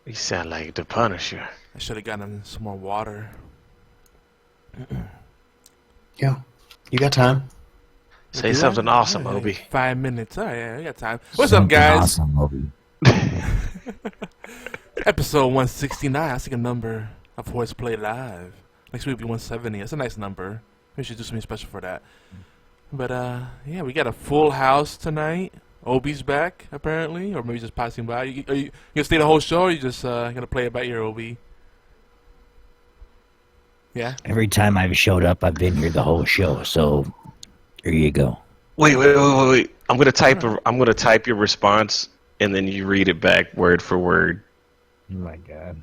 You sound like the Punisher. I should have gotten some more water. Yeah, you got time. Say something awesome, Obi. 5 minutes. Oh yeah, we got time. What's up, Something guys? awesome, Obi. Episode 169. That's like a number of HorsePLAY Live. Next week will be 170. That's a nice number. We should do something special for that. But yeah, we got a full house tonight. Obi's back apparently, or maybe just passing by. Are you gonna stay the whole show, or you just gonna play it by ear, Obi? Yeah. Every time I've showed up, I've been here the whole show. So here you go. Wait. I'm gonna type your response, and then you read it back word for word. Oh my god.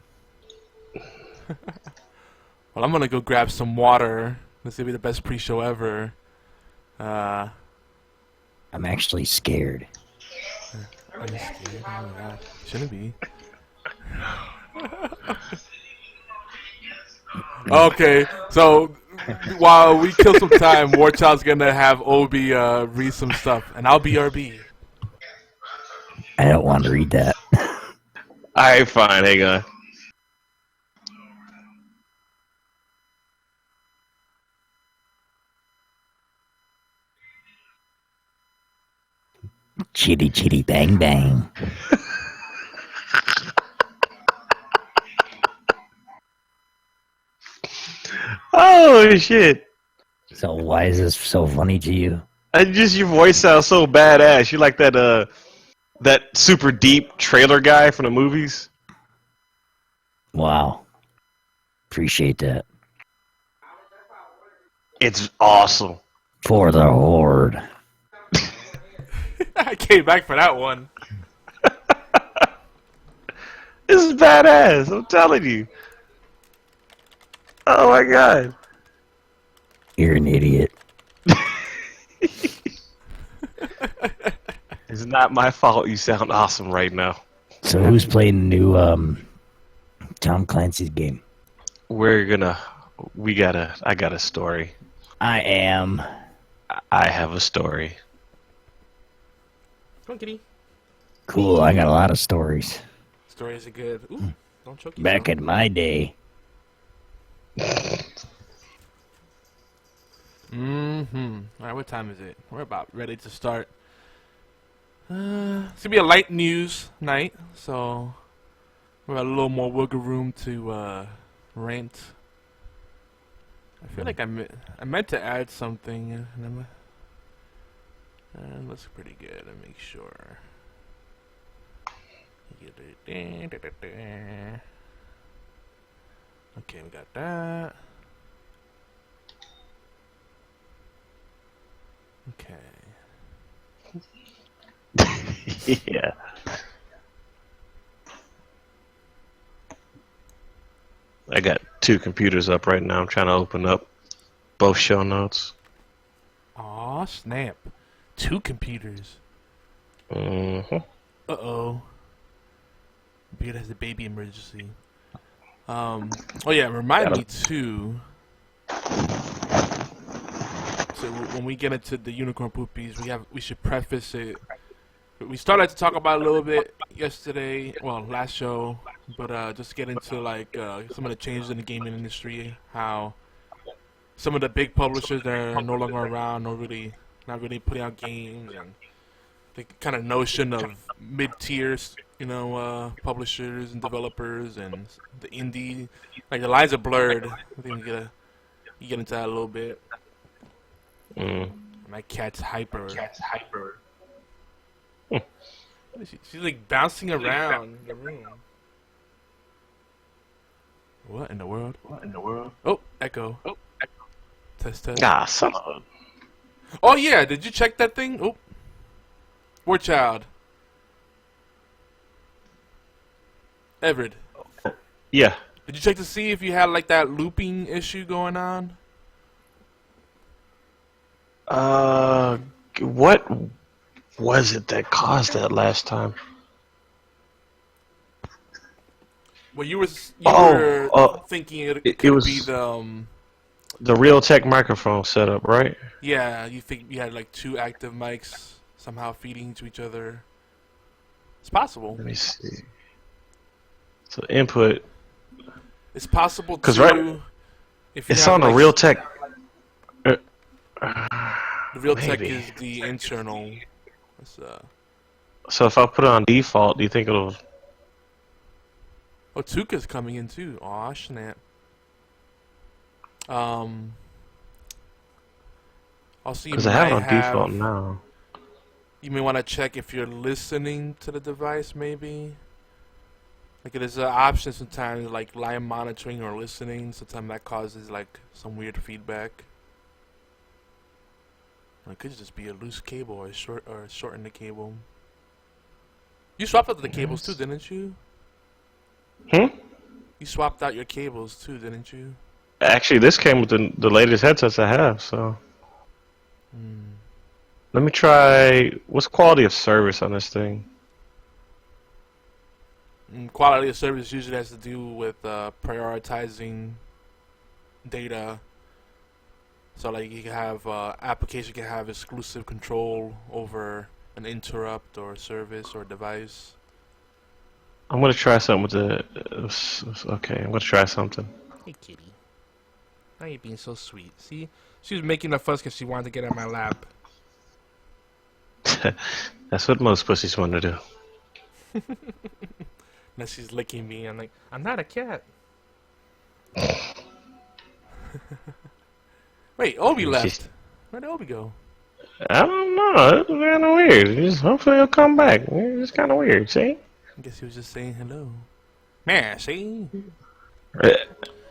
Well, I'm gonna go grab some water. This will be the best pre-show ever. I'm actually scared. I'm scared. Oh my god. Shouldn't be. Okay, so while we kill some time, Warchild's gonna have Obi read some stuff, and I'll be RB. I don't want to read that. Alright, fine. Hang on. Chitty chitty bang bang. Oh shit! So why is this so funny to you? Just your voice sounds so badass. You like that that super deep trailer guy from the movies? Wow. Appreciate that. It's awesome. For the horde. I came back for that one. This is badass. I'm telling you. Oh my god. You're an idiot. It's not my fault you sound awesome right now. So who's playing the new Tom Clancy's game? I got a story. I am. I have a story. Come on, kitty. Cool, I got a lot of stories. Stories are good. Ooh, don't choke yourself. Back in my day. Alright, what time is it? We're about ready to start. It's gonna be a light news night, so we got a little more wiggle room to rant. I feel like I meant to add something, and it looks pretty good. Let me make sure. Okay, we got that. Okay. Yeah. I got 2 computers up right now. I'm trying to open up both show notes. Aw, snap. 2 computers. Mm-hmm. Uh-oh. Beard has a baby emergency. Oh yeah, remind me too. So when we get into the unicorn poopies, we should preface it. We started to talk about it a little bit yesterday, well, last show, but just get into like some of the changes in the gaming industry, how some of the big publishers that are no longer around, not really putting out games, and the kind of notion of mid-tiers, publishers and developers, and the indie, like the lines are blurred. I think you get into that a little bit. My cat's hyper. She's like bouncing around the room. What in the world? Oh, echo. Test. Ah, son of a... Oh yeah, did you check that thing? Oh, War Child. Everett. Yeah. Did you check to see if you had like that looping issue going on? What was it that caused that last time? Well, you were thinking it could was be the Realtek microphone setup, right? Yeah, you think you had like 2 active mics somehow feeding to each other. It's possible. Let me see. So input. It's possible 'Cause to. right- If you It's have, on the like, Realtek. The Realtek maybe. is the internal. It's, So if I put it on default, do you think it'll? oh, Tuka's coming in too. Aw, snap. Also, you Because I have it might on default now. You may want to check if you're listening to the device, maybe. Like, there's an option sometimes, like live monitoring or listening. Sometimes that causes like some weird feedback. Or it could just be a loose cable or shorten the cable. You swapped out the cables too, didn't you? Hmm? You swapped out your cables too, didn't you? Actually, this came with the latest headsets I have, so. Let me try. What's quality of service on this thing? Quality of service usually has to do with prioritizing data. So, like, you can have application can have exclusive control over an interrupt or service or device. I'm gonna try something with the. Okay, I'm gonna try something. Hey, kitty. Why are you being so sweet? See, she was making a fuss because she wanted to get on my lap. That's what most pussies want to do. Now she's licking me. I'm like, I'm not a cat. Wait, Obi left. Where'd Obi go? I don't know. It's kind of weird. Hopefully he'll come back. It's kind of weird. See? I guess he was just saying hello. Man, see?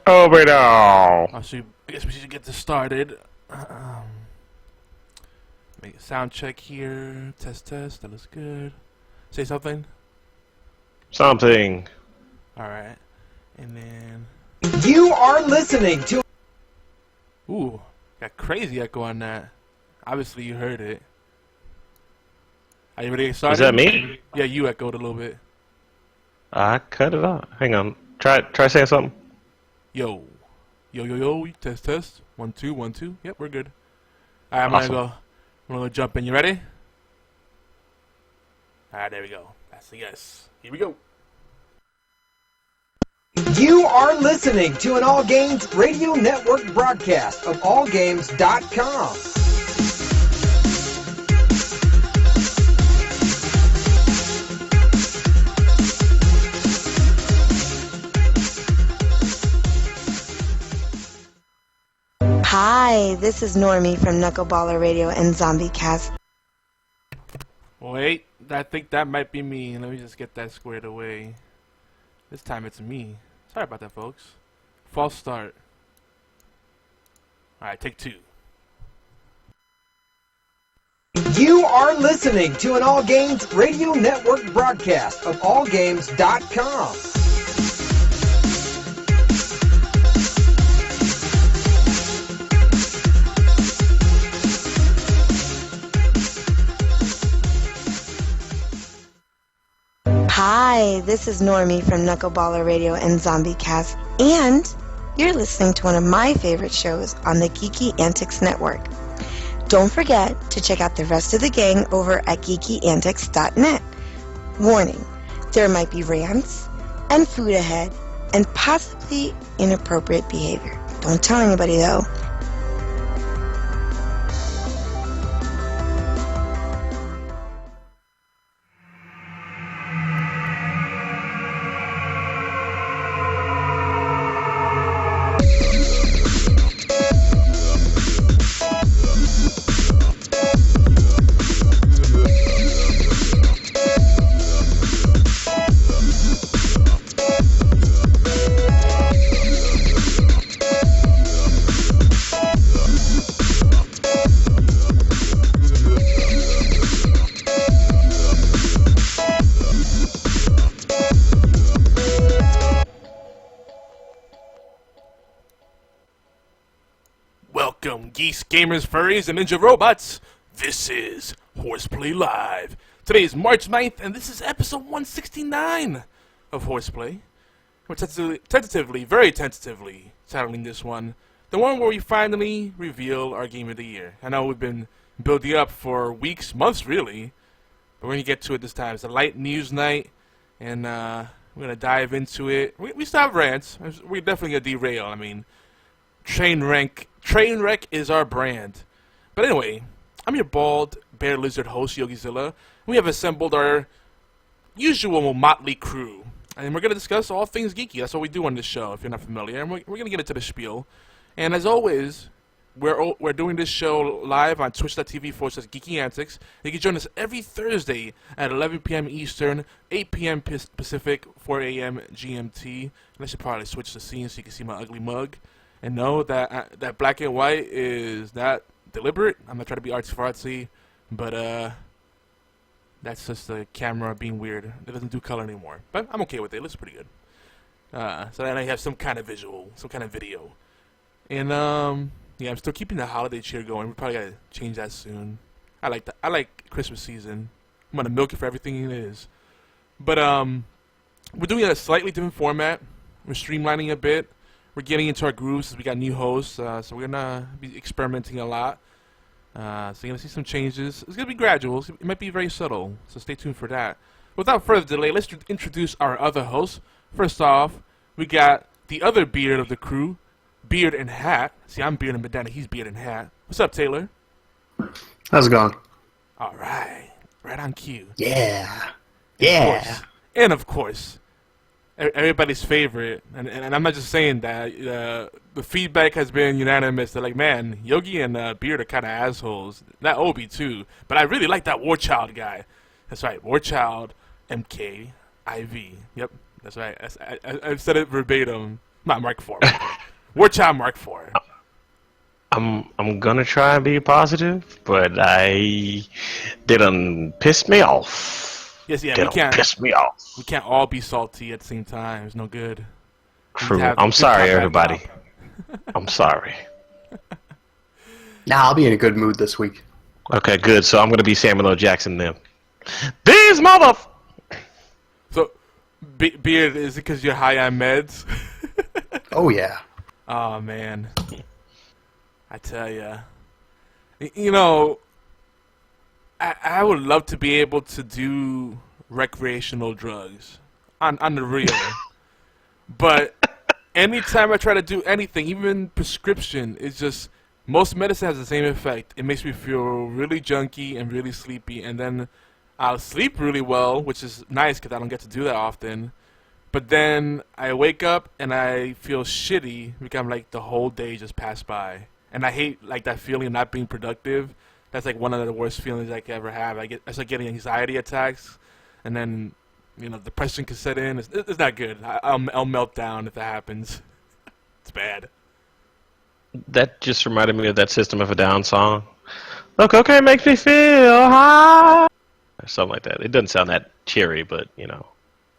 Over now. I guess we should get this started. Make a sound check here. Test. That looks good. Say something. Something. Alright. And then... You are listening to... Ooh. Got crazy echo on that. Obviously you heard it. Are you ready to get started? Is that me? Yeah, you echoed a little bit. I cut it off. Hang on. Try saying something. Yo. Yo. Test. 1 2 1 2. Yep, we're good. Alright, Awesome. I'm gonna go jump in. You ready? Alright, there we go. That's a yes. Here we go. You are listening to an All Games Radio Network broadcast of allgames.com. Hi, this is Normie from Knuckleballer Radio and Zombie Cast. Wait, I think that might be me. Let me just get that squared away. This time it's me. Sorry about that, folks. False start. Alright, take 2. You are listening to an All Games Radio Network broadcast of allgames.com. Hi, this is Normie from Knuckleballer Radio and Zombie Cast, and you're listening to one of my favorite shows on the Geeky Antics Network. Don't forget to check out the rest of the gang over at geekyantics.net. Warning, there might be rants and food ahead and possibly inappropriate behavior. Don't tell anybody though. Welcome, geese, gamers, furries, and ninja robots. This is HorsePLAY Live. Today is March 9th, and this is episode 169 of HorsePLAY. We're very tentatively titling this one, the one where we finally reveal our game of the year. I know we've been building up for weeks, months really, but we're going to get to it this time. It's a light news night, and We're gonna dive into it. We still have rants. We're definitely gonna derail. I mean, train wreck is our brand. But anyway, I'm your bald bear lizard host, Yogizilla. We have assembled our usual motley crew, and we're gonna discuss all things geeky. That's what we do on this show. If you're not familiar, and we're gonna get into the spiel. And as always, we're doing this show live on twitch.tv/Geeky Antics. You can join us every Thursday at 11 p.m. Eastern, 8 p.m. Pacific, 4 a.m. GMT. And I should probably switch the scene so you can see my ugly mug. And know that that black and white is not deliberate. I'm not trying to be artsy, but that's just the camera being weird. It doesn't do color anymore. But I'm okay with it. It looks pretty good. So then I have some kind of visual, some kind of video. And yeah, I'm still keeping the holiday cheer going. We probably gotta change that soon. I like that. I like Christmas season. I'm gonna milk it for everything it is. But we're doing a slightly different format. We're streamlining a bit. We're getting into our grooves. We got new hosts, so we're gonna be experimenting a lot. So you're gonna see some changes. It's gonna be gradual. It might be very subtle. So stay tuned for that. Without further delay, let's introduce our other hosts. First off, we got the other beard of the crew. Beard and hat. See, I'm beard and bandana. He's beard and hat. What's up, Taylor? How's it going? All right. Right on cue. Yeah. And of course, everybody's favorite, and I'm not just saying that, the feedback has been unanimous. They're like, man, Yogi and Beard are kind of assholes. That Obi, too. But I really like that Warchild guy. That's right. Warchild, MKIV. Yep. That's right. I've said it verbatim. Not Mark IV. Warchild Mark IV. I'm gonna try and be positive, but they done pissed me off. Yes, yeah, they done pissed me off. We can't all be salty at the same time. It's no good. True. I'm sorry, everybody. I'm sorry. Nah, I'll be in a good mood this week. Okay, good. So I'm gonna be Samuel L. Jackson then. These mother. So, Beard, is it because you're high on meds? Oh yeah. Oh man, I tell ya, you know, I would love to be able to do recreational drugs on the real, but anytime I try to do anything, even prescription, it's just most medicine has the same effect. It makes me feel really junky and really sleepy, and then I'll sleep really well, which is nice because I don't get to do that often. But then I wake up and I feel shitty because I'm like the whole day just passed by, and I hate like that feeling of not being productive. That's like one of the worst feelings I could ever have. I start getting anxiety attacks, and then depression can set in. It's not good. I'll melt down if that happens. It's bad. That just reminded me of that System of a Down song. Look, okay, makes me feel high. Or something like that. It doesn't sound that cheery, but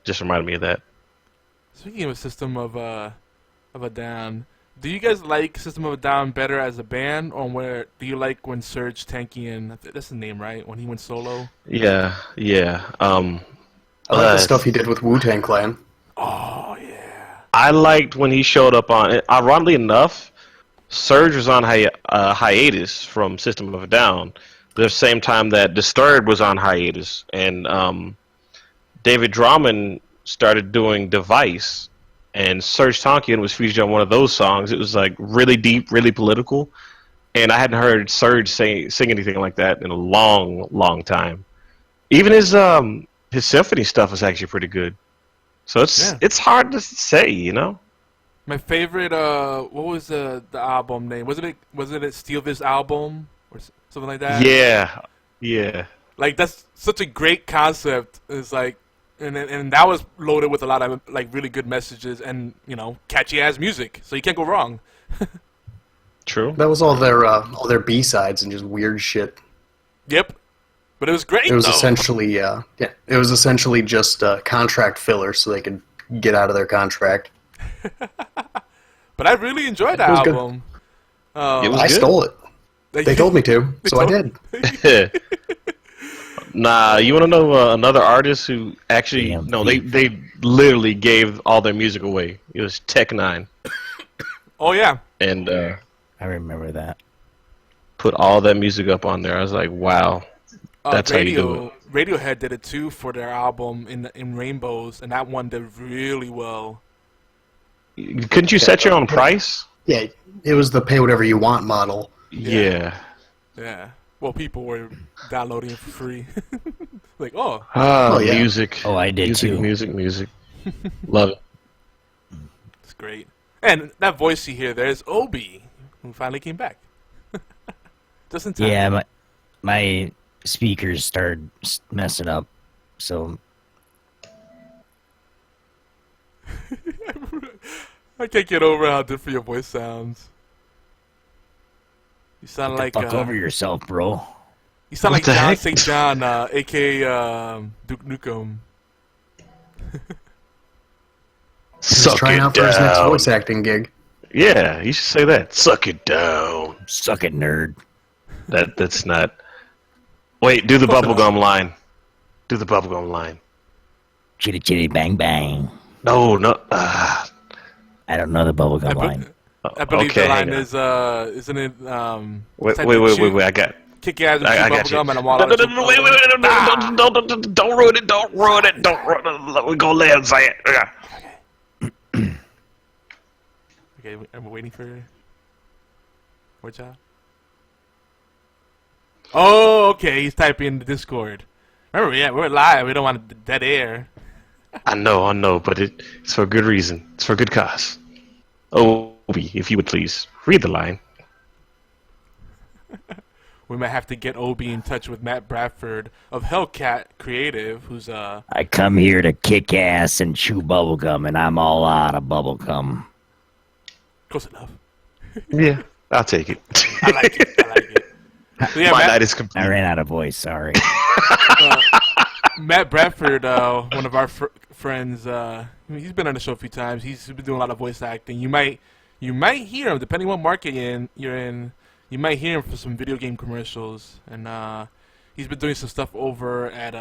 just reminded me of that. Speaking of a System of a Down, do you guys like System of a Down better as a band, or do you like when Serge Tankian, that's the name, right? When he went solo? Yeah. I like the stuff he did with Wu-Tang Clan. Oh yeah. I liked when he showed up on. Ironically enough, Serge was on hiatus from System of a Down, the same time that Disturbed was on hiatus, and David Drummond started doing Device, and Serge Tankian was featured on one of those songs. It was like really deep, really political, and I hadn't heard Serge sing anything like that in a long, long time. Even his symphony stuff is actually pretty good. So it's hard to say, My favorite, what was the album name? Was it Steal This Album or something like that? Yeah. Like that's such a great concept. It's like. And that was loaded with a lot of like really good messages and catchy ass music, so you can't go wrong. True. That was all their B-sides and just weird shit. Yep, but it was great. It was essentially it was essentially just contract filler so they could get out of their contract. But I really enjoyed that album. I stole it. They told me to, so I did. Nah, you want to know another artist who actually they literally gave all their music away. It was Tech-9. Oh yeah, and I remember that. Put all that music up on there. I was like, wow, That's how you do it. Radiohead did it too for their album in Rainbows, and that one did really well. Couldn't you set your own price? Yeah, it was the pay whatever you want model. Yeah. Yeah. Well, people were downloading it for free. Like, oh. Oh, yeah. Music. Oh, I did music, too. Music. Love it. It's great. And that voice you hear there is Obi, who finally came back. Just in time. Yeah, my speakers started messing up, so I can't get over how different your voice sounds. You sound like fuck over yourself, bro. You sound What like the John heck? St. John, a.k.a. Duke Nukem. He's Suck trying it out for his next down. voice acting gig. Yeah, you should say that. Suck it down. Suck it, nerd. That's not. Wait, do the bubblegum line. Do the bubblegum line. Chitty chitty bang bang. No. I don't know the bubblegum line. I believe Okay, the line hang on. is, isn't it, Wait, I got. kick your ass and I chew got you. bubblegum and I'm all No, out of wait, don't ruin it, don't ruin it. We're gonna let him say it. Okay, I'm waiting for what's that? Oh, okay, he's typing in the Discord. Remember, yeah, we're live. We don't want dead air. I know, but it's for a good reason. It's for a good cause. Obi, if you would please, read the line. We might have to get Obi in touch with Matt Bradford of Hellcat Creative, who's I come here to kick ass and chew bubblegum, and I'm all out of bubblegum. close enough. Yeah, I'll take it. I like it. So yeah, My Matt, night is complete. I ran out of voice, sorry. Matt Bradford, one of our friends, he's been on the show a few times. He's been doing a lot of voice acting. You might hear him, depending what market you're in. You might hear him for some video game commercials, and he's been doing some stuff over at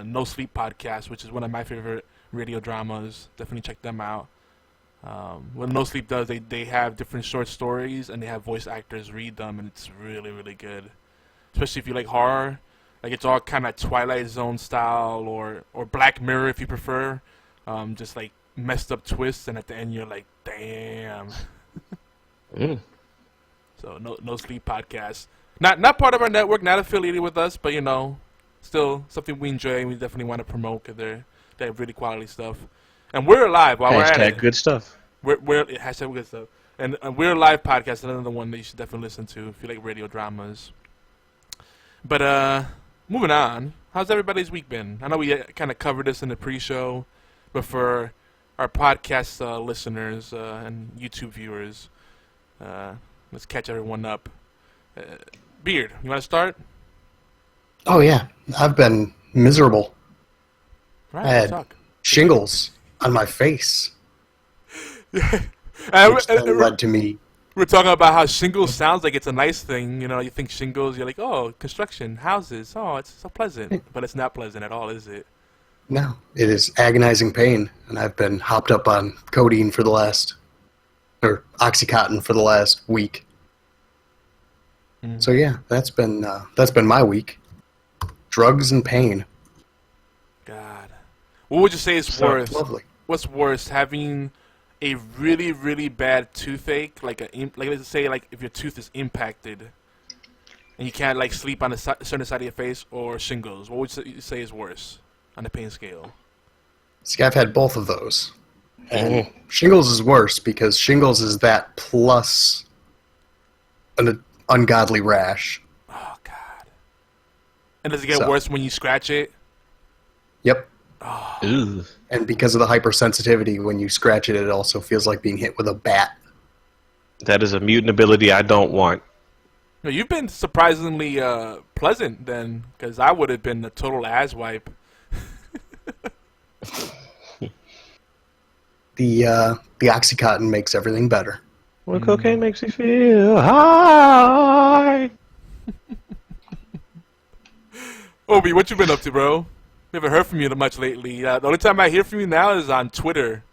No Sleep Podcast, which is one of my favorite radio dramas. Definitely check them out. What No Sleep does, they have different short stories, and they have voice actors read them, and it's really, really good. Especially if you like horror. Like, it's all kind of Twilight Zone style, or Black Mirror if you prefer. Just like messed up twists, and at the end you're like, damn. So no Sleep Podcast, not part of our network, not affiliated with us, but still something we enjoy and we definitely want to promote because they have really quality stuff. And we're live while we're at it. Good stuff. We're hashtag good stuff. And we're a live podcast, another one that you should definitely listen to if you like radio dramas. But moving on, how's everybody's week been? I know we kind of covered this in the pre-show, but for our podcast listeners and YouTube viewers, let's catch everyone up. Beard, you want to start? Oh, yeah. I've been miserable. Right, I had talk. shingles on my face, which then led to me. We're talking about how shingles sounds like it's a nice thing. You think shingles, you're like, oh, construction, houses, oh, it's so pleasant. But it's not pleasant at all, is it? No, it is agonizing pain, and I've been hopped up on codeine for the last, or Oxycontin for the last week. So yeah, that's been my week. Drugs and pain. God. What would you say is worse? Lovely. What's worse, having a really, really bad toothache, like let's say if your tooth is impacted and you can't sleep on a certain side of your face, or shingles? What would you say is worse on the pain scale? See, I've had both of those. And shingles is worse because shingles is that plus an ungodly rash. Oh, God. And does it get worse when you scratch it? Yep. Ew. And because of the hypersensitivity, when you scratch it, it also feels like being hit with a bat. That is a mutant ability I don't want. No, you've been surprisingly pleasant then, because I would have been a total ass wipe. The Oxycontin makes everything better. Well, cocaine makes you feel high. Obi, what you been up to, bro? We haven't heard from you much lately. The only time I hear from you now is on Twitter.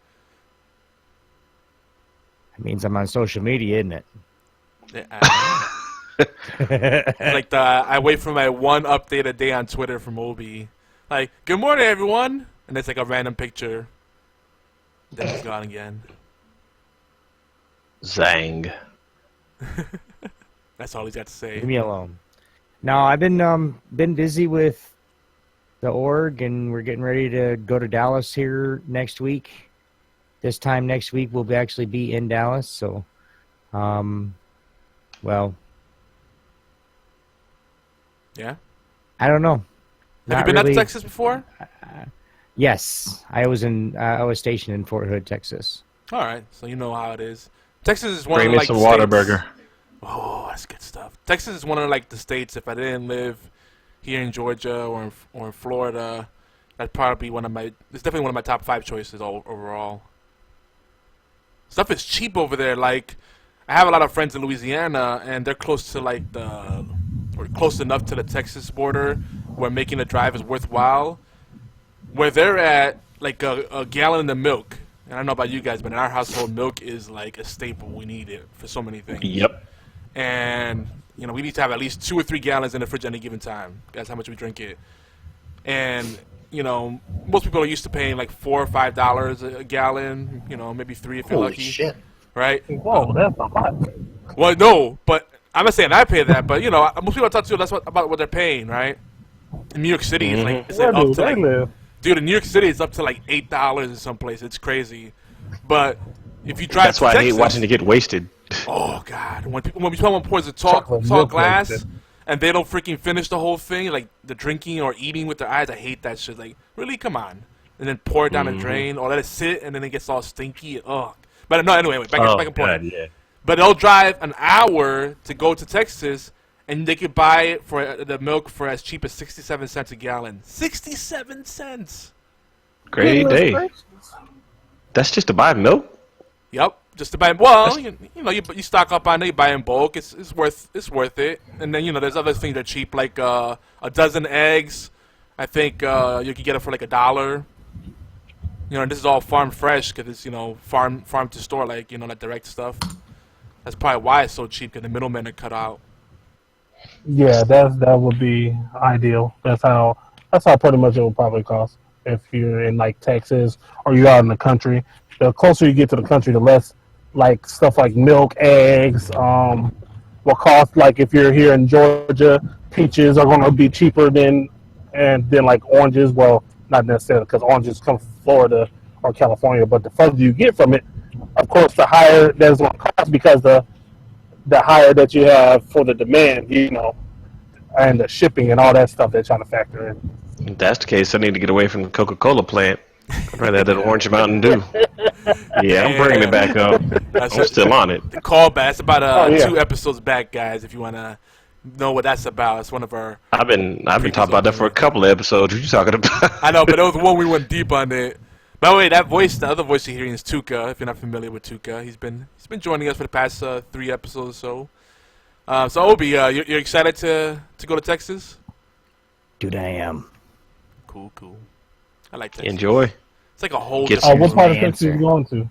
It means I'm on social media, isn't it? Yeah, Like I wait for my one update a day on Twitter from Obi. Like, good morning, everyone. And it's like a random picture. Then it's gone again. Zang. That's all he's got to say. Leave me alone. No, I've been busy with the org, and we're getting ready to go to Dallas here next week. This time next week, we'll actually be in Dallas. So, well, Yeah? I don't know. Have Not you been out to really. Texas before? Yes, I was stationed in Fort Hood, Texas. All right, so you know how it is. Texas is one Bring of me like some the states- Whataburger. Oh, that's good stuff. Texas is one of like the states. If I didn't live here in Georgia or in Florida, that'd probably be one of my. It's definitely one of my top 5 choices overall. Stuff is cheap over there. Like, I have a lot of friends in Louisiana, and they're close to like or close enough to the Texas border where making a drive is worthwhile. Where they're at, like a gallon of milk. And I don't know about you guys, but in our household, milk is like a staple. We need it for so many things. Yep. And, you know, we need to have at least 2 or 3 gallons in the fridge at any given time. That's how much we drink it. And, you know, most people are used to paying like $4 or $5 a gallon, you know, maybe 3 if you're Holy lucky. shit. Right? Whoa, that's a lot. Well, no, but I'm not saying I pay that, but, you know, most people I talk to, that's about what they're paying, right? In New York City, it's like, Where up do to they like, live? dude, in New York City, it's up to like $8 in some place. It's crazy. But if you drive That's to why I hate Texas, watching it get wasted. oh God! When someone pours a tall Chocolate milk glass like that. and they don't freaking finish the whole thing, like the drinking or eating with their eyes, I hate that shit. Like, really, come on, and then pour it down the drain or let it sit and then it gets all stinky. Ugh. But no, anyway, back in point. yeah. But they'll drive an hour to go to Texas, and they could buy it for the milk for as cheap as 67 cents a gallon. 67 cents. Great day. That's just to buy milk? Yep, just to buy. Well, you know, you stock up on it, you buy in bulk. It's worth it. And then, you know, there's other things that are cheap, like a dozen eggs. I think you can get it for like $1. You know, and this is all farm fresh because it's, you know, farm to store, like, you know, that direct stuff. That's probably why it's so cheap, because the middlemen are cut out. Yeah, that would be ideal. That's how pretty much it would probably cost if you're in like Texas or you're out in the country. The closer you get to the country, the less like stuff like milk, eggs, will cost. Like if you're here in Georgia, peaches are going to be cheaper than like oranges. Well, not necessarily, because oranges come from Florida or California, but the further you get from it, of course, the higher that's going to cost, because the higher that you have for the demand, you know, and the shipping and all that stuff they're trying to factor in. If that's the case, I need to get away from the Coca-Cola plant. I'd rather have that Orange Mountain Dew. Yeah, I'm bringing it back up. I'm still on it. The callback. That's about 2 yeah. episodes back, guys. If you want to know what that's about, it's one of our. I've been talking about that for a couple of episodes. What you talking about? I know, but it was the one we went deep on it. By the way, that voice, the other voice you're hearing is Tuka. If you're not familiar with Tuka, he's been joining us for the past 3 episodes or so. So Obi, you're excited to go to Texas? Dude, I am. Cool. I like Texas. Enjoy. It's like a whole. Get different What part of answer. Texas are you going to?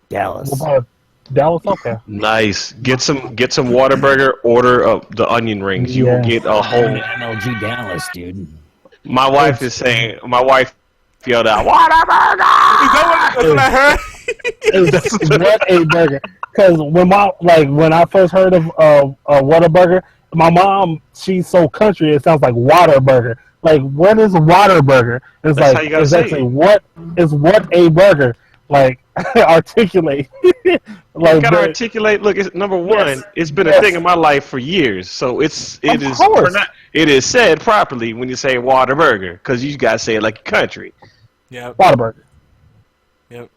Dallas. What part of Dallas? Okay. Nice. Get some Whataburger. Order the onion rings. You will Yeah. get a whole. MLG Dallas, dude. My wife yelled out, Whataburger! Is that what I heard? It's what a burger. Because when I first heard of Whataburger, my mom, she's so country, it sounds like Waterburger. Like, what is Waterburger? It's That's like, how you gotta it's say actually it. what is what a burger? Like, articulate. You Like, gotta articulate. Look, it's, number one, Yes. it's been a Yes. thing in my life for years, so it is course. it is said properly when you say Whataburger, because you gotta say it like a country. Yeah. Waterburger.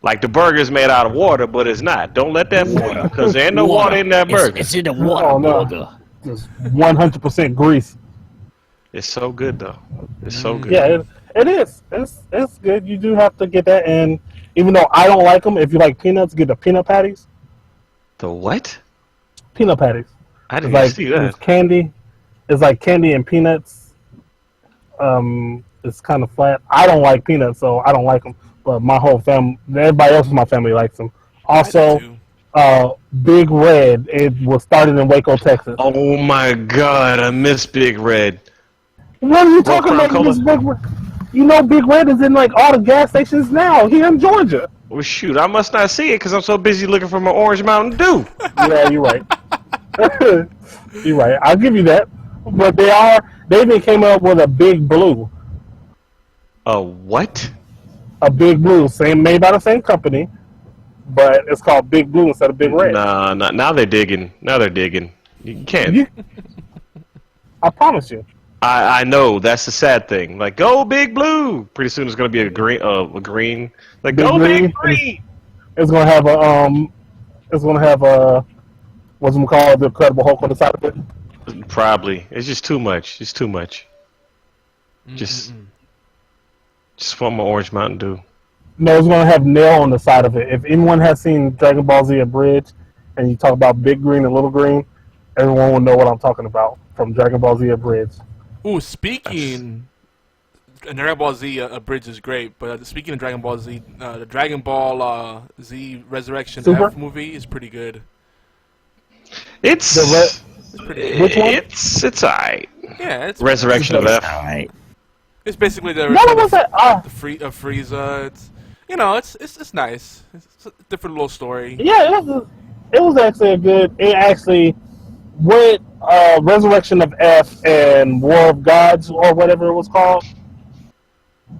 Like the burger's made out of water, but it's not. Don't let that fool you, because there ain't no water in that burger. It's in a water Oh, no. burger. Just 100% grease. It's so good though. It's so good. Yeah, it is. It's good. You do have to get that. And even though I don't like them, if you like peanuts, get the peanut patties. The what? Peanut patties. I It's didn't like see that. it's candy. It's like candy and peanuts. It's kind of flat. I don't like peanuts, so I don't like them. But my whole family, everybody else in my family likes them. Also, Big Red. It was started in Waco, Texas. Oh my God, I miss Big Red. What are you Well, talking Crown about? Cola? This Big Red? You know, Big Red is in like all the gas stations now here in Georgia. Well, shoot, I must not see it because I'm so busy looking for my Orange Mountain Dew. Yeah, you're right. You're right. I'll give you that. But they even came up with a Big Blue. A what? A Big Blue, same made by the same company, but it's called Big Blue instead of Big Red. Nah, now they're digging. Now they're digging. You can't. I promise you. I know that's the sad thing. Like, go Big Blue. Pretty soon it's gonna be a green. Like, Big go green. Big Green. It's gonna have a what's it called, the Incredible Hulk on the side of it. Probably. It's just too much. It's too much. Just want my Orange Mountain Dew. No, it's gonna have Nail on the side of it. If anyone has seen Dragon Ball Z Abridged, and you talk about Big Green and Little Green, everyone will know what I'm talking about from Dragon Ball Z Abridged. Ooh, speaking, Dragon Ball Z Abridged is great, but speaking of Dragon Ball Z, the Dragon Ball Z Resurrection Super? F movie is pretty good. It's pretty good. Which one? It's alright. Yeah, it's Resurrection of F. Alright. It's basically the What was that? Frieza. It's it's nice. It's a different little story. Yeah, it was actually a good. It actually with Resurrection of F and War of Gods or whatever it was called.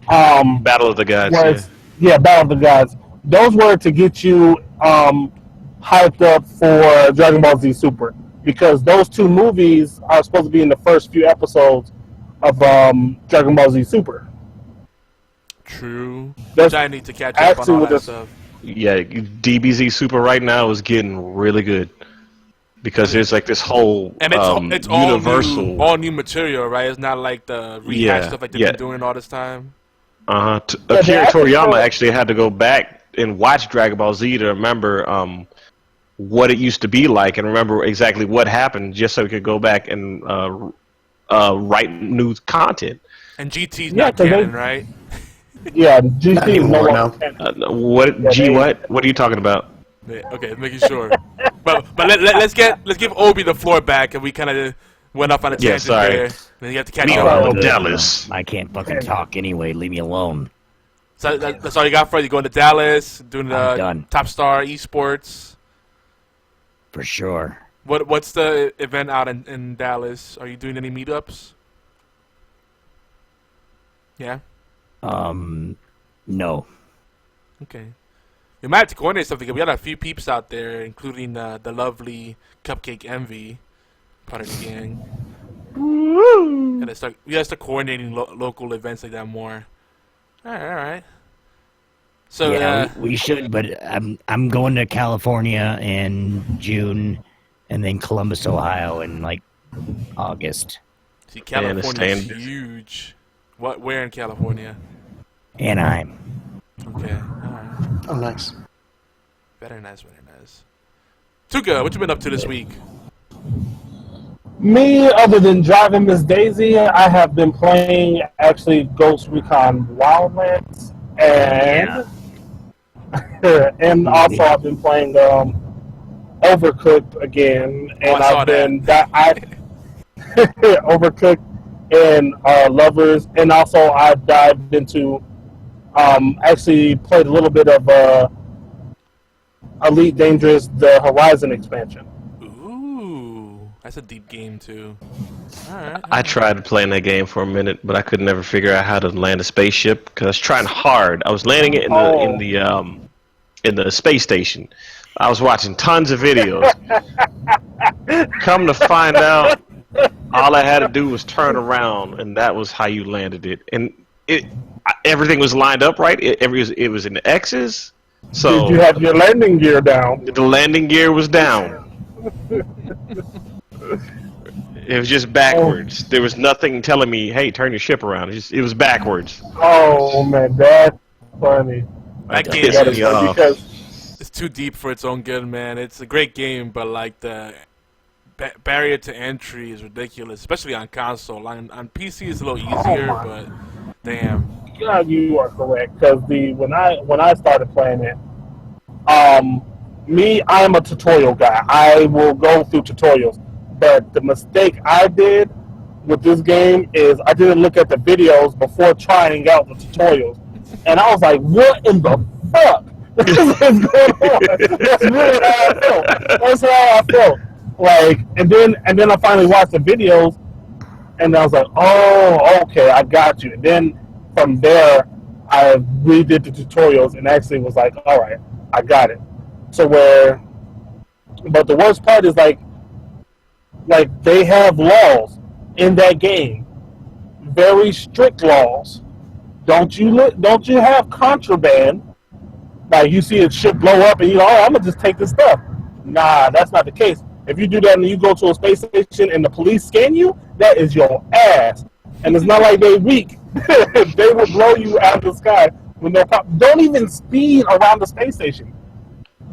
Battle of the Gods. Battle of the Gods. Those were to get you hyped up for Dragon Ball Z Super, because those two movies are supposed to be in the first few episodes of Dragon Ball Z Super. True. That's Which I need to catch up on all that stuff. Yeah, DBZ Super right now is getting really good because there's like this whole And it's universal all new material, right? It's not like the rehash stuff like they've been doing all this time. Akira Toriyama actually had to go back and watch Dragon Ball Z to remember what it used to be like and remember exactly what happened, just so he could go back and write new content. And GT's not canon, right? Yeah, GT is no longer canon. What are you talking about? Yeah, okay, making sure. but let's give Obi the floor back, and we kind of went off on a tangent there. Then you have to catch up. Dallas. I can't fucking talk anyway. Leave me alone. So that's all you got for it? You going to Dallas, doing the Top Star Esports? For sure. What's the event out in Dallas? Are you doing any meetups? Yeah. No. Okay. You might have to coordinate something. We got a few peeps out there, including the lovely Cupcake Envy, part of the gang. We gotta start coordinating local events like that more. All right. So yeah, we should. But I'm going to California in June, and then Columbus, Ohio, in like August. See, California's huge. Where in California? Anaheim. Okay. All right. Oh, nice. Very nice. Tuka, what you been up to this week? Me, other than driving Miss Daisy, I have been playing actually Ghost Recon Wildlands, and and also I've been playing Overcooked again, and I've been Overcooked and Lovers, and also I dived into actually played a little bit of Elite Dangerous, the Horizon expansion. Ooh, that's a deep game too. All right. I tried playing that game for a minute, but I could never figure out how to land a spaceship because I was trying hard. I was landing it in the space station. I was watching tons of videos. Come to find out, all I had to do was turn around, and that was how you landed it. And everything was lined up right. It was in the X's. So did you have your landing gear down? The landing gear was down. It was just backwards. There was nothing telling me, "Hey, turn your ship around." It was backwards. Oh man, that's funny. That game it's too deep for its own good, man. It's a great game, but like the barrier to entry is ridiculous, especially on console. On PC, it's a little easier, but damn. Yeah, you are correct. Because when I started playing it, Me, I am a tutorial guy. I will go through tutorials. But the mistake I did with this game is I didn't look at the videos before trying out the tutorials. And I was like, what in the fuck is going on? That's really how I felt. That's how I felt. Like, and then I finally watched the videos, and I was like, oh, okay, I got you. And then from there, I redid the tutorials and actually was like, all right, I got it. So but the worst part is like they have laws in that game, very strict laws. Don't you have contraband? Like you see a ship blow up and I'm gonna just take this stuff. Nah, that's not the case. If you do that and you go to a space station and the police scan you, that is your ass. And it's not like they weak. They will blow you out of the sky with no problem. Don't even speed around the space station.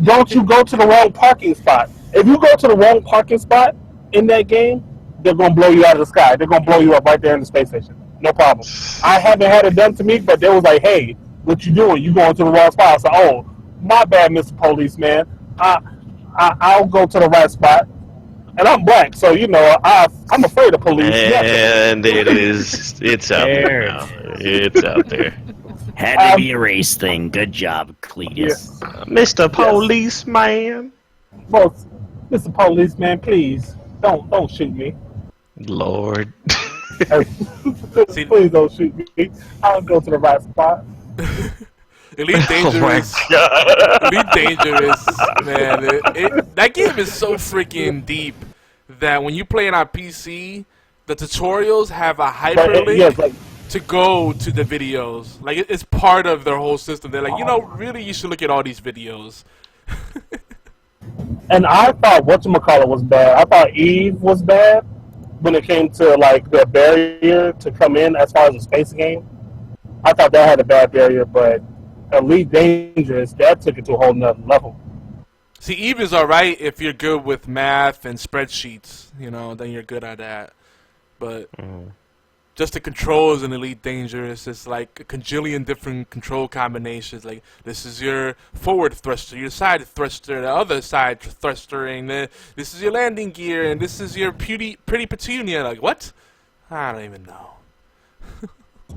Don't you go to the wrong parking spot. If you go to the wrong parking spot in that game, they're going to blow you out of the sky. They're going to blow you up right there in the space station. No problem. I haven't had it done to me, but they was like, hey, what you doing? You going to the wrong spot. I said, oh, my bad, Mr. Policeman. I'll go to the right spot. And I'm black, so, I'm afraid of police. And it is. It's out there now. It's out there. Had to be a race thing. Good job, Cletus. Yeah. Mr. Policeman. Folks, Mr. Policeman, please don't shoot me. Lord. Please don't shoot me. I'll go to the right spot. Elite Dangerous. Oh Elite Dangerous, man. That game is so freaking deep that when you play it on PC, the tutorials have a hyperlink to go to the videos. Like, it's part of their whole system. They're like, really, you should look at all these videos. And I thought whatchamacallit was bad. I thought Eve was bad when it came to, like, the barrier to come in as far as a space game. I thought that had a bad barrier, but Elite Dangerous, that took it to a whole nother level. See, Eve is alright if you're good with math and spreadsheets, then you're good at that. But just the controls in Elite Dangerous is like a cajillion different control combinations. Like, this is your forward thruster, your side thruster, the other side thruster, and this is your landing gear, and this is your pretty petunia. Like, what? I don't even know.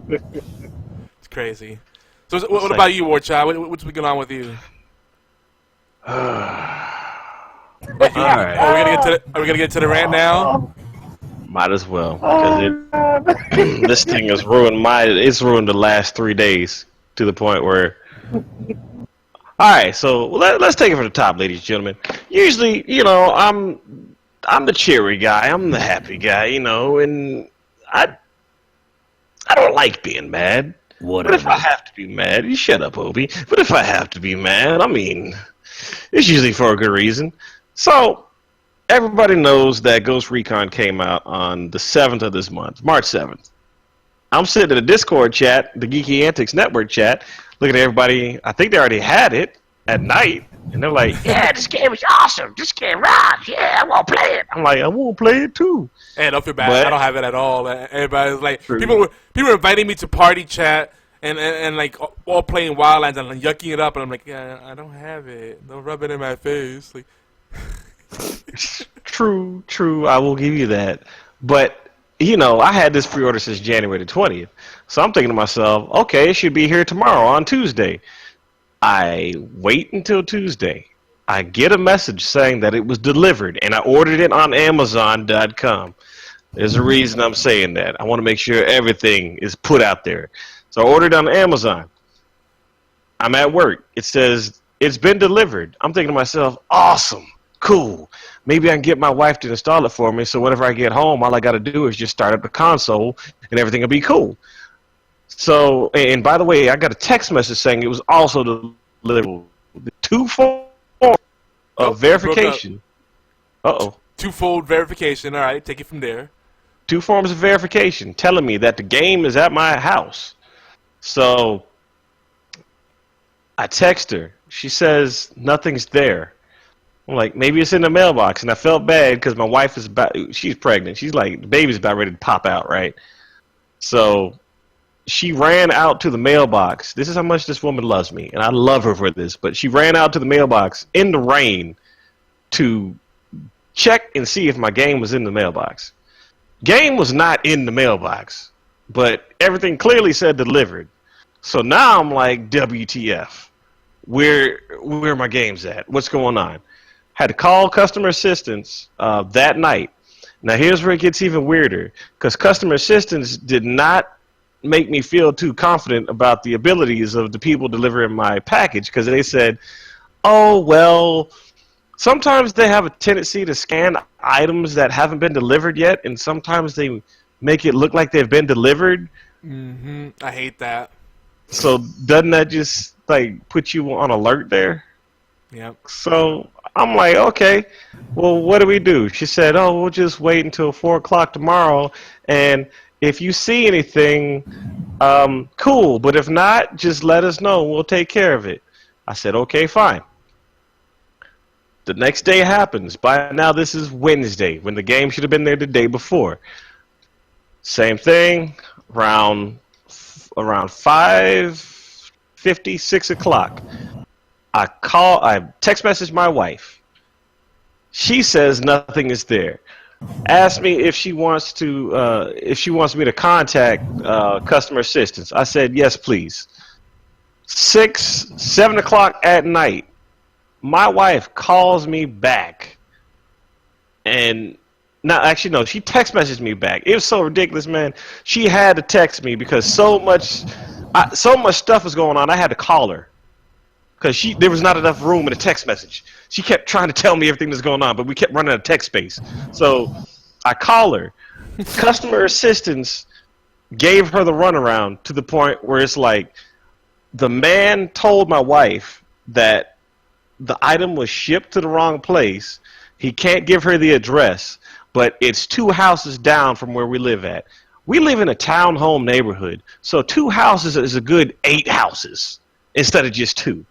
It's crazy. So, what about you, Warchild? What's going on with you? All right. Are we gonna get to the rant now? Might as well, because this thing has ruined it's ruined the last 3 days to the point where. All right, so let's take it from the top, ladies and gentlemen. Usually, I'm the cheery guy, I'm the happy guy, and I don't like being mad. Whatever. But if I have to be mad, you shut up, Obi. But if I have to be mad, I mean, it's usually for a good reason. So, everybody knows that Ghost Recon came out on the 7th of this month, March 7th. I'm sitting in the Discord chat, the Geeky Antics Network chat, looking at everybody. I think they already had it at night, and they're like, yeah, this game is awesome. This game rocks. Yeah, I want to play it. I'm like, I want to play it too. Hey, don't feel bad. I don't have it at all. Everybody's like, people were inviting me to party chat and like all playing Wildlands and like, yucking it up, and I'm like, yeah, I don't have it. Don't rub it in my face. Like, True. I will give you that. But I had this pre-order since January the 20th, so I'm thinking to myself, okay, it should be here tomorrow on Tuesday. I wait until Tuesday. I get a message saying that it was delivered, and I ordered it on Amazon.com. There's a reason I'm saying that. I want to make sure everything is put out there. So I ordered it on Amazon. I'm at work. It says, it's been delivered. I'm thinking to myself, awesome, cool. Maybe I can get my wife to install it for me, so whenever I get home, all I got to do is just start up the console, and everything will be cool. So, and by the way, I got a text message saying it was also delivered. 2 forms of verification. Twofold verification. All right, take it from there. 2 forms of verification telling me that the game is at my house. So, I text her. She says nothing's there. I'm like, maybe it's in the mailbox, and I felt bad because my wife she's pregnant. She's like, the baby's about ready to pop out, right? So she ran out to the mailbox. This is how much this woman loves me, and I love her for this. But she ran out to the mailbox in the rain to check and see if my game was in the mailbox. Game was not in the mailbox, but everything clearly said delivered. So now I'm like, WTF? Where are my games at? What's going on? Had to call customer assistance that night. Now here's where it gets even weirder, because customer assistance did not make me feel too confident about the abilities of the people delivering my package, because they said, oh, well, sometimes they have a tendency to scan items that haven't been delivered yet, and sometimes they make it look like they've been delivered. Mm-hmm. I hate that. So doesn't that just like put you on alert there? Yep. So I'm like, okay, well, what do we do? She said, oh, we'll just wait until 4 o'clock tomorrow, and if you see anything, cool. But if not, just let us know. We'll take care of it. I said, okay, fine. The next day happens. By now, this is Wednesday, when the game should have been there the day before. Same thing, around 5:50, 6 o'clock. I text message my wife. She says nothing is there. Asked me if she wants me to contact customer assistance. I said yes, please. 7 o'clock at night, my wife calls me back, and she text messaged me back. It was so ridiculous, man. She had to text me because so much stuff was going on. I had to call her because there was not enough room in the text message. She kept trying to tell me everything that's going on, but we kept running out of text space. So I call her. Customer assistance gave her the runaround to the point where it's like the man told my wife that the item was shipped to the wrong place. He can't give her the address, but it's 2 houses down from where we live at. We live in a townhome neighborhood, so 2 houses is a good 8 houses instead of just 2.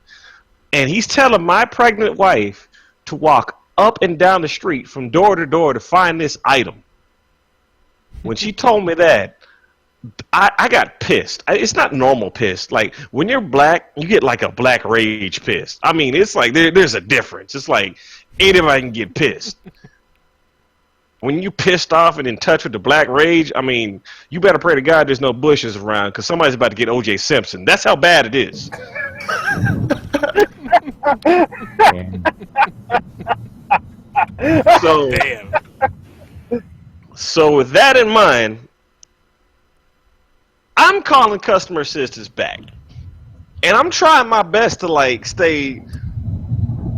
And he's telling my pregnant wife to walk up and down the street from door to door to find this item. When she told me that, I got pissed. It's not normal pissed. Like, when you're black, you get like a black rage pissed. I mean, it's like there's a difference. It's like anybody can get pissed. When you pissed off and in touch with the black rage, I mean, you better pray to God there's no bushes around, because somebody's about to get O.J. Simpson. That's how bad it is. So, Damn. So with that in mind, I'm calling customer assistance back, and I'm trying my best to like stay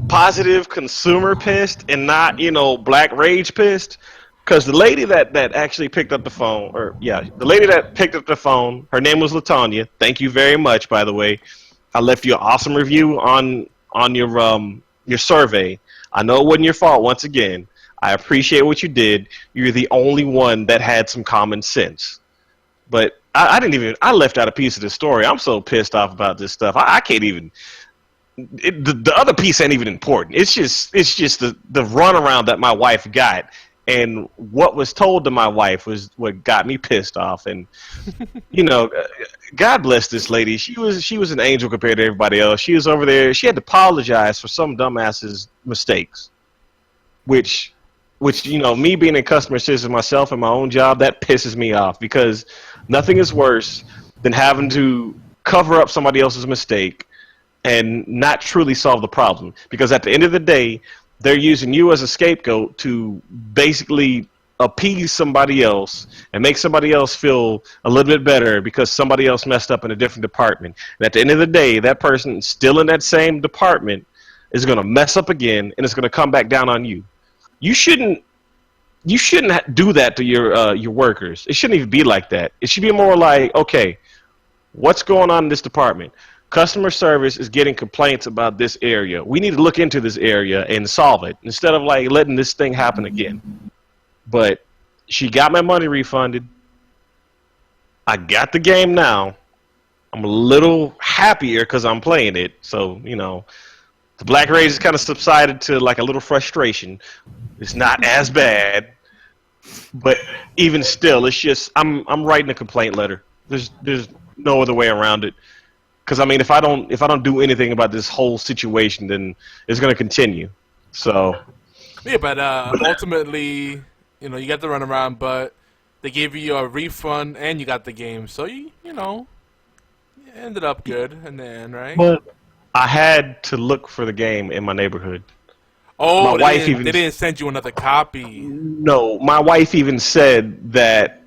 positive, consumer pissed, and not black rage pissed. Because the lady that actually picked up the phone, the lady that picked up the phone, her name was LaTanya. Thank you very much, by the way. I left you an awesome review on your survey. I know it wasn't your fault once again. I appreciate what you did. You're the only one that had some common sense. But I left out a piece of the story. I'm so pissed off about this stuff. I can't even. The other piece ain't even important. It's just the runaround that my wife got. And what was told to my wife was what got me pissed off. And, God bless this lady. She was an angel compared to everybody else. She was over there. She had to apologize for some dumbass's mistakes, which me being in customer service myself in my own job, that pisses me off, because nothing is worse than having to cover up somebody else's mistake and not truly solve the problem. Because at the end of the day, they're using you as a scapegoat to basically appease somebody else and make somebody else feel a little bit better because somebody else messed up in a different department. And at the end of the day, that person still in that same department is going to mess up again, and it's going to come back down on you. You shouldn't do that to your workers. It shouldn't even be like that. It should be more like, okay, what's going on in this department? Customer service is getting complaints about this area. We need to look into this area and solve it instead of like letting this thing happen again. But she got my money refunded. I got the game now. I'm a little happier because I'm playing it. So, the black rage has kind of subsided to like a little frustration. It's not as bad, but even still, it's just I'm writing a complaint letter. There's no other way around it. Because I mean, if I don't do anything about this whole situation, then it's going to continue. So yeah, but ultimately, you got the runaround, but they gave you a refund and you got the game, so you ended up good in the end, right? But I had to look for the game in my neighborhood. Oh, My they wife didn't send you another copy. No, my wife even said that.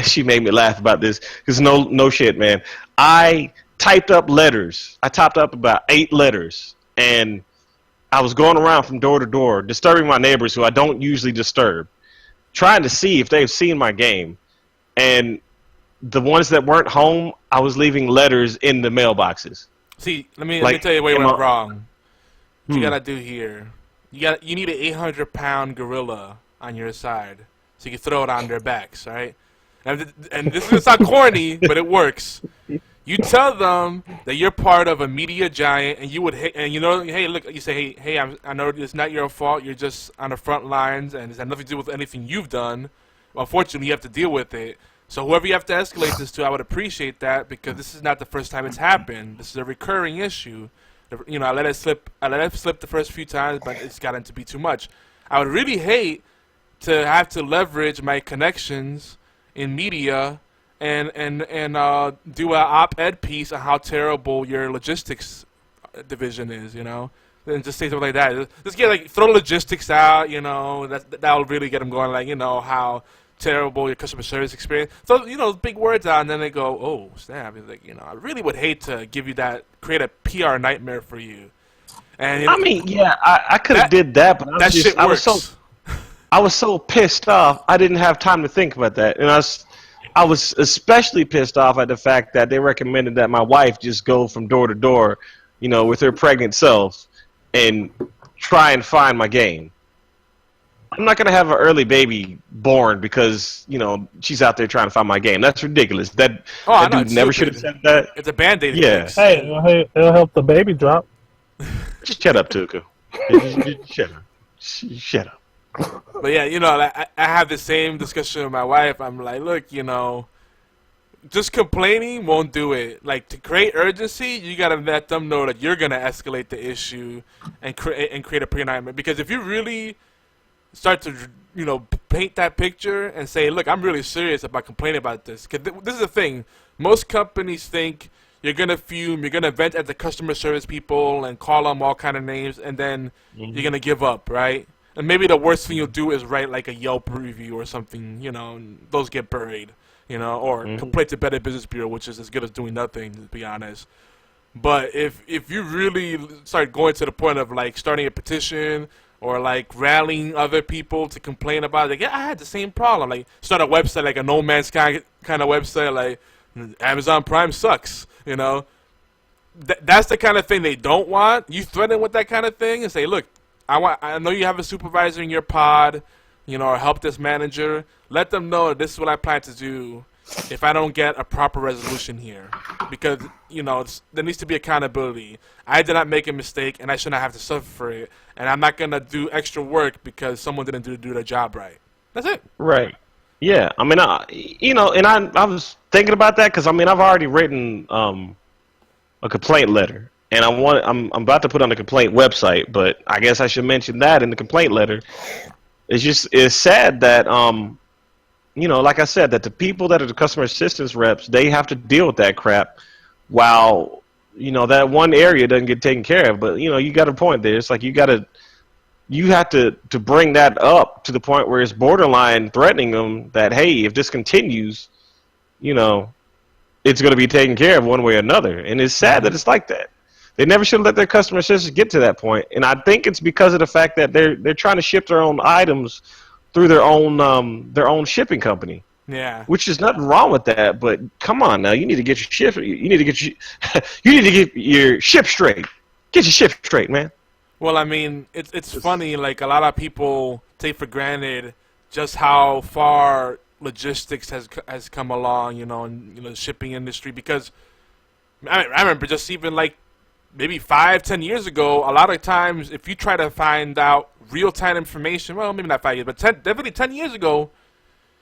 She made me laugh about this because no shit, man. I typed up letters. I typed up about 8 letters, and I was going around from door to door, disturbing my neighbors who I don't usually disturb, trying to see if they've seen my game. And the ones that weren't home, I was leaving letters in the mailboxes. See, let me tell you where you went wrong. What you gotta do here? You need an 800-pound gorilla on your side, so you can throw it on their backs, right? And this is gonna sound corny, but it works. You tell them that you're part of a media giant, and hey, look, you say, hey, I know it's not your fault. You're just on the front lines, and it's had nothing to do with anything you've done. Unfortunately, you have to deal with it. So whoever you have to escalate this to, I would appreciate that, because this is not the first time it's happened. This is a recurring issue. I let it slip the first few times, but it's gotten to be too much. I would really hate to have to leverage my connections in media and do an op-ed piece on how terrible your logistics division is, and just say something like that. Just throw logistics out, that'll really get them going, how terrible your customer service experience. So, big words out, and then they go, oh, snap. It's like, I really would hate to give you that, create a PR nightmare for you. And I mean, yeah, I could have did that, but I was so pissed off, I didn't have time to think about that. And I was especially pissed off at the fact that they recommended that my wife just go from door to door, with her pregnant self and try and find my game. I'm not going to have an early baby born because, she's out there trying to find my game. That's ridiculous. That dude never should have said that. It's a Band-Aid. Yeah. Hey, it'll help the baby drop. Just shut up, Tuka. Shut up. But yeah, I have the same discussion with my wife. I'm like, look, just complaining won't do it. Like, to create urgency, you gotta let them know that you're gonna escalate the issue and create a pre-nightmare. Because if you really start to paint that picture and say, look, I'm really serious about complaining about this. Because this is the thing. Most companies think you're going to fume, you're going to vent at the customer service people and call them all kind of names, and then you're going to give up, right? And maybe the worst thing you'll do is write like a Yelp review or something, and those get buried, or complain to Better Business Bureau, which is as good as doing nothing, to be honest. But if you really start going to the point of like starting a petition or like rallying other people to complain about it, like, yeah, I had the same problem. Like, start a website, like a No Man's Sky kind of website, like Amazon Prime sucks, That's the kind of thing they don't want. You threaten with that kind of thing and say, look, I know you have a supervisor in your pod, or a help desk manager. Let them know that this is what I plan to do if I don't get a proper resolution here. Because, there needs to be accountability. I did not make a mistake, and I should not have to suffer for it. And I'm not going to do extra work because someone didn't do their job right. That's it. Right. Yeah. I mean, I was thinking about that because, I've already written a complaint letter. And I'm about to put on the complaint website, but I guess I should mention that in the complaint letter. It's sad that, like I said, that the people that are the customer assistance reps, they have to deal with that crap while, that one area doesn't get taken care of. But, you got a point there. It's like you have to bring that up to the point where it's borderline threatening them that, hey, if this continues, it's going to be taken care of one way or another. And it's sad that it's like that. They never should have let their customer assistants get to that point. And I think it's because of the fact that they're trying to ship their own items through their own shipping company. Yeah. Which is nothing wrong with that, but come on now, you need to get your ship. You need to get your ship straight. Get your ship straight, man. Well, it's funny. Like, a lot of people take for granted just how far logistics has come along, in the shipping industry. Because I remember just even like maybe 5-10 years ago, a lot of times if you try to find out real-time information, well, maybe not 5 years, but definitely 10 years ago,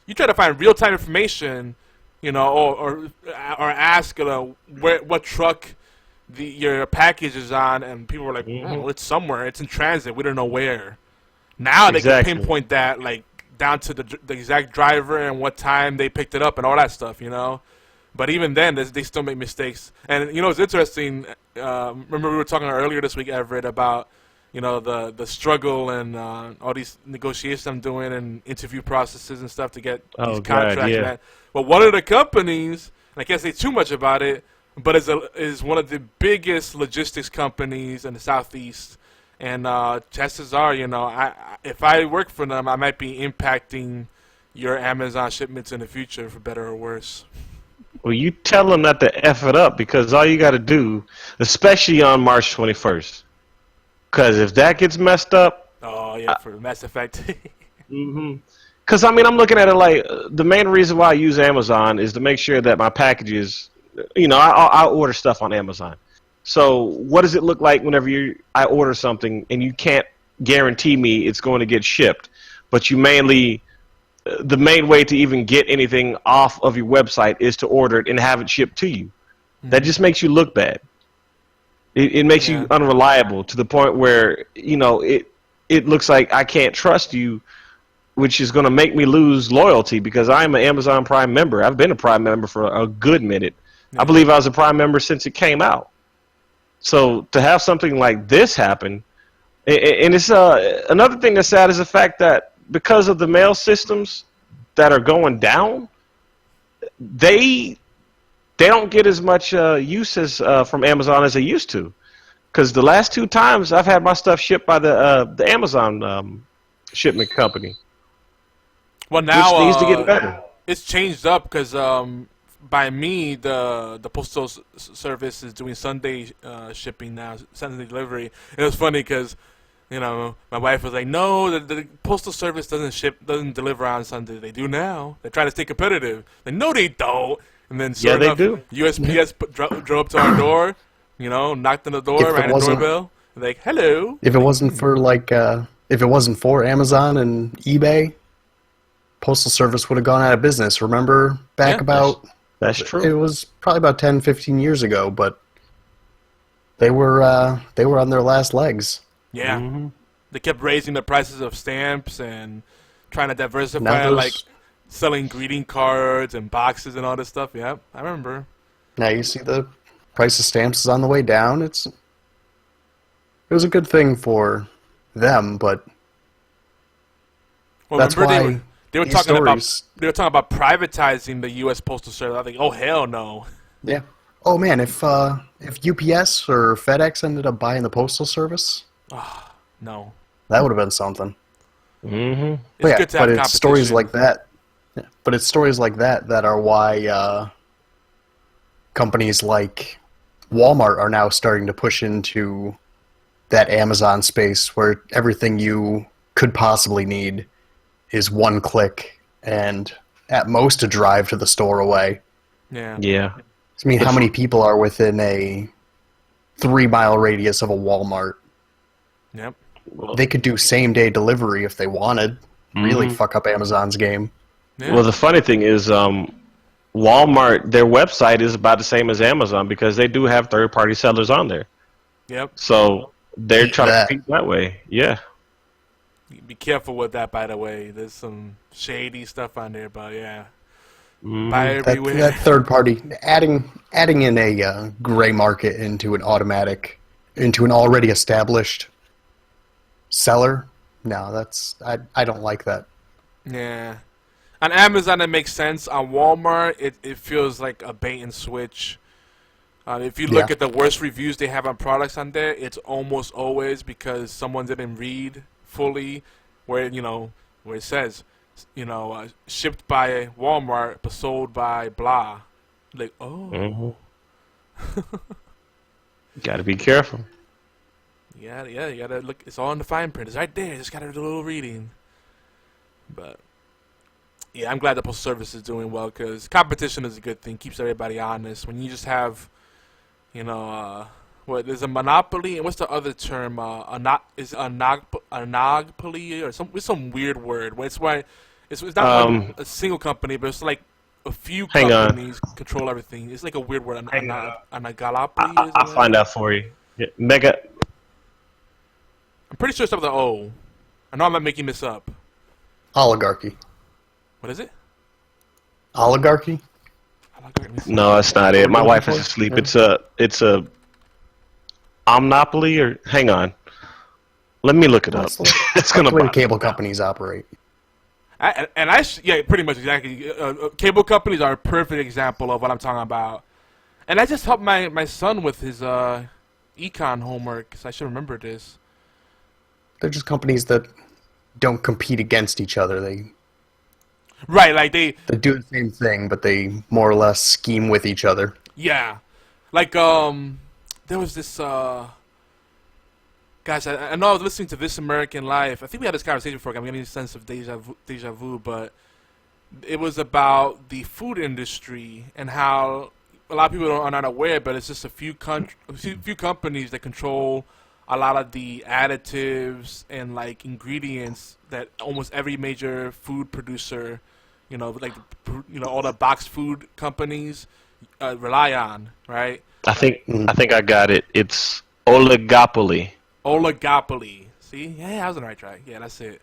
you try to find real-time information, you know, or ask what truck your package is on, and people were like, "Oh, it's somewhere. It's in transit. We don't know where." Now they can pinpoint that like down to the exact driver and what time they picked it up and all that stuff, you know. But even then, they still make mistakes. And you know, it's interesting. Remember we were talking earlier this week, Everett, about you know the struggle and all these negotiations I'm doing and interview processes and stuff to get these contracts. God, yeah. And well, one of the companies, and I can't say too much about it, but is one of the biggest logistics companies in the Southeast. And chances are, you know, if I work for them, I might be impacting your Amazon shipments in the future, for better or worse. Well, you tell them not to F it up, because all you got to do, especially on March 21st, because if that gets messed up... Oh, yeah, for Mass Effect. Because, I mean, I'm looking at it like the main reason why I use Amazon is to make sure that my packages, you know, I order stuff on Amazon. So what does it look like whenever I order something and you can't guarantee me it's going to get shipped, but you mainly... The main way to even get anything off of your website is to order it and have it shipped to you. That just makes you look bad. It makes you unreliable to the point where, you know, it looks like I can't trust you, which is going to make me lose loyalty because I'm an Amazon Prime member. I've been a Prime member for a good minute. I believe I was a Prime member since it came out. So to have something like this happen, and it's another thing that's sad is the fact that because of the mail systems that are going down, they don't get as much use as from Amazon as they used to. Because the last 2 times I've had my stuff shipped by the Amazon shipment company. Well, now which needs to get better. It's changed up because by me, the postal service is doing Sunday shipping now, Sunday delivery. It was funny because, you know, my wife was like, "No, the postal service doesn't deliver on Sunday. They do now. They're trying to stay competitive." Like, no, they don't. And then sure enough, they do. USPS drove up to our door, you know, knocked on the door, rang a doorbell, like, "Hello." If it wasn't for if it wasn't for Amazon and eBay, postal service would have gone out of business. Remember back about that's true. It was probably about 10, 15 years ago, but they were on their last legs. Yeah, they kept raising the prices of stamps and trying to diversify, like selling greeting cards and boxes and all this stuff. Yeah, I remember. Now you see the price of stamps is on the way down. It was a good thing for them, but that's why they were talking about privatizing the U.S. Postal Service. I think, oh hell no. Yeah. Oh man, if UPS or FedEx ended up buying the postal service. Oh, no. That would have been something. It's good to have it's stories like that. Yeah, but it's stories like that are why companies like Walmart are now starting to push into that Amazon space where everything you could possibly need is one click and at most a drive to the store away. Yeah. Yeah. I mean, how many people are within a 3-mile radius of a Walmart? Yep. They could do same-day delivery if they wanted. Really fuck up Amazon's game. Yeah. Well, the funny thing is, Walmart, their website is about the same as Amazon because they do have third-party sellers on there. Yep. So they're trying to compete that way. Yeah. Be careful with that, by the way. There's some shady stuff on there, but yeah. Buy everywhere. That third party, adding in a gray market into an already established seller. No, I don't like that. Yeah. On Amazon, it makes sense. On Walmart, it feels like a bait and switch. If you look at the worst reviews they have on products on there, it's almost always because someone didn't read fully where it says, shipped by Walmart but sold by blah. Like, oh. Got to be careful. Yeah, you gotta look. It's all in the fine print. It's right there. Just gotta do a little reading. But yeah, I'm glad the postal service is doing well because competition is a good thing. Keeps everybody honest. When you just have, there's a monopoly, and what's the other term? Anogpoly or some weird word. It's not a single company, but it's like a few Hang on. companies control everything. It's like a weird word. Anagalopoly. I'll find out for you. Yeah, mega. I'm pretty sure it's up with the O. I know I'm not making this up. Oligarchy. What is it? Oligarchy? No, that's not it. My wife is asleep. It's a omnopoly or hang on. Let me look it up. It's gonna the way the bother cable me. companies operate. Yeah, pretty much exactly. Cable companies are a perfect example of what I'm talking about. And I just helped my son with his econ homework, so I should remember this. They're just companies that don't compete against each other. They They do the same thing, but they more or less scheme with each other. Yeah, like there was this guys. I know I was listening to This American Life. I think we had this conversation before. I'm getting a sense of deja vu, but it was about the food industry and how a lot of people are not aware, but it's just a few companies that control a lot of the additives and like ingredients that almost every major food producer, all the boxed food companies rely on, right? I think I got it. It's oligopoly. Oligopoly. See? Yeah, I was on the right track. Yeah, that's it.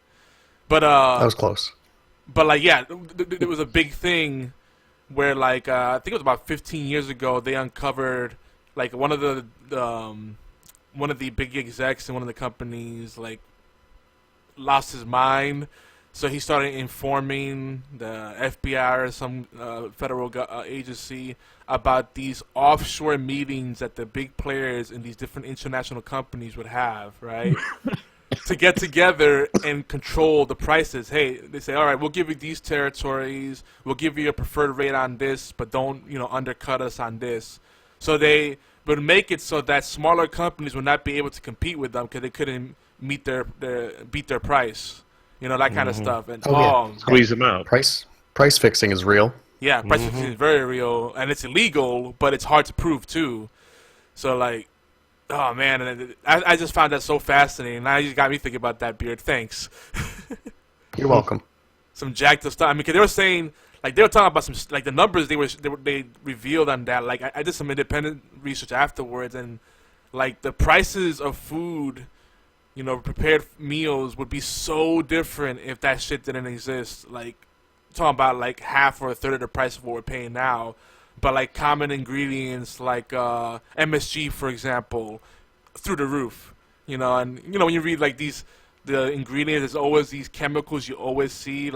But That was close. But there was a big thing where I think it was about 15 years ago they uncovered one of the big execs in one of the companies lost his mind, so he started informing the FBI or some federal agency about these offshore meetings that the big players in these different international companies would have, right? To get together and control the prices. Hey, they say, all right, we'll give you these territories, we'll give you a preferred rate on this, but don't undercut us on this. So they would make it so that smaller companies would not be able to compete with them because they couldn't beat their price, that kind of stuff. And squeeze them out. Price fixing is real. Yeah, price fixing is very real, and it's illegal, but it's hard to prove too. So oh man, and I just found that so fascinating. Now you just got me thinking about that beard. Thanks. You're welcome. Some jacked up stuff. I mean, because they were saying, they were talking about some, the numbers they revealed on that. I did some independent research afterwards, and the prices of food, prepared meals would be so different if that shit didn't exist. Talking about half or a third of the price of what we're paying now. But common ingredients MSG, for example, through the roof. And when you read the ingredients, there's always these chemicals you always see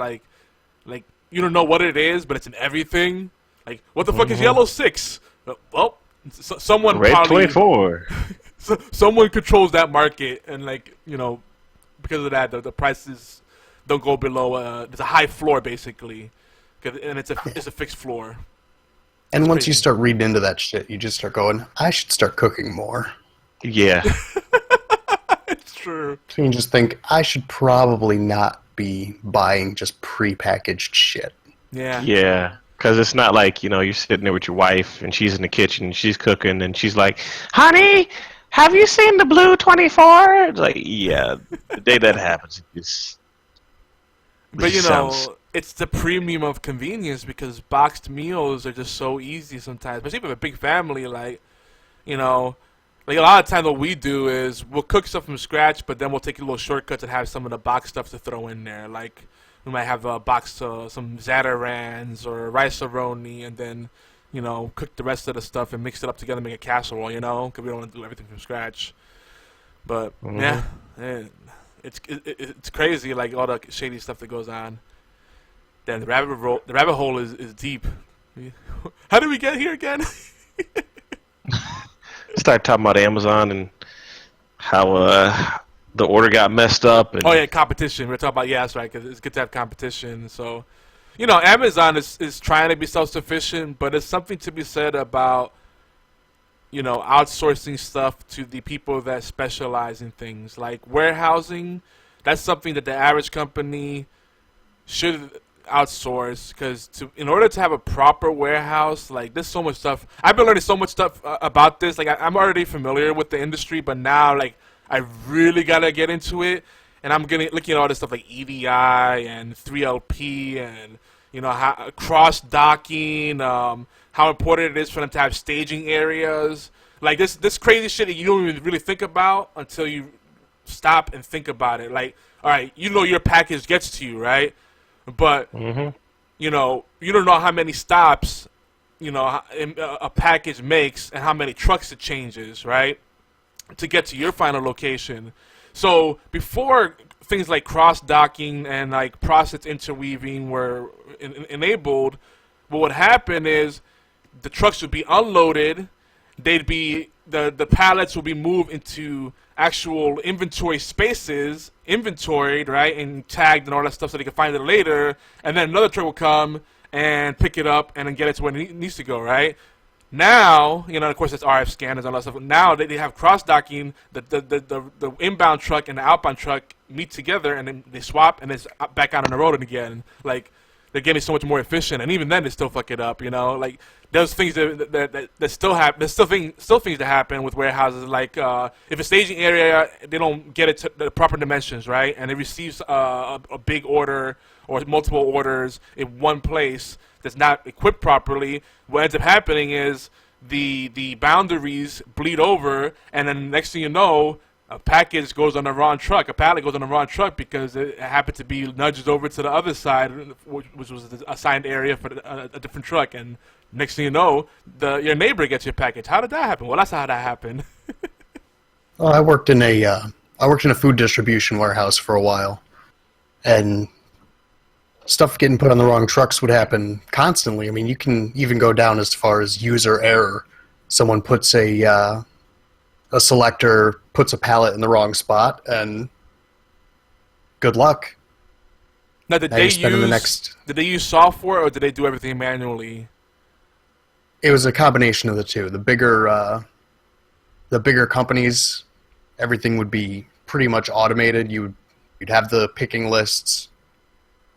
you don't know what it is, but it's in everything. What the fuck is yellow 6? Well, someone Red probably 24. someone controls that market, and because of that, the prices don't go below. There's a high floor basically, and it's a fixed floor. And once you start reading into that shit, you just start going, I should start cooking more. Yeah. It's true. So you just think, I should probably not be buying just prepackaged shit. Yeah. Yeah. Because it's not you're sitting there with your wife and she's in the kitchen and she's cooking and she's like, honey, have you seen the Blue 24? It's yeah. The day that happens, But it's the premium of convenience because boxed meals are just so easy sometimes, especially if you have a big family. A lot of times what we do is we'll cook stuff from scratch, but then we'll take little shortcuts and have some of the boxed stuff to throw in there. We might have a box some Zatarans or rice-a-roni, and then cook the rest of the stuff and mix it up together and make a casserole. Because we don't want to do everything from scratch. But yeah, it's crazy. All the shady stuff that goes on. Then the rabbit hole is deep. How did we get here again? Start talking about Amazon and how the order got messed up. And oh yeah, competition. We're talking about that's right. Cause it's good to have competition. So, Amazon is trying to be self-sufficient, but it's something to be said about outsourcing stuff to the people that specialize in things like warehousing. That's something that the average company should outsource, because in order to have a proper warehouse, there's so much stuff. I've been learning so much stuff about this. I'm already familiar with the industry, but now I really gotta get into it, and I'm looking at all this stuff like EDI and 3LP and You know, how, cross docking, how important it is for them to have staging areas. Like this crazy shit that you don't even really think about until you stop and think about it. Like, all right, you know your package gets to you, right? But you know, you don't know how many stops, you know, a package makes and how many trucks it changes, right, to get to your final location. So before things like cross-docking and like process interweaving were enabled, what would happen is the trucks would be unloaded, they'd be the pallets will be moved into actual inventory spaces, inventoried, right, and tagged and all that stuff so they can find it later, and then another truck will come and pick it up and then get it to where it needs to go, right? Now, you know, of course, it's RF scanners and all that stuff. Now they have cross-docking. The inbound truck and the outbound truck meet together, and then they swap, and it's back out on the road again. Like, they're getting so much more efficient, and even then, they still fuck it up, you know? Like, there's things that still happen. There's still things that happen with warehouses. Like, if a staging area, they don't get it to the proper dimensions, right? And it receives a big order or multiple orders in one place that's not equipped properly, what ends up happening is the boundaries bleed over, and then next thing you know, a package goes on the wrong truck, a pallet goes on the wrong truck because it happened to be nudged over to the other side, which was the assigned area for a different truck, and next thing you know, your neighbor gets your package. How did that happen? Well, that's how that happened. Well, I worked in a food distribution warehouse for a while, and stuff getting put on the wrong trucks would happen constantly. I mean, you can even go down as far as user error. Someone puts a selector, puts a pallet in the wrong spot, and good luck. Now, did they use software, or did they do everything manually? It was a combination of the two. The bigger companies, everything would be pretty much automated. You'd have the picking lists,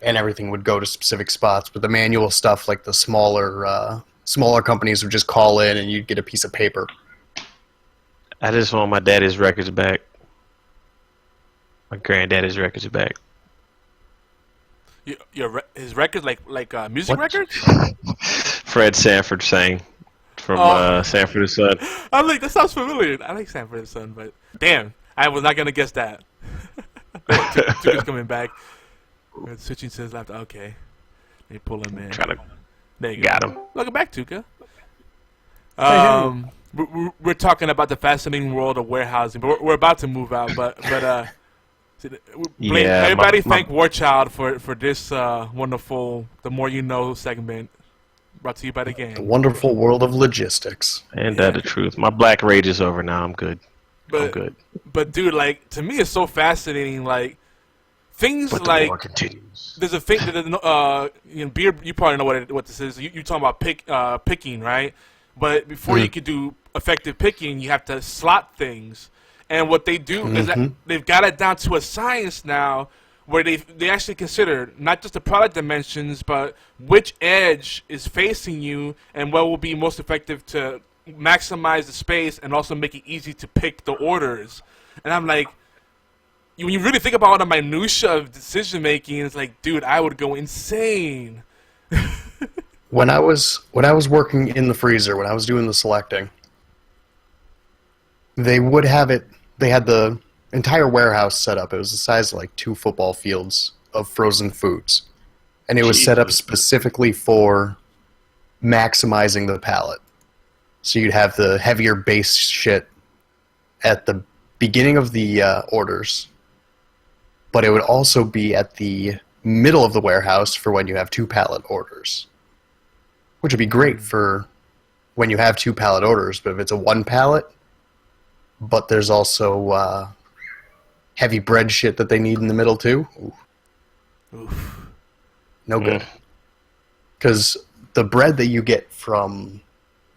and everything would go to specific spots. But the manual stuff, like the smaller companies, would just call in, and you'd get a piece of paper. I just want my daddy's records back. My granddaddy's records back. His records, like music records? Fred Sanford sang from Sanford and Son. I'm like, that sounds familiar. I like Sanford and Son, but damn, I was not gonna guess that. Tuka's coming back. Switching to his laptop. Okay, let me pull him in. There you go. Got him. Welcome back, Tuka. We're talking about the fascinating world of warehousing, but we're about to move out. But everybody thank Warchild for this wonderful "The More You Know" segment, brought to you by the game. The wonderful world of logistics. And the truth. My black rage is over now. I'm good. I'm good. But dude, like, to me, it's so fascinating. Like, things but like the war continues. There's a thing that beer. You probably know what this is. You're talking about picking, right? But before you could do effective picking, you have to slot things. And what they do is that they've got it down to a science now, where they actually consider not just the product dimensions, but which edge is facing you and what will be most effective to maximize the space and also make it easy to pick the orders. And I'm like, when you really think about all the minutia of decision making, it's like, dude, I would go insane. When I was working in the freezer, when I was doing the selecting, they would have it. They had the entire warehouse set up. It was the size of like 2 football fields of frozen foods, and it was set up specifically for maximizing the pallet. So you'd have the heavier base shit at the beginning of the orders, but it would also be at the middle of the warehouse for when you have 2 pallet orders, which would be great for when you have 2 pallet orders. But if it's a 1 pallet, but there's also heavy bread shit that they need in the middle too, Oof. No good. Because the bread that you get from,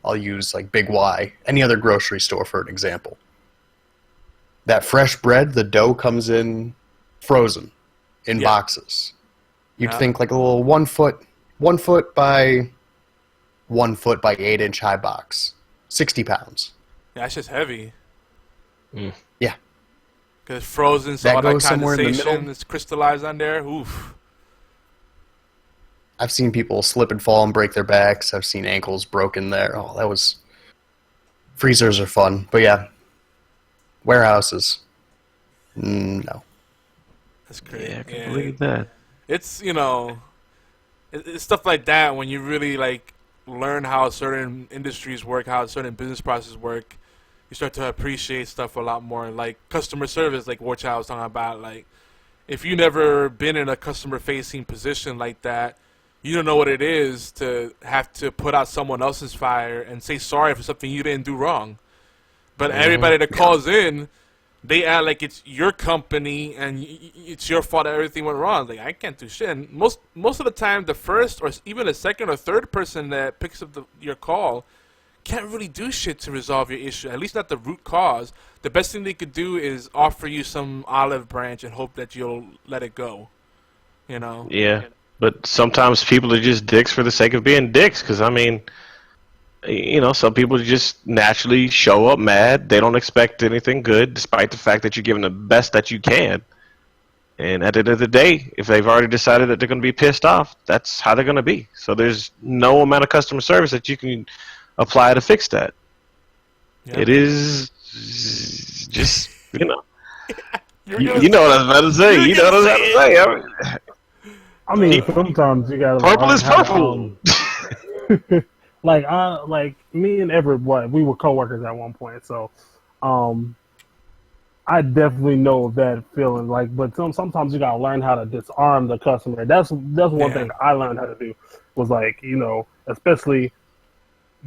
I'll use like Big Y, any other grocery store for an example, that fresh bread, the dough comes in frozen in boxes. You'd think like a little 1 foot by 1 foot by 8 inch high box, 60 pounds. Yeah, that's just heavy. Yeah. Because it's frozen, so that all that goes somewhere in the condensation middle. is crystallized on there. Oof. I've seen people slip and fall and break their backs. I've seen ankles broken there. Oh, that was... Freezers are fun. But yeah, warehouses, no. That's crazy. Yeah, I can believe that. It's, it's stuff like that when you really, like, learn how certain industries work, how certain business processes work. You start to appreciate stuff a lot more. Like customer service, like what I was talking about. Like, if you never been in a customer-facing position like that, you don't know what it is to have to put out someone else's fire and say sorry for something you didn't do wrong. But everybody that calls in, they act like it's your company and it's your fault that everything went wrong. Like, I can't do shit. And most of the time, the first or even the second or third person that picks up your call can't really do shit to resolve your issue, at least not the root cause. The best thing they could do is offer you some olive branch and hope that you'll let it go. Yeah, but sometimes people are just dicks for the sake of being dicks, because, I mean, some people just naturally show up mad. They don't expect anything good, despite the fact that you're giving the best that you can. And at the end of the day, if they've already decided that they're going to be pissed off, that's how they're going to be. So there's no amount of customer service that you can apply to fix that. Yeah. It is just, you know what I was about to say. You know what I was about to say. I mean, sometimes you gotta. Purple is purple. Like me and Everett, we were coworkers at one point, so I definitely know that feeling. But sometimes you gotta learn how to disarm the customer. That's one thing I learned how to do. Was especially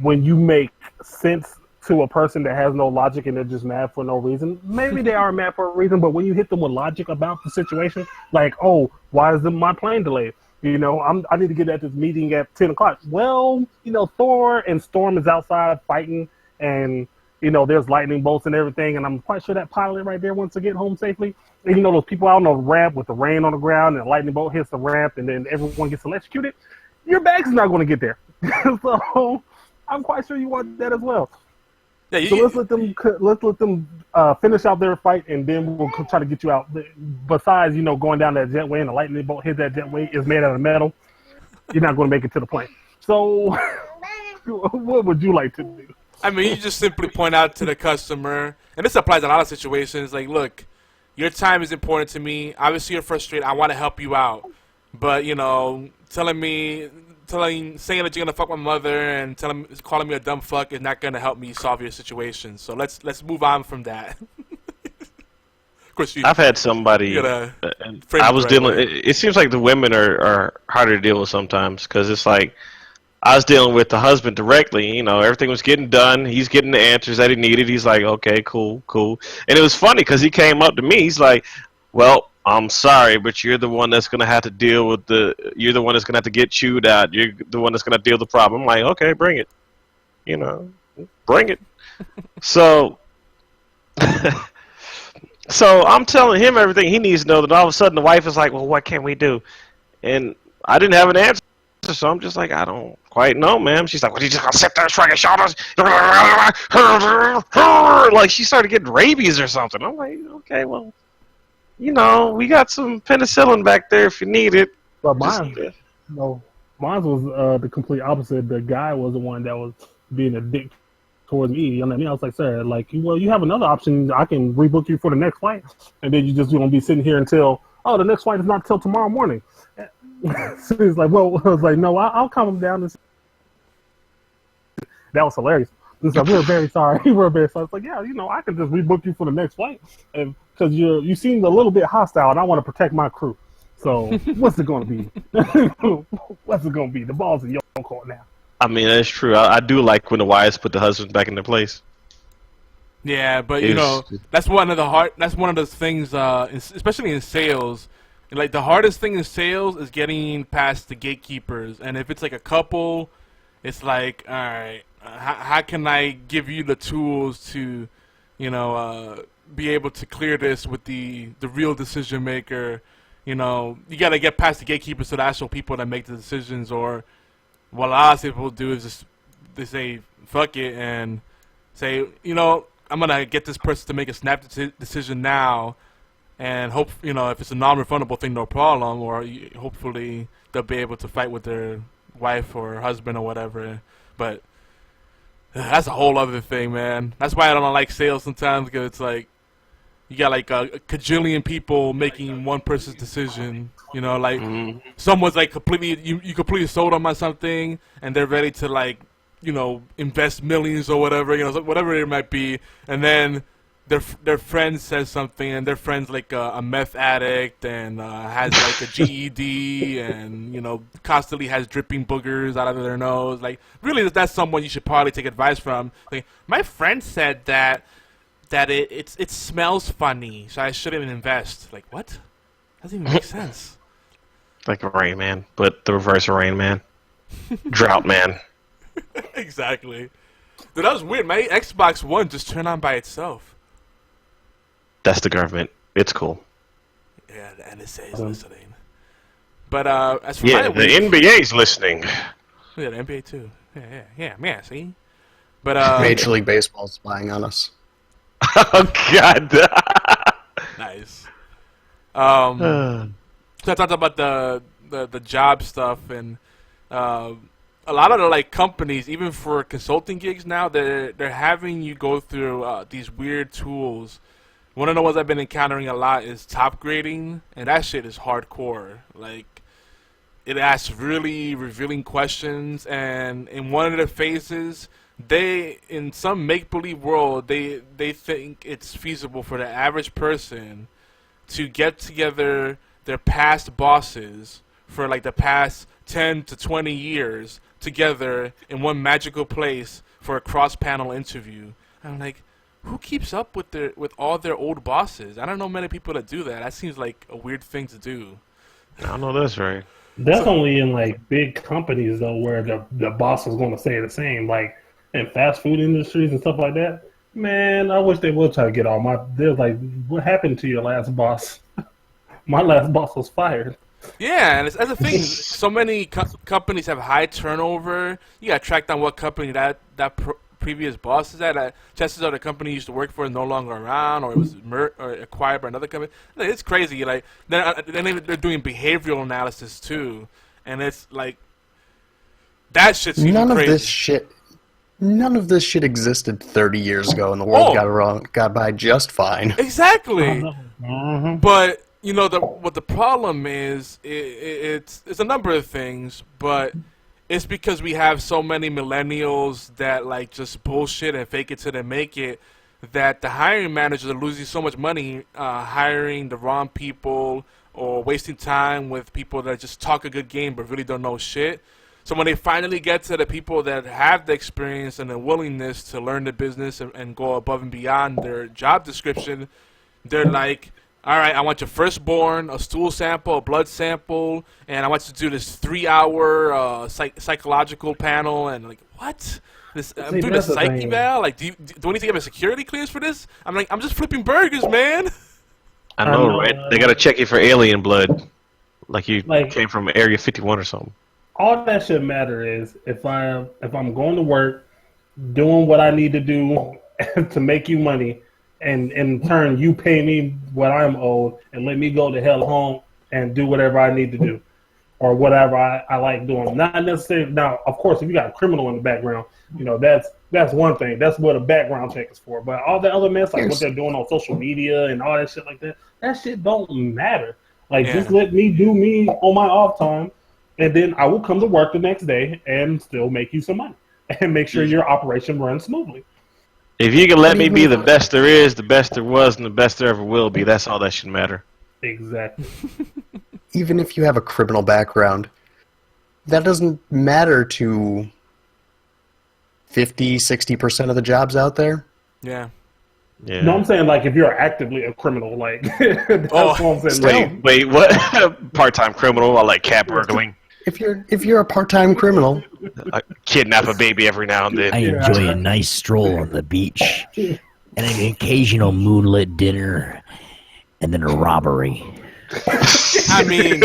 when you make sense to a person that has no logic and they're just mad for no reason. Maybe they are mad for a reason, but when you hit them with logic about the situation, like, oh, why is my plane delayed? I need to get at this meeting at 10 o'clock. Well, Thor and Storm is outside fighting, and, there's lightning bolts and everything, and I'm quite sure that pilot right there wants to get home safely. And, those people out on the ramp with the rain on the ground and the lightning bolt hits the ramp and then everyone gets electrocuted, your bag's not going to get there. So I'm quite sure you want that as well. Yeah, so let's let them finish out their fight, and then we'll try to get you out. Besides, going down that jetway and the lightning bolt hit that jetway is made out of metal, you're not going to make it to the plane. So, what would you like to do? I mean, you just simply point out to the customer, and this applies in a lot of situations. Like, look, your time is important to me. Obviously, you're frustrated. I want to help you out, but saying that you're gonna fuck my mother and calling me a dumb fuck is not gonna help me solve your situation. So let's move on from that. Of course, I've had somebody. I was dealing. It seems like the women are harder to deal with sometimes, because it's like I was dealing with the husband directly. Everything was getting done. He's getting the answers that he needed. He's like, okay, cool. And it was funny because he came up to me. He's like, well, I'm sorry, but you're the one that's going to have to deal with you're the one that's going to have to get chewed out. You're the one that's going to deal with the problem. I'm like, okay, bring it. Bring it. So I'm telling him everything he needs to know, that all of a sudden the wife is like, well, what can we do? And I didn't have an answer, so I'm just like, I don't quite know, ma'am. She's like, well, you just going to sit there and shrug your shoulders? Like, she started getting rabies or something. I'm like, okay, well, we got some penicillin back there if you need it. But mine was the complete opposite. The guy was the one that was being a dick towards me. You know what I mean? I was like, sir, you have another option. I can rebook you for the next flight. And then you just going to be sitting here until, the next flight is not till tomorrow morning. So he's like, well, I was like, no, I'll calm him down. That was hilarious. He's like, we're very sorry. We're very sorry. It's like, yeah, I can just rebook you for the next flight. Because you seem a little bit hostile, and I want to protect my crew. So what's it going to be? What's it going to be? The ball's in your court now. I mean, that's true. I do like when the wives put the husbands back in their place. Yeah, but that's one of the things, especially in sales. Like, the hardest thing in sales is getting past the gatekeepers. And if it's like a couple, it's like, all right, how can I give you the tools to, be able to clear this with the real decision maker? You got to get past the gatekeepers to the actual people that make the decisions. Or what a lot of people do is just they say fuck it and say, I'm gonna get this person to make a snap decision now, and hope if it's a non-refundable thing, no problem. Or hopefully they'll be able to fight with their wife or husband or whatever. But that's a whole other thing, man. That's why I don't like sales sometimes, because it's like you got like a cajillion people making one person's decision. Like someone's like you completely sold them on something, and they're ready to like invest millions or whatever, whatever it might be, and then their friend says something, and their friend's like a meth addict and has like a GED and constantly has dripping boogers out of their nose. Like, really, that's someone you should probably take advice from. Like, my friend said that it smells funny, so I shouldn't invest. Like, what? Doesn't even make sense. Like Rain Man, but the reverse of Rain Man. Drought Man. Exactly. Dude, that was weird. My Xbox One just turned on by itself. That's the government. It's cool. Yeah, the NSA is listening. But as for the NBA's listening. Yeah, the NBA too. Yeah. See. But Major League Baseball's spying on us. Oh God. Nice. So I talked about the job stuff, and a lot of the like companies, even for consulting gigs now, they're having you go through these weird tools. One of the ones I've been encountering a lot is top grading, and that shit is hardcore. Like, it asks really revealing questions, and in one of the phases, in some make-believe world, they think it's feasible for the average person to get together their past bosses for like the past 10 to 20 years together in one magical place for a cross-panel interview. I'm like, who keeps up with all their old bosses? I don't know many people that do that. That seems like a weird thing to do. I don't know that's right. That's only in like big companies though, where the boss is going to say the same. Like in fast food industries and stuff like that. Man, I wish they would try to get all my. They're like, what happened to your last boss? My last boss was fired. Yeah, and that's the thing. So many companies have high turnover. You got to track down what company that previous boss is at. Chances are the company you used to work for is no longer around, or it was or acquired by another company. It's crazy. Like they're doing behavioral analysis too, and it's like that shit's even crazy. None of this shit existed 30 years ago, and the world got by just fine. Exactly. But what the problem is, it's a number of things, but it's because we have so many millennials that like just bullshit and fake it till they make it, that the hiring managers are losing so much money hiring the wrong people or wasting time with people that just talk a good game but really don't know shit. So when they finally get to the people that have the experience and the willingness to learn the business and go above and beyond their job description, they're like, all right, I want your firstborn, a stool sample, a blood sample, and I want you to do this 3-hour psychological panel. And like, what? I'm doing a psych eval? Like, do I need to get a security clearance for this? I'm like, I'm just flipping burgers, man. I know, right? They got to check you for alien blood. Like you came from Area 51 or something. All that should matter is if I'm going to work, doing what I need to do to make you money, and in turn you pay me what I'm owed and let me go to hell home and do whatever I need to do or whatever I like doing. Not necessarily now, of course, if you got a criminal in the background, that's one thing. That's what a background check is for. But all the other mess, like what they're doing on social media and all that shit like that shit don't matter. Like just let me do me on my off time. And then I will come to work the next day and still make you some money and make sure your operation runs smoothly. If you can let me be the best there is, the best there was, and the best there ever will be, that's all that should matter. Exactly. Even if you have a criminal background, that doesn't matter to 50, 60% of the jobs out there. Yeah. Yeah. No, I'm saying like if you're actively a criminal, like that's what I'm saying. Wait, what? Part-time criminal, I like cat burgling. If you're a part-time criminal, I kidnap a baby every now and then. I enjoy a nice stroll on the beach and an occasional moonlit dinner and then a robbery. I mean,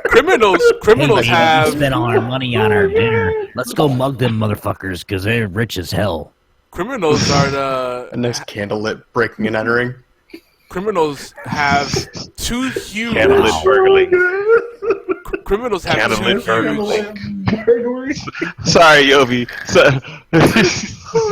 criminals have... We spent all our money on our dinner. Let's go mug them motherfuckers because they're rich as hell. Criminals are the... a nice candlelit breaking and entering. criminals have two huge. Candlelit burglary. Criminals have two Candlelit huge. burglary. Sorry, Yobi.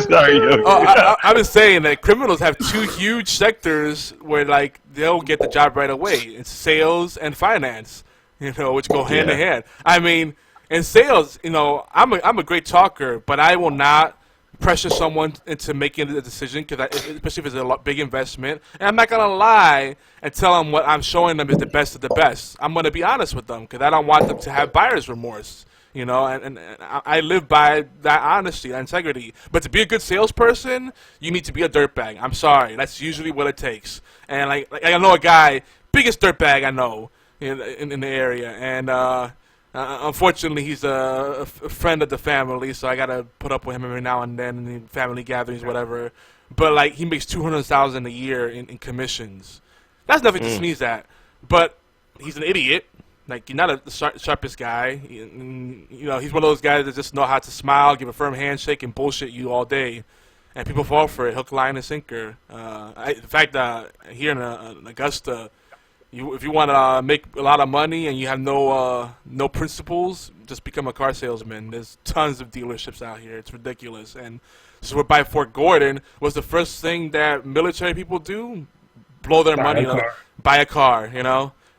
Sorry, Yobi. I was saying that criminals have two huge sectors where like they'll get the job right away. It's sales and finance, which go hand in hand. I mean, in sales, I'm a great talker, but I will not pressure someone into making a decision, especially if it's a big investment. And I'm not gonna lie and tell them what I'm showing them is the best of the best. I'm gonna be honest with them because I don't want them to have buyer's remorse. And I live by that honesty, that integrity. But to be a good salesperson, you need to be a dirtbag. I'm sorry, that's usually what it takes. And like I know a guy, biggest dirtbag I know in the area, and unfortunately, he's a friend of the family, so I gotta put up with him every now and then in family gatherings, whatever. But like, he makes $200,000 a year in commissions. That's nothing to sneeze at. But he's an idiot. Like, you're not the sharpest guy. He's one of those guys that just know how to smile, give a firm handshake, and bullshit you all day. And people fall for it, hook, line, and sinker. In fact, here in Augusta, if you want to make a lot of money and you have no principles, just become a car salesman. There's tons of dealerships out here. It's ridiculous. And so we're by Fort Gordon. Was the first thing that military people do? Blow their money. Buy a car,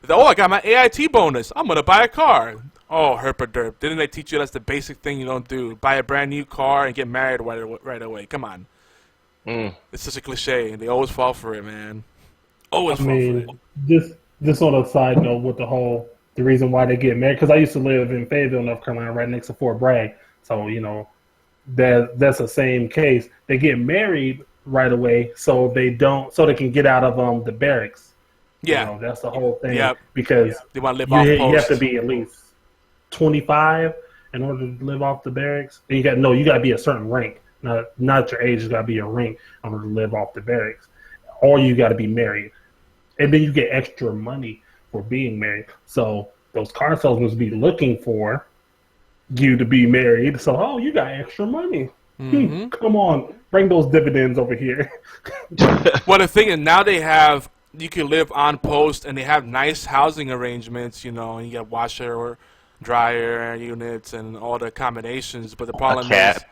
Oh, I got my AIT bonus. I'm going to buy a car. Oh, herpaderp. Didn't they teach you that's the basic thing you don't do? Buy a brand new car and get married right away. Come on. It's such a cliche, and they always fall for it, man. Always fall for it. Just on a side note with the reason why they get married, because I used to live in Fayetteville, North Carolina, right next to Fort Bragg. So, that's the same case. They get married right away so they can get out of the barracks. Yeah. That's the whole thing. Yep. Because they want to live off post. You have to be at least 25 in order to live off the barracks. And you got to be a certain rank. Not your age, it's got to be your rank in order to live off the barracks. Or you got to be married. And then you get extra money for being married. So those car salesmen be looking for you to be married. So, you got extra money. Mm-hmm. Come on, bring those dividends over here. Well, the thing is, now you can live on post, and they have nice housing arrangements, and you get washer or dryer units and all the accommodations. But the problem is,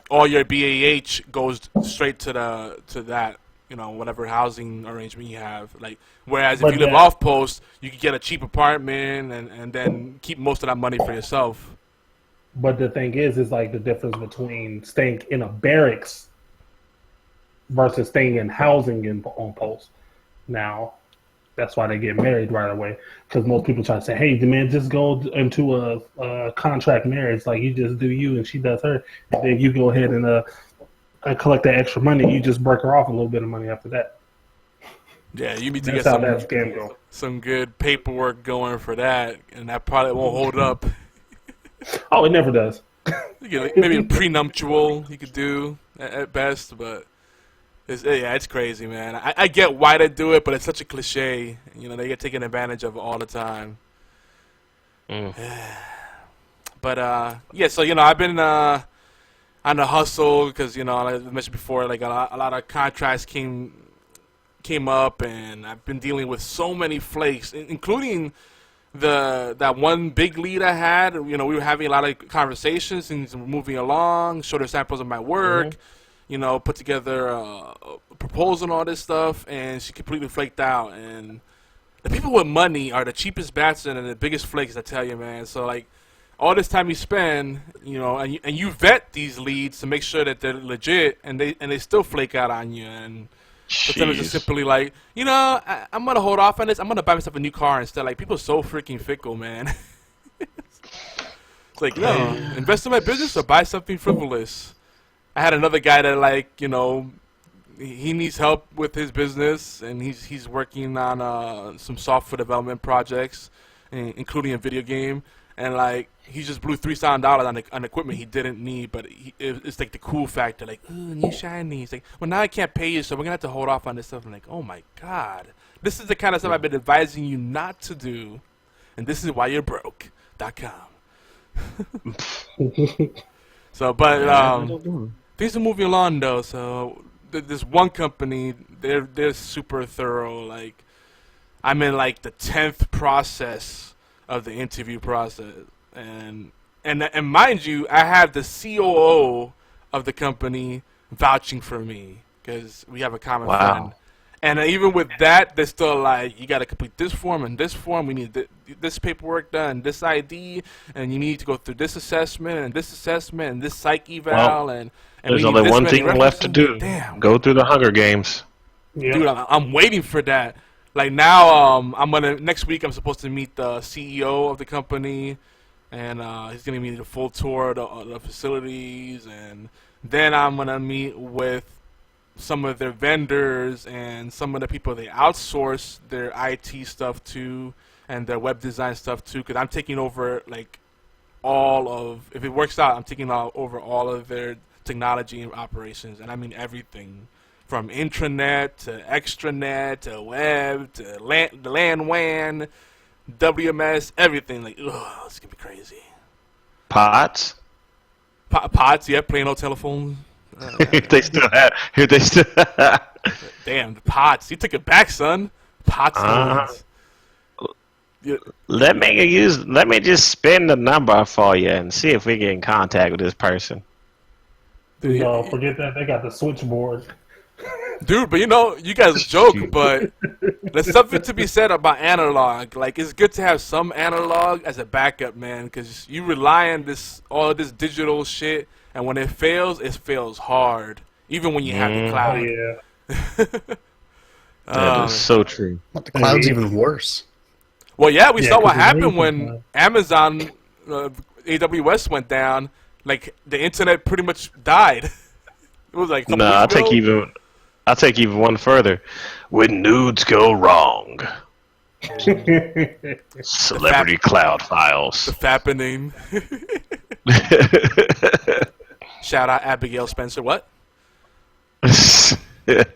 all your BAH goes straight to that. Whatever housing arrangement you have. Whereas if you live off post, you can get a cheap apartment and then keep most of that money for yourself. But the thing is like the difference between staying in a barracks versus staying in housing on post. Now, that's why they get married right away. Because most people try to say, hey, man, just go into a contract marriage. Like, you just do you and she does her. And then you go ahead and collect that extra money, you just break her off a little bit of money after that. Yeah, you need to get some good paperwork going for that, and that probably won't hold up. Oh, it never does. Maybe a prenuptial you could do at best, but it's crazy, man. I get why they do it, but it's such a cliche. They get taken advantage of all the time. But so I've been on the hustle because like I mentioned before, like a lot of contracts came up, and I've been dealing with so many flakes, including that one big lead I had. We were having a lot of conversations, things were moving along, showed her samples of my work, put together a proposal and all this stuff, and she completely flaked out. And the people with money are the cheapest bastard and the biggest flakes, I tell you, man. So like, all this time you spend, and you vet these leads to make sure that they're legit, and they still flake out on you. And sometimes it's just simply like, I'm gonna hold off on this. I'm gonna buy myself a new car instead. Like, people are so freaking fickle, man. It's like, no, invest in my business or buy something frivolous. I had another guy that he needs help with his business, and he's working on some software development projects, including a video game. And he just blew $3,000 on equipment he didn't need, but it's like the cool factor, like, ooh, new shiny. He's like, well, now I can't pay you, so we're gonna have to hold off on this stuff. I'm like, oh my god, this is the kind of stuff I've been advising you not to do, and this is why you're broke.com. So, but things are moving along though. So this one company, they're super thorough. Like, I'm in like the 10th process of the interview process, and mind you, I have the COO of the company vouching for me because we have a common friend. And even with that, they're still like, you got to complete this form and this form. We need this paperwork done, this ID, and you need to go through this assessment and this assessment and this psych eval. And there's only one thing left to do. Damn. Go through the Hunger Games. Yep. Dude, I'm waiting for that. Like now, next week I'm supposed to meet the CEO of the company, and he's gonna give me the full tour of the facilities, and then I'm gonna meet with some of their vendors and some of the people they outsource their IT stuff to and their web design stuff to, because I'm taking over like if it works out, I'm taking over all of their technology and operations, and I mean everything from intranet to extranet to web to the LAN WAN, WMS, everything. Like, ugh, it's gonna be crazy. POTS? POTS, yeah, plain old telephones. They still have. Damn, the POTS. You took it back, son. POTS. Yeah. Let me just spin the number for you and see if we get in contact with this person. No, forget that. They got the switchboard. Dude, but you guys joke, but there's something to be said about analog. Like, it's good to have some analog as a backup, man, because you rely on all this digital shit, and when it fails hard, even when you have the cloud. Yeah. That is so true. But the cloud's even worse. Well, yeah, we saw what 'cause happened when Amazon AWS went down. Like, the internet pretty much died. It was like I'll take even one further. When nudes go wrong. Celebrity cloud files. The fappening. Shout out Abigail Spencer. What? Dude.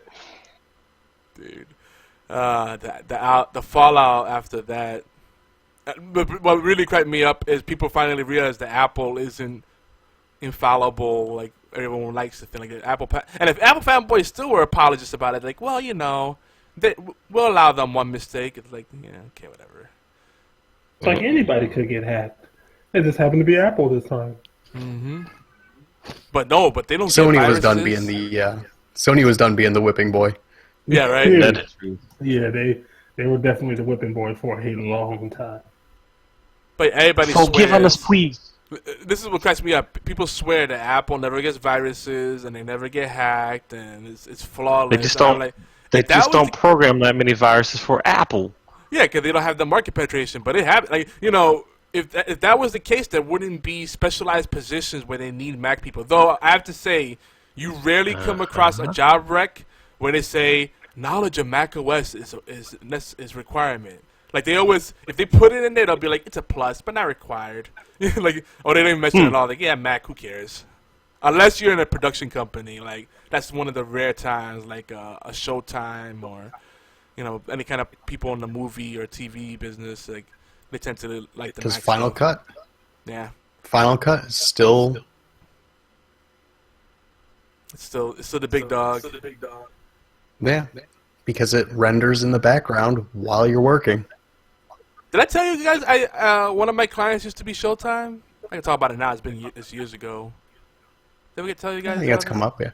The fallout after that. But what really cracked me up is people finally realized that Apple isn't infallible like everyone likes to think. Like and if Apple fanboys still were apologists about it, like, well, we'll allow them one mistake. It's like, yeah, okay, whatever. It's like anybody could get hacked. It just happened to be Apple this time. Mm-hmm. But they don't. Sony was done being the whipping boy. Yeah, right. Yeah, That is true. yeah, they were definitely the whipping boy for a long time. But everybody Forgive swears. us, please. This is what cracks me up. People swear that Apple never gets viruses and they never get hacked and it's flawless. They just don't. They just don't program that many viruses for Apple. Yeah, because they don't have the market penetration. But it happened. Like, if that was the case, there wouldn't be specialized positions where they need Mac people. Though I have to say, you rarely come across a job rec where they say knowledge of Mac OS is requirement. Like, they always, if they put it in there, they'll be like, it's a plus, but not required. Like, or they don't even mention it at all. Like, yeah, Mac, who cares? Unless you're in a production company, like, that's one of the rare times, like a Showtime or, any kind of people in the movie or TV business, like, they tend to like the Mac. Because Final Cut. Yeah. Final Cut is still... It's still the big dog. Yeah. Because it renders in the background while you're working. Did I tell you guys? One of my clients used to be Showtime. I can talk about it now. It's years ago. Did we tell you guys? I think that's come up, yeah.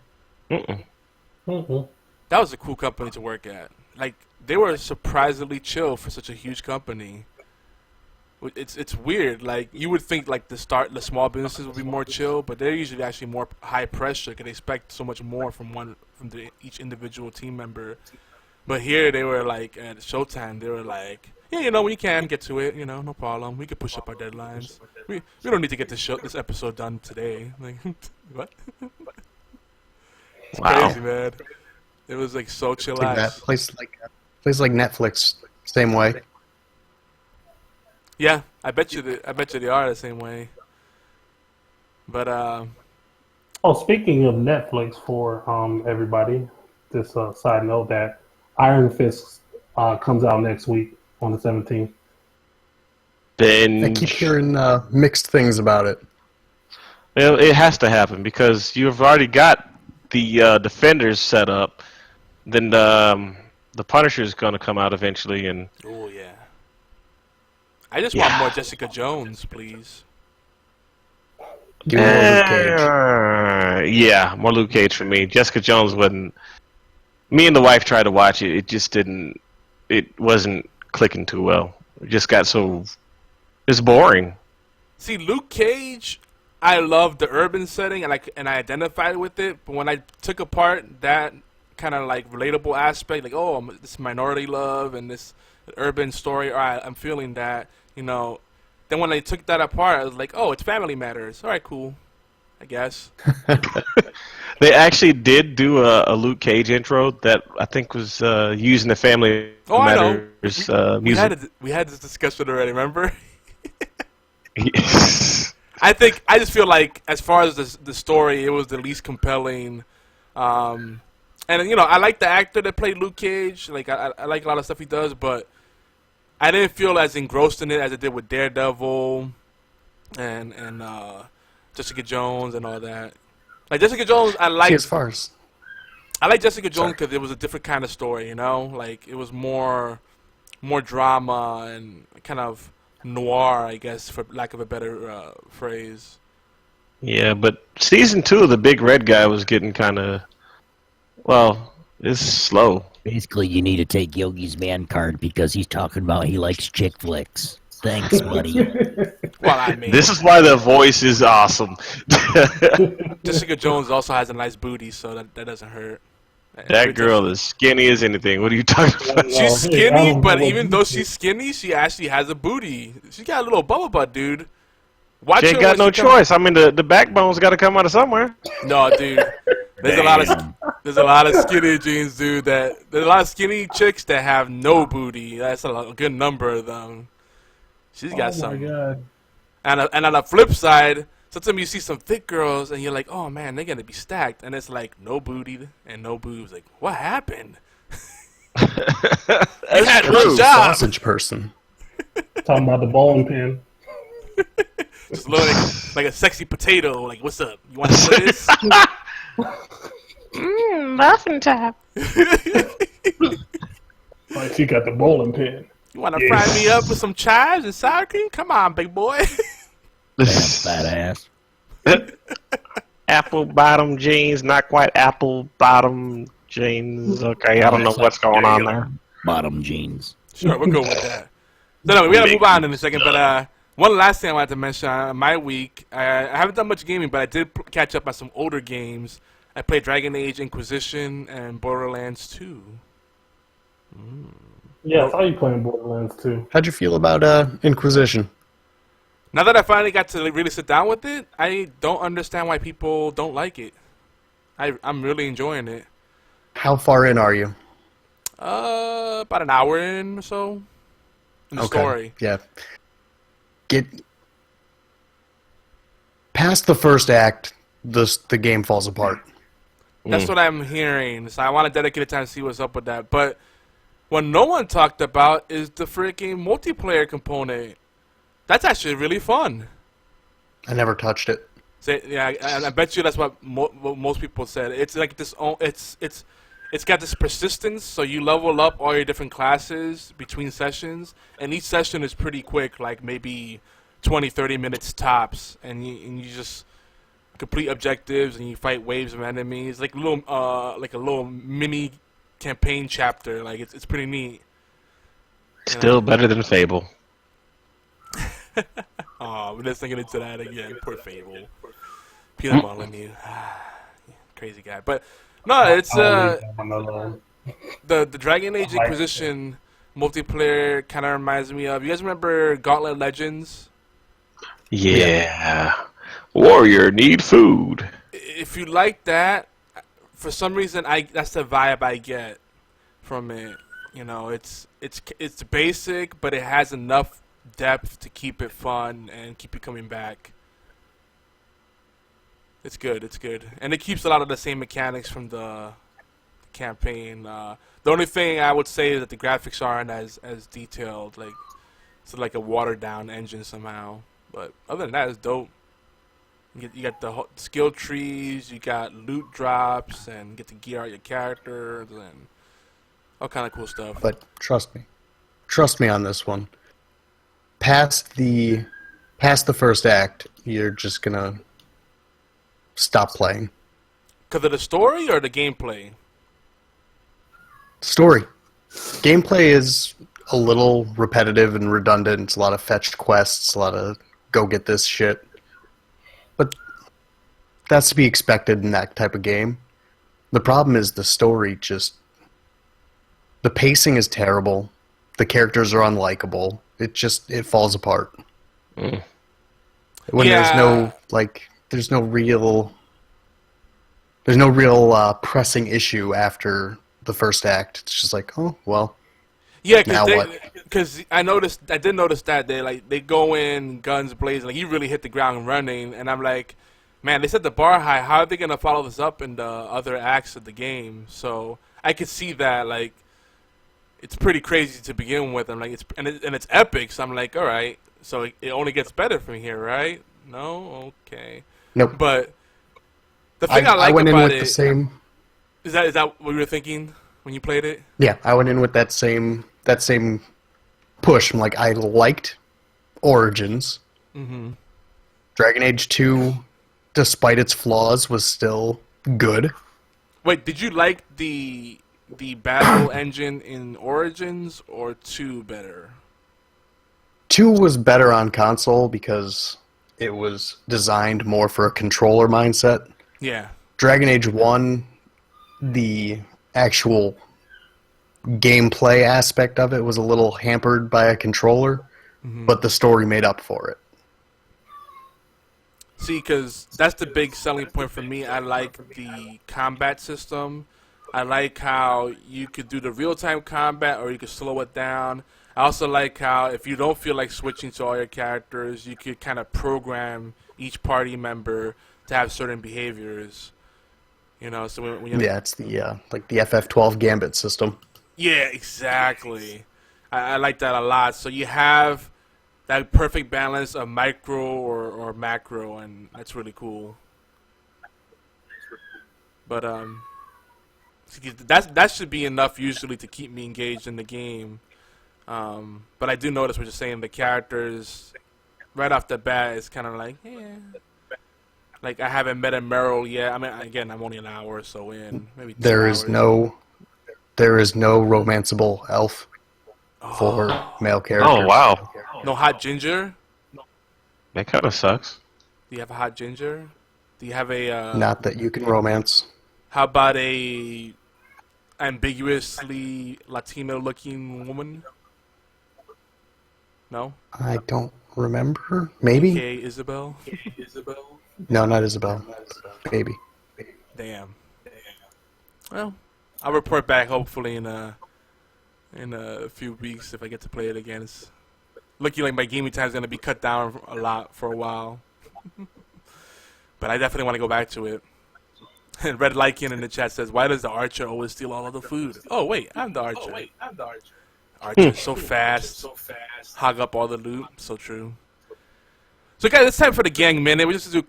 That was a cool company to work at. Like, they were surprisingly chill for such a huge company. It's weird. Like, you would think like the small businesses would be more chill, but they're usually actually more high pressure because they expect so much more from each individual team member. But here they were like at Showtime. They were like, yeah, we can get to it. No problem. We can push up our deadlines. We don't need to get this episode done today. Like, what? It's crazy, man. It was like so chill Like that place like Netflix, same way. Yeah, I bet you they are the same way. But Oh, speaking of Netflix, for everybody, just a side note that Iron Fist comes out next week on the 17th. I keep hearing mixed things about it. It has to happen because you've already got the Defenders set up, then the Punisher's gonna come out eventually, and Oh yeah. I just want more Jessica Jones, please. Give me more Luke Cage. Yeah, more Luke Cage for me. Jessica Jones wasn't. Me and the wife tried to watch it. It just didn't. It wasn't clicking too well. It just got so. It's boring. See, Luke Cage, I love the urban setting, and I identified with it. But when I took apart that kind of like relatable aspect, like this minority love and this urban story, all right, I'm feeling that, you know. Then when I took that apart, I was like, oh, it's Family Matters. All right, cool, I guess. They actually did do a Luke Cage intro that I think was using the Family Matters music. We had this discussion already, remember? I just feel like as far as the story, it was the least compelling. And you know, I like the actor that played Luke Cage. Like I like a lot of stuff he does, but I didn't feel as engrossed in it as I did with Daredevil and Jessica Jones and all that. Like Jessica Jones, I like Jessica Jones because it was a different kind of story, you know. Like it was more drama and kind of noir, I guess, for lack of a better phrase. Yeah, but season 2 of the Big Red Guy was getting kind of, well, it's slow. Basically, you need to take Yogi's man card because he's talking about he likes chick flicks. Thanks, buddy. Well, I mean, this is why the voice is awesome. Jessica Jones also has a nice booty, so that doesn't hurt. That girl is skinny as anything. What are you talking about? She's skinny, but even though she's skinny, she actually has a booty. She got a little bubble butt, dude. She ain't got no choice. I mean, the backbone's got to come out of somewhere. No, dude. There's a lot of skinny jeans, dude. There's a lot of skinny chicks that have no booty. That's a good number of them. She's got some. Oh my god. And on the flip side, sometimes you see some thick girls and you're like, oh man, they're gonna be stacked, and it's like no booty and no boobs. Like, what happened? You had one job. Sausage person. Talking about the bowling pin. Just look like a sexy potato. Like, what's up? You want to play this? Muffin top. Like she got the bowling pin. You want to fry me up with some chives and sour cream? Come on, big boy. Badass. Apple bottom jeans, not quite apple bottom jeans. Okay, I don't know what's going on there. Bottom jeans. Sure, we'll go with that. No, we gotta move on in a second. But one last thing I wanted to mention. My week, I haven't done much gaming, but I did catch up on some older games. I played Dragon Age Inquisition and Borderlands 2. Yeah, I saw you playing Borderlands 2. How'd you feel about Inquisition? Now that I finally got to really sit down with it, I don't understand why people don't like it. I'm really enjoying it. How far in are you? About an hour in or so. In the story. Yeah. Get past the first act, the game falls apart. That's what I'm hearing. So I want to dedicate time to see what's up with that. But what no one talked about is the freaking multiplayer component. That's actually really fun. I never touched it. So, yeah, and I bet you that's what most people said. It's like this. It's got this persistence. So you level up all your different classes between sessions, and each session is pretty quick, like maybe 20, 30 minutes tops, and you just complete objectives and you fight waves of enemies, like a little mini campaign chapter. Like it's pretty neat. Still better than Fable. Oh, let's not get into that again. Poor Fable. Peanut butter you. Crazy guy. But no, it's the Dragon Age Inquisition multiplayer kind of reminds me of. You guys remember Gauntlet Legends? Yeah. Warrior need food. If you like that, for some reason, that's the vibe I get from it. You know, it's basic, but it has enough depth to keep it fun and keep you coming back. It's good, and it keeps a lot of the same mechanics from the campaign. The only thing I would say is that the graphics aren't as detailed. Like it's like a watered down engine somehow. But other than that, it's dope. You got the skill trees, you got loot drops, and you get to gear out your characters, and all kind of cool stuff. But trust me on this one. Past the first act, you're just gonna stop playing. Because of the story or the gameplay? Story. Gameplay is a little repetitive and redundant. It's a lot of fetched quests, a lot of go get this shit. But that's to be expected in that type of game. The problem is the story just... The pacing is terrible. The characters are unlikable. It falls apart. Mm. When there's no real pressing issue after the first act. It's just like, oh well. Yeah, because I did notice that they go in guns blazing, like you really hit the ground running, and I'm like, man, they set the bar high. How are they gonna follow this up in the other acts of the game? So I could see that, like, it's pretty crazy to begin with. I'm like, it's epic. So I'm like, all right, so it only gets better from here, right? No, okay. Nope. But the thing I like I went in about with it the same. is that what you were thinking when you played it? Yeah, I went in with that same push. I'm like, I liked Origins. Mm-hmm. Dragon Age 2, despite its flaws, was still good. Wait, did you like the battle engine in Origins or 2 better? 2 was better on console because it was designed more for a controller mindset. Yeah. Dragon Age 1, the actual gameplay aspect of it was a little hampered by a controller, but the story made up for it. See, because that's the big selling point for me. I like the combat system. I like how you could do the real-time combat or you could slow it down. I also like how if you don't feel like switching to all your characters, you could kind of program each party member to have certain behaviors. You know, so when you it's the like the FF12 Gambit system. Yeah, exactly. I like that a lot. So you have that perfect balance of micro or macro, and that's really cool. But that should be enough usually to keep me engaged in the game. But I do notice what you're saying. The characters, right off the bat, is kind of like, yeah. Like, I haven't met a Meryl yet. I mean, again, I'm only an hour or so in. Maybe 2 hours. There is no romanceable elf for male characters. Oh, wow. No hot ginger? That kind of sucks. Do you have a hot ginger? Do you have a... Not that you can romance. How about a ambiguously Latino-looking woman? No? I don't remember. Maybe? A.k.a. Isabel? No, not Isabel. Maybe. Damn. Well, I'll report back hopefully in a few weeks if I get to play it again. It's looking like my gaming time is going to be cut down a lot for a while. But I definitely want to go back to it. And Red Lycan in the chat says, why does the archer always steal all of the food? Oh, wait, I'm the archer. Archer's so fast. Hog up all the loot. So true. So, guys, it's time for the gang minute. We just do a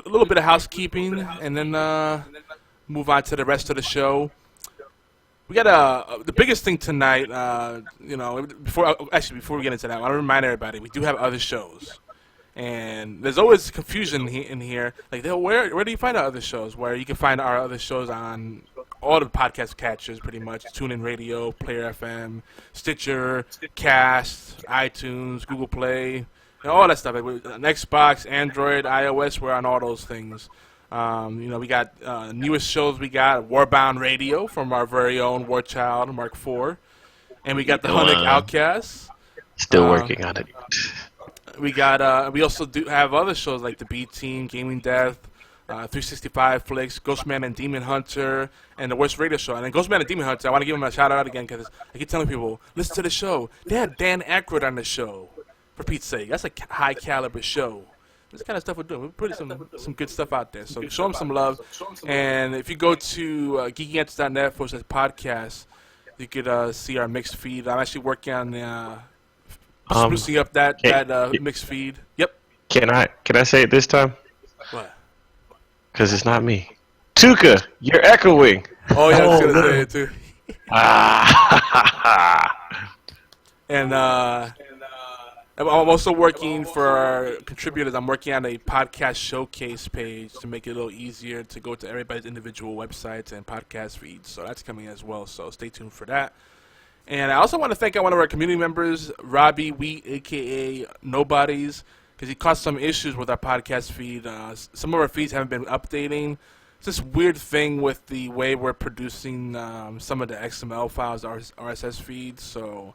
little bit of housekeeping, and then move on to the rest of the show. We got the biggest thing tonight. Before we get into that, I want to remind everybody we do have other shows, and there's always confusion in here. Like, where do you find our other shows? Where you can find our other shows on all the podcast catchers, pretty much. TuneIn Radio, Player FM, Stitcher, Cast, iTunes, Google Play. All that stuff, like on Xbox, Android, iOS, we're on all those things. We got newest shows. We got Warbound Radio from our very own War Child Mark IV, and we got the Hunnic Outcasts. Still working on it. We got. We also do have other shows like the B Team, Gaming Death, 365 Flicks, Ghostman and Demon Hunter, and the Worst Radio Show. And then Ghostman and Demon Hunter, I want to give them a shout out again because I keep telling people, listen to the show. They had Dan Aykroyd on the show. For Pete's sake, that's a high caliber show. This kind of stuff we're doing. We're putting some good stuff out there. So show them some love. And if you go to geekyantix.net/podcast, you could see our mixed feed. I'm actually working on sprucing up that mixed feed. Yep. Can I say it this time? What? Because it's not me. Tuka, you're echoing. Oh yeah, I was gonna say it too. Ah. And I'm also working for contributors. I'm working on a podcast showcase page to make it a little easier to go to everybody's individual websites and podcast feeds. So that's coming as well. So stay tuned for that. And I also want to thank one of our community members, Robbie Wheat, a.k.a. Nobodies, because he caused some issues with our podcast feed. Some of our feeds haven't been updating. It's this weird thing with the way we're producing some of the XML files, RSS feeds. So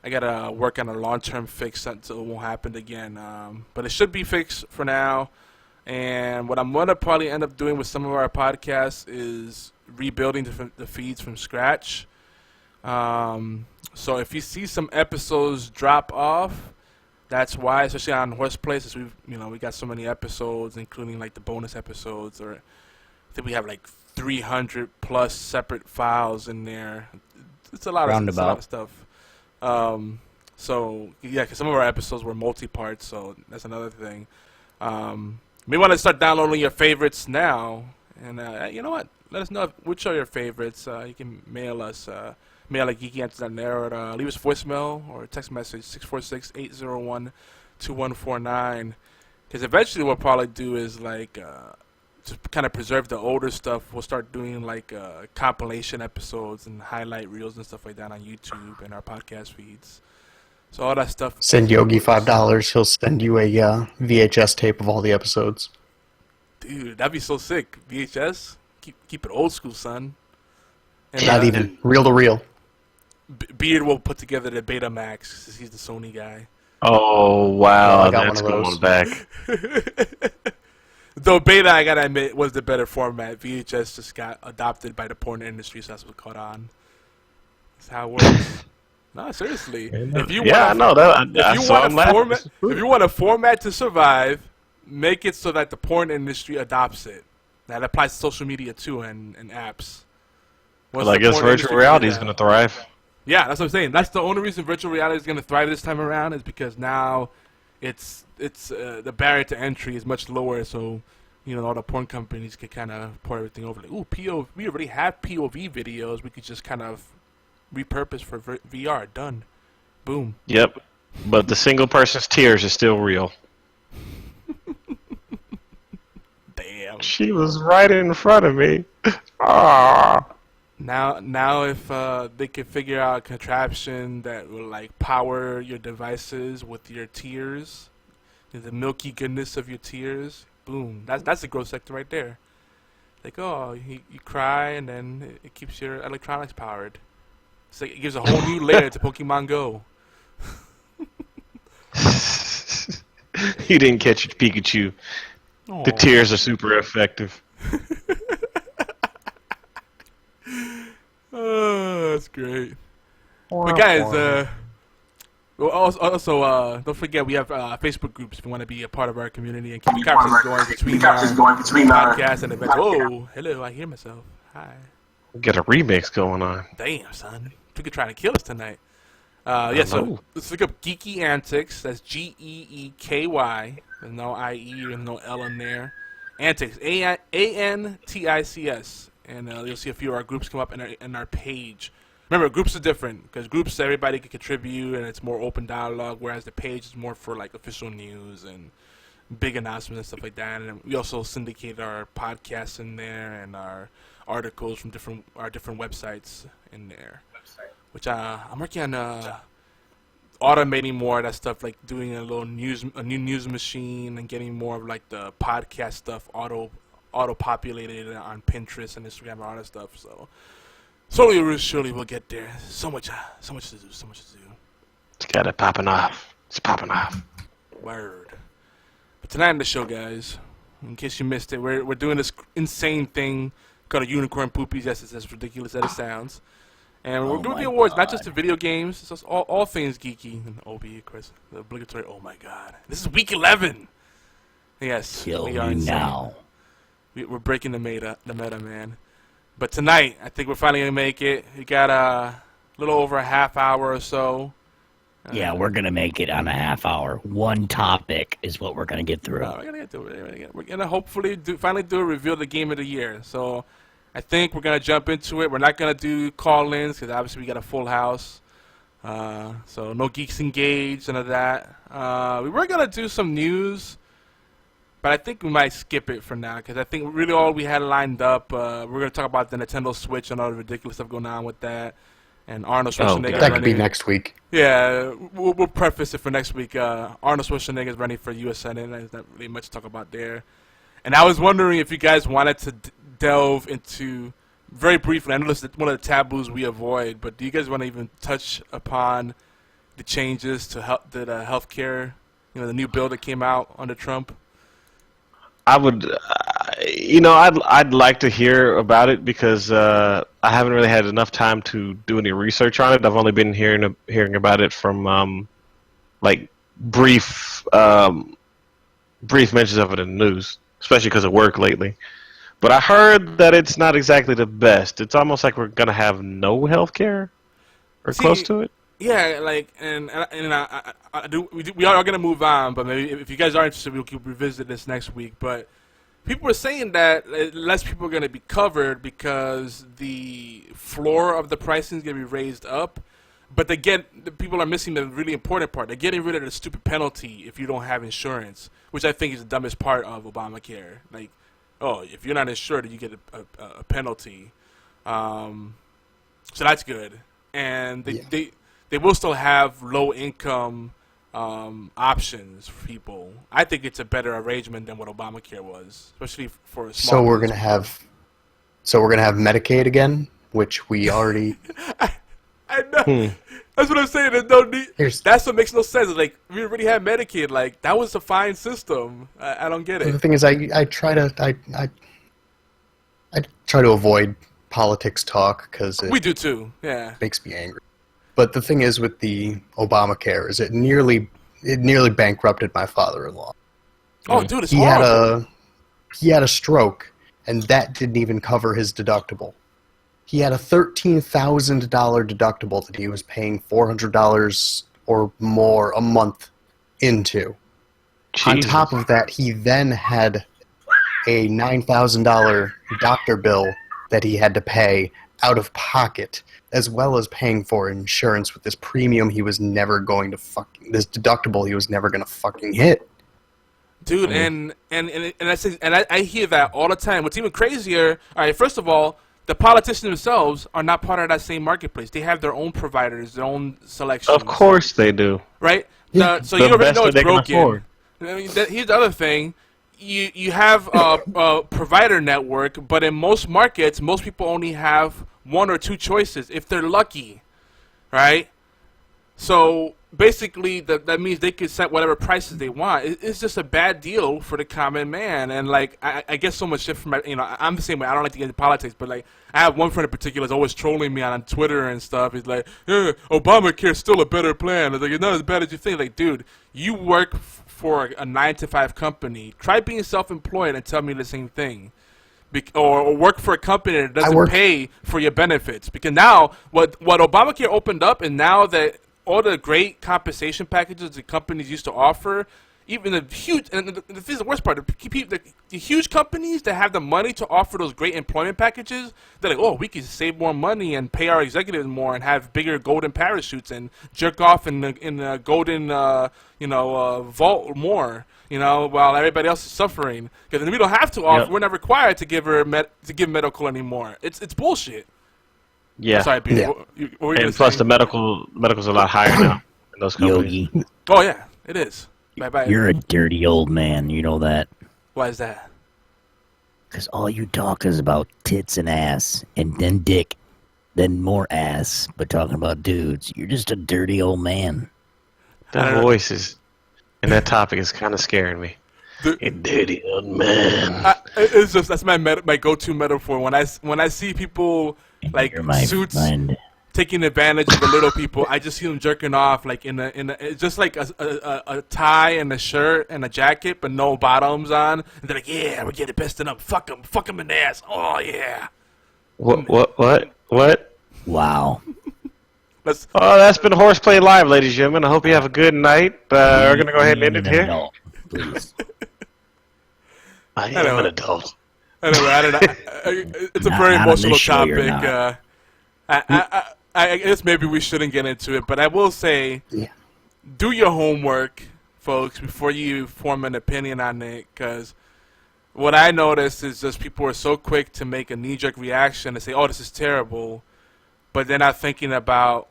I got to work on a long-term fix until it won't happen again. But it should be fixed for now. And what I'm going to probably end up doing with some of our podcasts is rebuilding the feeds from scratch. So if you see some episodes drop off, that's why, especially on HorsePLAY, since we got so many episodes, including like the bonus episodes, or I think we have like 300 plus separate files in there. It's a lot of stuff. So yeah, because some of our episodes were multi-parts, so that's another thing. We want to start downloading your favorites now, and you know what? Let us know which are your favorites. You can mail us. Mail at geekantics.net, or leave us a voicemail or a text message 646-801-2149. Because eventually what we'll probably do is like to kind of preserve the older stuff. We'll start doing like compilation episodes and highlight reels and stuff like that on YouTube and our podcast feeds. So all that stuff. Send Yogi $5. He'll send you a VHS tape of all the episodes. Dude, that'd be so sick. VHS, keep it old school, son. And, not even reel to reel. Beard will put together the Betamax because he's the Sony guy. Oh, wow. That's going back. Though Beta, I gotta admit, was the better format. VHS just got adopted by the porn industry, so that's what caught on. That's how it works. No, seriously. If you want a format to survive, make it so that the porn industry adopts it. That applies to social media too and apps. Well, I guess virtual reality is going to thrive. Yeah, that's what I'm saying. That's the only reason virtual reality is going to thrive this time around, is because now it's the barrier to entry is much lower. So all the porn companies can kind of pour everything over. Like, ooh, we already have POV videos. We could just kind of repurpose for VR. Done. Boom. Yep. But the single person's tears is still real. Damn. She was right in front of me. Ah. Now, if they could figure out a contraption that will like power your devices with your tears, the milky goodness of your tears, boom, that's the growth sector right there. Like, oh, you cry and then it keeps your electronics powered. It's like it gives a whole new layer to Pokemon Go. You didn't catch it, Pikachu. Aww. The tears are super effective. Oh, that's great. But guys, also don't forget we have Facebook groups if you want to be a part of our community and keep the conversations going between our podcast and events. Whoa, hello, I hear myself. Hi. Get a remix going on. Damn, son. You could try to kill us tonight. So let's look up Geeky Antics. That's Geeky. There's no IE and no L in there. Antics. ANTICS. And you'll see a few of our groups come up in our page. Remember, groups are different because groups everybody can contribute and it's more open dialogue, whereas the page is more for like official news and big announcements and stuff like that. And we also syndicate our podcasts in there and our articles from our different websites in there. Which I'm working on automating more of that stuff, like doing a new news machine and getting more of like the podcast stuff auto-populated on Pinterest and Instagram and all that stuff. So slowly or surely we'll get there. So much to do. It's got it popping off. It's popping off. Word. But tonight on the show, guys, in case you missed it, we're doing this insane thing called a Unicorn Poopies. Yes, it's as ridiculous as it sounds. And we're doing the awards, not just the video games. It's just all things geeky. And OB, of course, the obligatory, oh my god. This is week 11. Yes. Kill we are me insane. now. We're breaking the meta, man. But tonight, I think we're finally going to make it. We got a little over a half hour or so Yeah, we're gonna make it on a half hour. One topic is what we're gonna get through. We're gonna get to it. We're gonna hopefully finally do a review of the game of the year. So I think we're gonna jump into it. We're not gonna do call-ins because obviously we got a full house. So no geeks engaged, none of that. We were gonna do some news, but I think we might skip it for now because I think really all we had lined up. We're gonna talk about the Nintendo Switch and all the ridiculous stuff going on with that. And Arnold Schwarzenegger. That could be next week. Yeah, we'll preface it for next week. Arnold Schwarzenegger is running for U.S. Senate. There's not really much to talk about there. And I was wondering if you guys wanted to delve into, very briefly, I know this is one of the taboos we avoid, but do you guys want to even touch upon the changes to the healthcare, the new bill that came out under Trump? I would, I'd like to hear about it because I haven't really had enough time to do any research on it. I've only been hearing about it from brief mentions of it in the news, especially because of work lately. But I heard that it's not exactly the best. It's almost like we're gonna have no health care or close to it. Yeah, we are going to move on, but maybe if you guys are interested, we'll revisit this next week. But people are saying that less people are going to be covered because the floor of the pricing is going to be raised up. But the people are missing the really important part. They're getting rid of the stupid penalty if you don't have insurance, which I think is the dumbest part of Obamacare. Like, if you're not insured, you get a penalty. So that's good. And they will still have low-income options for people. I think it's a better arrangement than what Obamacare was, especially for small. So we're gonna have Medicaid again, which we already. I know. That's what I'm saying. There's no need. That's what makes no sense. Like, we already had Medicaid. Like, that was a fine system. I don't get it. The thing is, I try to avoid politics talk because we do too. Yeah, makes me angry. But the thing is with the Obamacare is it nearly bankrupted my father-in-law. Oh, dude, it's horrible. He had a stroke, and that didn't even cover his deductible. He had a $13,000 deductible that he was paying $400 or more a month into. Jesus. On top of that, he then had a $9,000 doctor bill that he had to pay out of pocket, as well as paying for insurance with this premium he was never going to this deductible he was never going to fucking hit. Dude, and I hear that all the time. What's even crazier, all right, first of all, the politicians themselves are not part of that same marketplace. They have their own providers, their own selections. Of course they do. Right? So you already know it's broken. I mean, here's the other thing. You have a provider network, but in most markets, most people only have one or two choices if they're lucky, right? So basically, that means they can set whatever prices they want. It's just a bad deal for the common man, and like I get so much shit from I'm the same way. I don't like to get into politics, but like I have one friend in particular that's always trolling me on Twitter and stuff. He's like, Obamacare's still a better plan. It's like, it's not as bad as you think. Like, dude, you work for a 9-to-5 company. Try being self-employed and tell me the same thing. Or work for a company that doesn't pay for your benefits. Because now, what Obamacare opened up, and now that all the great compensation packages the companies used to offer, even the huge, and this is the worst part, the huge companies that have the money to offer those great employment packages, they're like, we can save more money and pay our executives more and have bigger golden parachutes and jerk off in the golden, vault more. While everybody else is suffering, because we don't have to offer. Yep. We're not required to give medical anymore. It's bullshit. Yeah. Sorry, yeah. And plus, the medical's a lot higher now in those companies. Yogi. Oh yeah, it is. Bye. You're a dirty old man. You know that. Why is that? Because all you talk is about tits and ass, and then dick, then more ass. But talking about dudes, you're just a dirty old man. That voice is. And that topic is kind of scaring me. A dirty old man. It's just that's my go-to metaphor when I see people like suits taking advantage of the little people. I just see them jerking off like in a just like a tie and a shirt and a jacket, but no bottoms on. And they're like, yeah, we're getting pissed up. Fuck them in the ass. Oh yeah. What? Wow. Oh, that's been HorsePLAY Live, ladies and gentlemen. I hope you have a good night. We're going to go ahead and end it here. No, please. I am an adult. Anyway, I don't know. It's a very Not on emotional this show, you're topic. not. I guess maybe we shouldn't get into it, but I will say, do your homework, folks, before you form an opinion on it, because what I noticed is just people are so quick to make a knee-jerk reaction and say, oh, this is terrible, but they're not thinking about,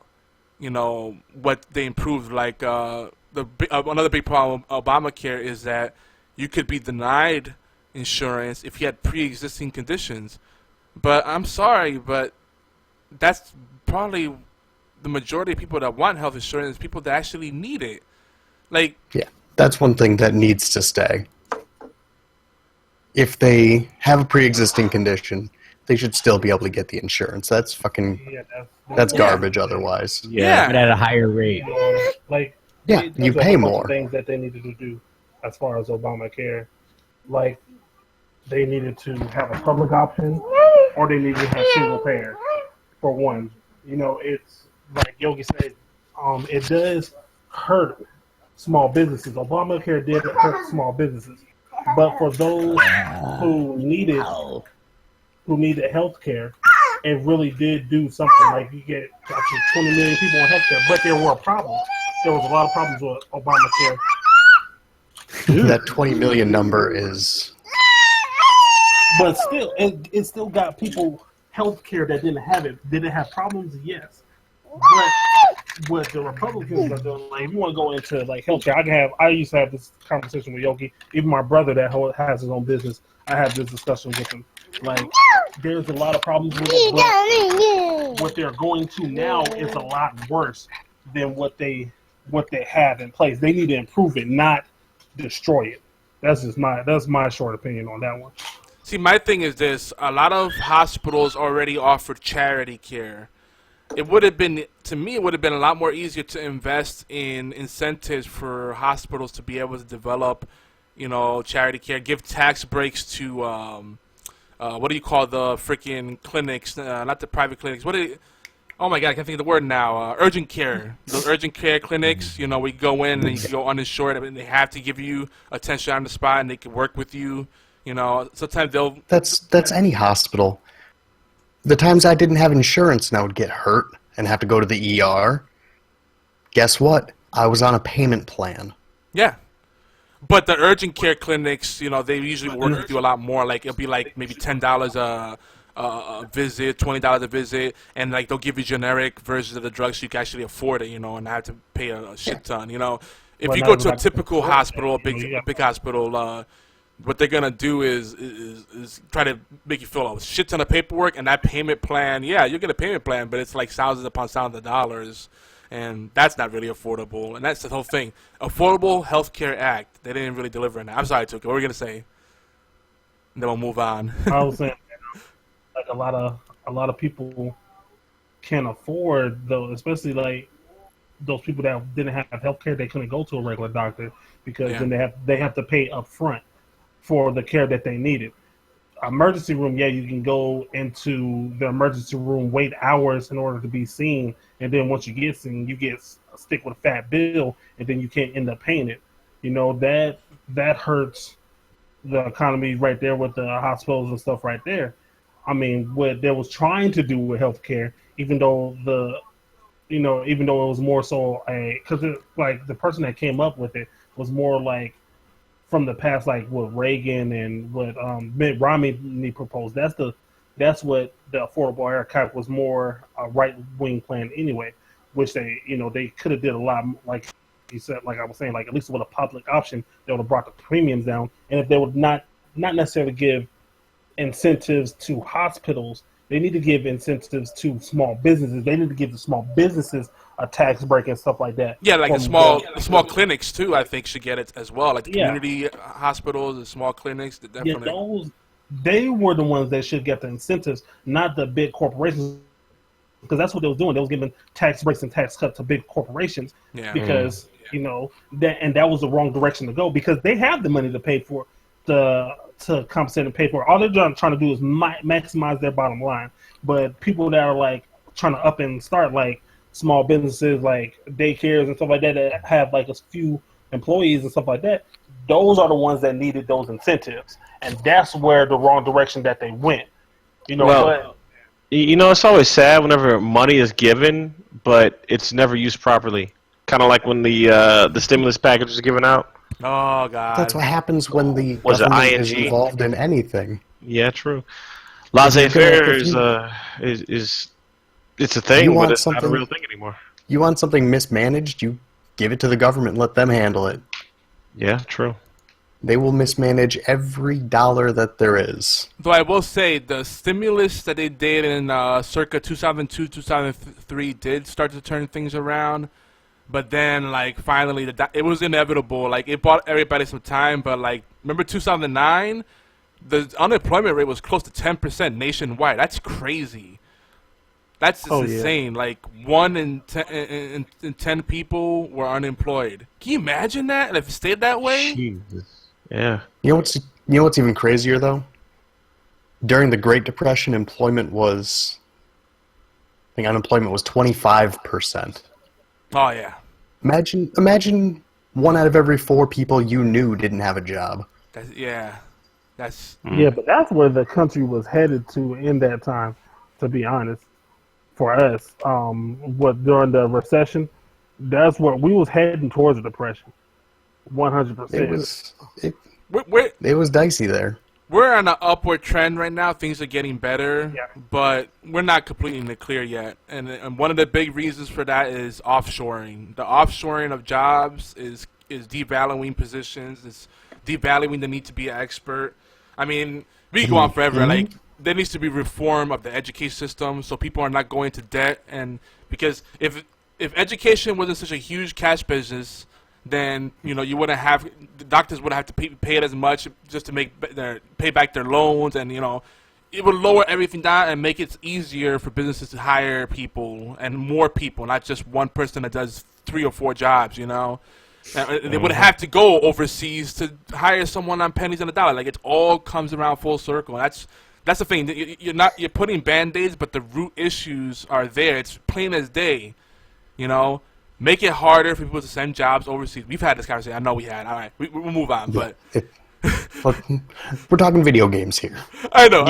what they improved. Like, another big problem with Obamacare is that you could be denied insurance if you had pre-existing conditions. But I'm sorry, but that's probably the majority of people that want health insurance, people that actually need it. That's one thing that needs to stay. If they have a pre-existing condition, they should still be able to get the insurance. That's that's garbage otherwise. Yeah. But at a higher rate. You pay more. Things that they needed to do as far as Obamacare, like they needed to have a public option, or they needed to have single payer. For one, it's like Yogi said, it does hurt small businesses. Obamacare did hurt small businesses, but for those who needed health care, it really did do something. Like you get 20 million people on health care, but there were problems. There was a lot of problems with Obamacare. That 20 million number is... But still, it still got people health care that didn't have it. Did it have problems? Yes. But what the Republicans are doing, like, if you want to go into like healthcare, I used to have this conversation with Yogi. Even my brother that has his own business, I have this discussion with him. Like, there's a lot of problems with it, but what they're going to now is a lot worse than what they have in place. They need to improve it, not destroy it. That's my short opinion on that one. See, my thing is this. A lot of hospitals already offer charity care. It would have been a lot more easier to invest in incentives for hospitals to be able to develop, charity care, give tax breaks to, what do you call the freaking clinics, not the private clinics. Oh my God, I can't think of the word now. Urgent care. The urgent care clinics, we go in and you go uninsured and they have to give you attention on the spot and they can work with you. Sometimes they'll... That's any hospital. The times I didn't have insurance and I would get hurt and have to go to the ER, guess what? I was on a payment plan. Yeah. But the urgent care clinics, they usually work with you a lot more. Like, it'll be like maybe $10 a visit, $20 a visit, and like they'll give you generic versions of the drugs so you can actually afford it, and not have to pay a shit ton. If you go to a typical hospital, a big hospital, what they're gonna do is try to make you fill a shit ton of paperwork, and that payment plan, you'll get a payment plan, but it's like thousands upon thousands of dollars, and that's not really affordable. And that's the whole thing. Affordable Health Care Act. They didn't really deliver on that. I'm sorry, Tuka. What were you gonna say? And then we'll move on. I was saying, like a lot of people can't afford those, especially like those people that didn't have health care. They couldn't go to a regular doctor because then they have to pay up front for the care that they needed. Emergency room, you can go into the emergency room, wait hours in order to be seen, and then once you get seen, you get stick with a fat bill, and then you can't end up paying it. That hurts the economy right there with the hospitals and stuff right there. I mean, what they was trying to do with healthcare, even though it was more so because like the person that came up with it was more like from the past, like what Reagan and what Mitt Romney proposed. That's what the Affordable Care Act was, more a right wing plan anyway, which they could have did a lot, like you said, like I was saying, like at least with a public option, they would have brought the premiums down. And if they would not necessarily give incentives to hospitals, they need to give incentives to small businesses. They need to give the small businesses a tax break and stuff like that. Yeah, like the small clinics too, I think should get it as well. Like the community hospitals, the small clinics. Definitely. They were the ones that should get the incentives, not the big corporations, because that's what they was doing. They was giving tax breaks and tax cuts to big corporations because that was the wrong direction to go, because they have the money to pay for to compensate and pay for it. All they're trying to do is maximize their bottom line. But people that are like trying to up and start, like small businesses like daycares and stuff like that that have like a few employees and stuff like that. Those are the ones that needed those incentives, and that's where the wrong direction that they went. You know, Well, it's always sad whenever money is given, but it's never used properly. Kind of like when the stimulus package was given out. Oh God. That's what happens when the Was it government is ING? involved in anything. Yeah, true. Laissez-faire is it's a thing, but it's not a real thing anymore. You want something mismanaged, you give it to the government and let them handle it. Yeah, true. They will mismanage every dollar that there is. Though I will say the stimulus that they did in circa 2002, 2003 did start to turn things around. But then, like, finally, it was inevitable. Like, it bought everybody some time. But, like, remember 2009? The unemployment rate was close to 10% nationwide. That's crazy. That's just insane. Like, 1 in 10 people were unemployed. Can you imagine that? If it stayed that way? Jesus. Yeah. You know what's even crazier though? During the Great Depression, unemployment was 25%. Oh yeah. Imagine 1 out of every 4 people you knew didn't have a job. Yeah, but that's where the country was headed to in that time. To be honest, for us, during the recession, that's where we was heading towards the depression. 100%. It was dicey there. We're on an upward trend right now. Things are getting better, but we're not completely in the clear yet. And one of the big reasons for that is offshoring. The offshoring of jobs is devaluing positions. It's devaluing the need to be an expert. I mean, we can go on forever. Like, there needs to be reform of the education system so people are not going to debt. And because if education wasn't such a huge cash business, then you wouldn't have the doctors would have to pay it as much just to pay back their loans, and it would lower everything down and make it easier for businesses to hire people and more people, not just one person that does 3 or 4 jobs. And they wouldn't have to go overseas to hire someone on pennies on the dollar. Like, it all comes around full circle. That's the thing. You're putting band-aids, but the root issues are there. It's plain as day. Make it harder for people to send jobs overseas. We've had this conversation. I know we had. All right, we'll move on. But we're talking video games here. I know.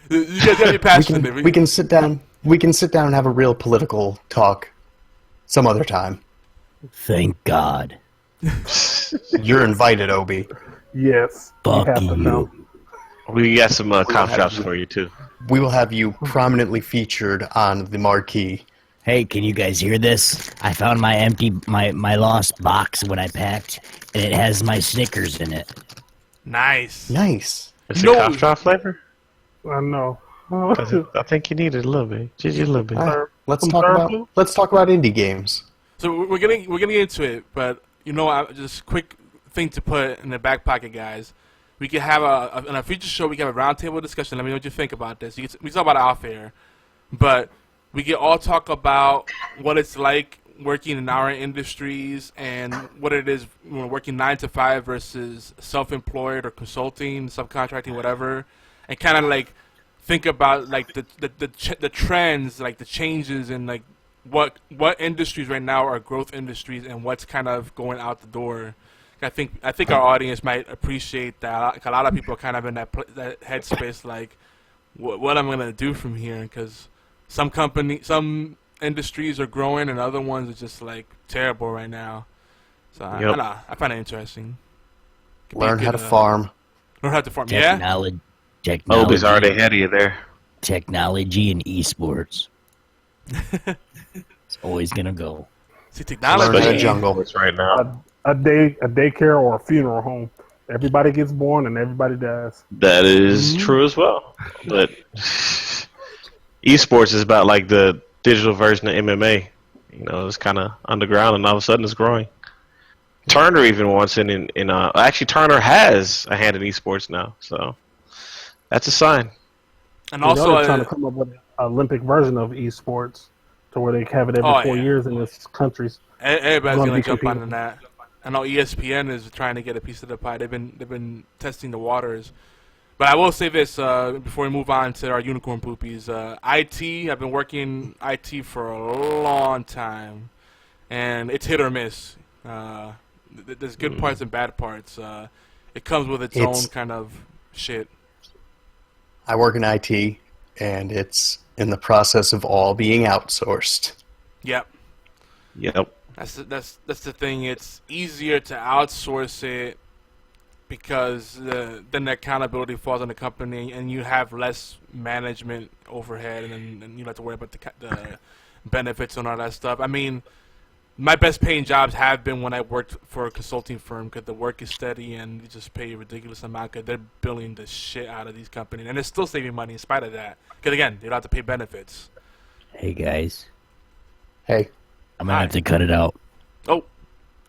You guys gotta be passionate. We can sit down. We can sit down and have a real political talk some other time. Thank God. You're invited, Obi. Yes. Fuck you. We got some cough drops for you too. We will have you prominently featured on the marquee. Hey, can you guys hear this? I found my lost box when I packed, and it has my Snickers in it. Nice. Nice. It's a cough drop flavor? I know. I think you need it a little bit. Just a little bit. Right, let's talk about indie games. So we're gonna get into it, but just quick thing to put in the back pocket, guys. We could have on a future show. We can have a roundtable discussion. Let me know what you think about this. We talk about it off air, but we can all talk about what it's like working in our industries and what it is working 9 to 5 versus self-employed or consulting, subcontracting, whatever, and kind of like think about like the trends, like the changes in like what industries right now are growth industries and what's kind of going out the door. I think our audience might appreciate that. A lot of people are kind of in that headspace, like what I'm gonna do from here, because some industries are growing and other ones are just like terrible right now. So I find it interesting. Learn how to farm. Learn how to farm. Technology. Obi's already ahead of you there. Technology and esports. It's always gonna go. See, technology. Learn how to jungle right now. A daycare or a funeral home. Everybody gets born and everybody dies. That is true as well. But esports is about like the digital version of MMA. It's kind of underground, and all of a sudden it's growing. Turner even wants in actually Turner has a hand in esports now, so that's a sign. And also they're trying to come up with an Olympic version of esports to where they have it every 4 years in this countries. Everybody's gonna jump on that. I know ESPN is trying to get a piece of the pie. They've been testing the waters. But I will say this before we move on to our unicorn poopies. IT, I've been working IT for a long time, and it's hit or miss. There's good parts and bad parts. It comes with its own kind of shit. I work in IT, and it's in the process of all being outsourced. Yep. That's the thing. It's easier to outsource it because then the accountability falls on the company, and you have less management overhead, and you don't have to worry about the benefits and all that stuff. I mean, my best paying jobs have been when I worked for a consulting firm because the work is steady and you just pay a ridiculous amount because they're billing the shit out of these companies, and they're still saving money in spite of that. Because again, they don't have to pay benefits. Hey guys, Hey. I'm gonna have to cut it out. Oh,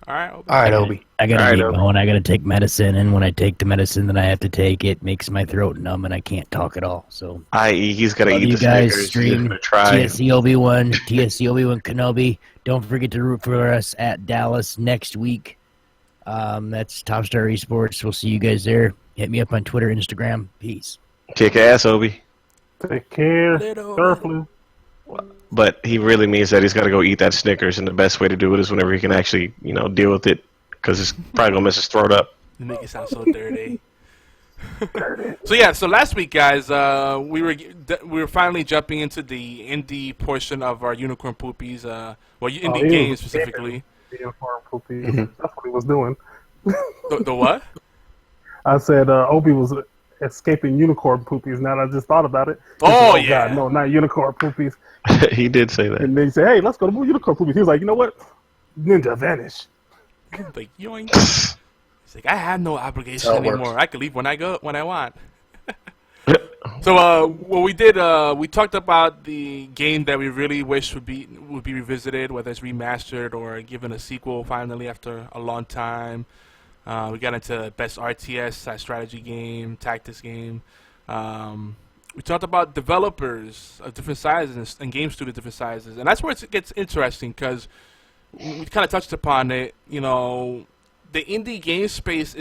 all right, Obi. All right, Obi. I gotta get going. I gotta take medicine, and when I take the medicine that I have to take, it makes my throat numb, and I can't talk at all. So, He's gotta love eat you the guys. Snickers. Stream TSC Obi-Wan, TSC Obi-Wan Kenobi. Don't forget to root for us at Dallas next week. That's Top Star Esports. We'll see you guys there. Hit me up on Twitter, Instagram. Peace. Kick ass, Obi. Take care. Carefully. But he really means that he's got to go eat that Snickers, and the best way to do it is whenever he can actually, deal with it, because it's probably gonna mess his throat up. You make it sound so dirty. So last week, guys, we were finally jumping into the indie portion of our unicorn poopies. Indie games specifically. Unicorn poopies. That's what he was doing. The what? I said Obi was escaping unicorn poopies. Now that I just thought about it. Oh yeah. God, no, not unicorn poopies. He did say that. And then he said, "Hey, let's go to unicorn poopies." He was like, "You know what? Ninja vanish." Like yoink. He's like, I have no obligation anymore. I can leave when I want. So what we did, we talked about the game that we really wish would be revisited, whether it's remastered or given a sequel finally after a long time. We got into best RTS strategy game, tactics game. We talked about developers of different sizes and game studios of different sizes, and that's where it gets interesting because we kind of touched upon it. The indie game space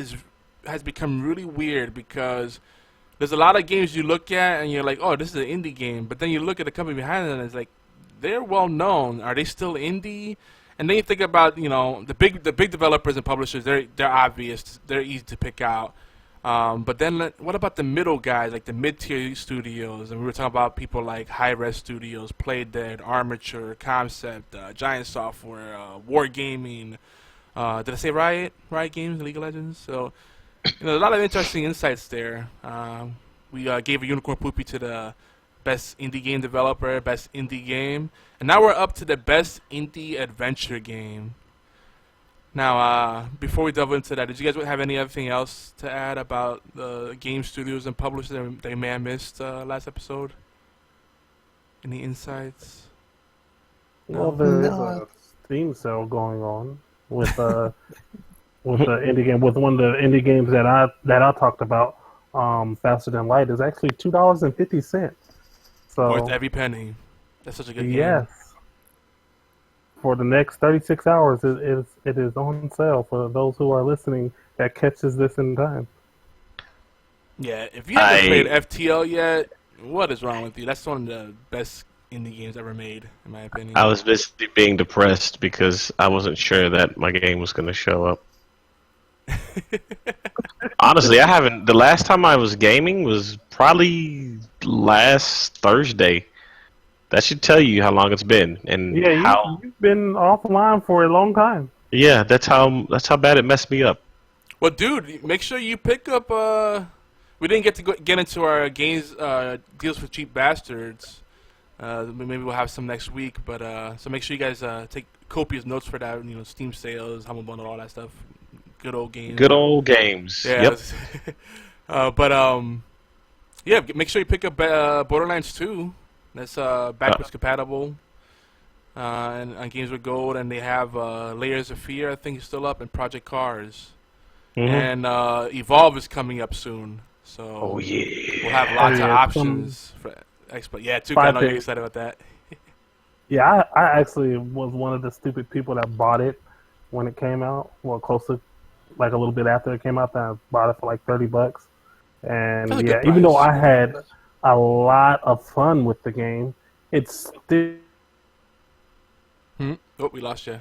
has become really weird because there's a lot of games you look at and you're like, oh, this is an indie game, but then you look at the company behind it and it's like, they're well known. Are they still indie? And then you think about the big developers and publishers. They're obvious. They're easy to pick out. But then what about the middle guys, like the mid-tier studios? And we were talking about people like Hi-Res Studios, Playdead, Armature, Concept, Giant Software, Wargaming. Did I say Riot Games, League of Legends? So, a lot of interesting insights there. We gave a unicorn poopy to the best indie game developer, best indie game, and now we're up to the best indie adventure game. Now, before we delve into that, did you guys have anything else to add about the game studios and publishers that they may have missed last episode? Any insights? Well, there is a Steam sale going on with the indie game. With one of the indie games that I talked about, Faster Than Light, is actually $2.50. So worth every penny. That's such a good game. Yes. For the next 36 hours, it is on sale for those who are listening that catches this in time. Yeah, if you haven't played FTL yet, what is wrong with you? That's one of the best indie games ever made, in my opinion. I was basically being depressed because I wasn't sure that my game was going to show up. Honestly, I haven't. The last time I was gaming was probably last Thursday. That should tell you how long it's been and how you've been offline for a long time. Yeah, that's how bad it messed me up. Well, dude, make sure you pick up. We didn't get to get into our games deals for cheap bastards. Maybe we'll have some next week, but so make sure you guys take copious notes for that. Steam sales, Humble Bundle, all that stuff. Good old games. Good old games. Yeah. Yep. Yeah, make sure you pick up Borderlands 2. That's backwards compatible and on Games with Gold, and they have Layers of Fear, I think, is still up, and Project Cars. And Evolve is coming up soon, so we'll have lots of options for Xbox. Yeah, too. I know you're excited about that. Yeah, I actually was one of the stupid people that bought it when it came out. Well, close to like a little bit after it came out, then I bought it for like $30. And That's a yeah, good even though price. I had a lot of fun with the game, it's still Oh, we lost you.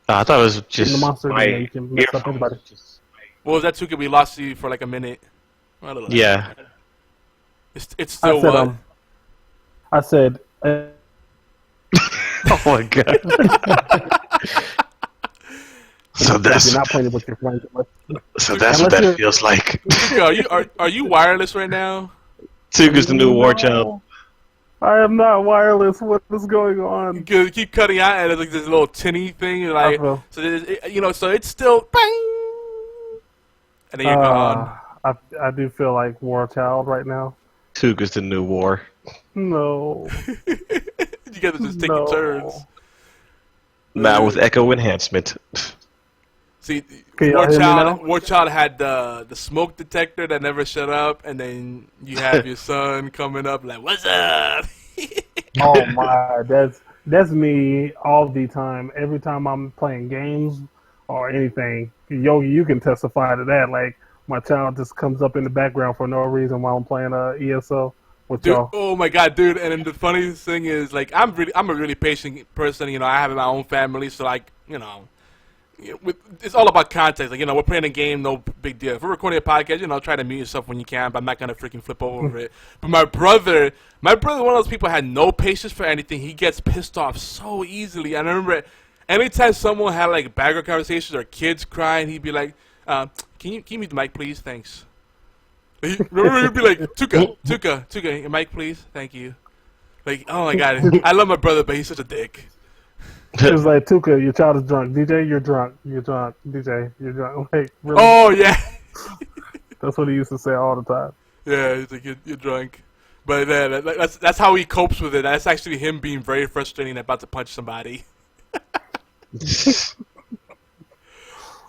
I thought it was in the just monster game that my you can mess up everybody. earphones. What was that, Tuka? We lost you for like a minute. I don't know. Yeah. It's still what? I said, Oh my god. So that's you're not playing with your friends. so that's what Unless that you're- feels like. Tuka, are you wireless right now? Tuga's the new war child. I am not wireless. What is going on? You keep cutting out, and it's like this little tinny thing, like feel- so. So it's still bang, and then you're gone. I do feel like war child right now. Tuga's the new war. No. You guys are just taking No. turns. Now with echo enhancement. Can See, y'all hear me now? War Child had the smoke detector that never shut up, and then you have your son coming up like, "What's up?" Oh my, that's me all the time. Every time I'm playing games or anything, Yogi, you can testify to that. Like my child just comes up in the background for no reason while I'm playing ESO with Dude, y'all. oh my god, dude! And then the funniest thing is, like, I'm a really patient person. I have my own family, so like, it's all about context. Like, we're playing a game, no big deal. If we're recording a podcast, try to mute yourself when you can, but I'm not gonna freaking flip over it. But my brother, one of those people had no patience for anything. He gets pissed off so easily. And I remember anytime someone had like background conversations or kids crying, he'd be like, "Can you mute the mic, please? Thanks." Remember, he'd be like, Tuka, your mic, please? Thank you. Like, oh my god, I love my brother, but he's such a dick. It's like, Tuka, your child is drunk. DJ, you're drunk. You're drunk. DJ, you're drunk. Like, really? Oh yeah, That's what he used to say all the time. yeah. He's like, you're drunk. But that's how he copes with it. That's actually him being very frustrating and about to punch somebody.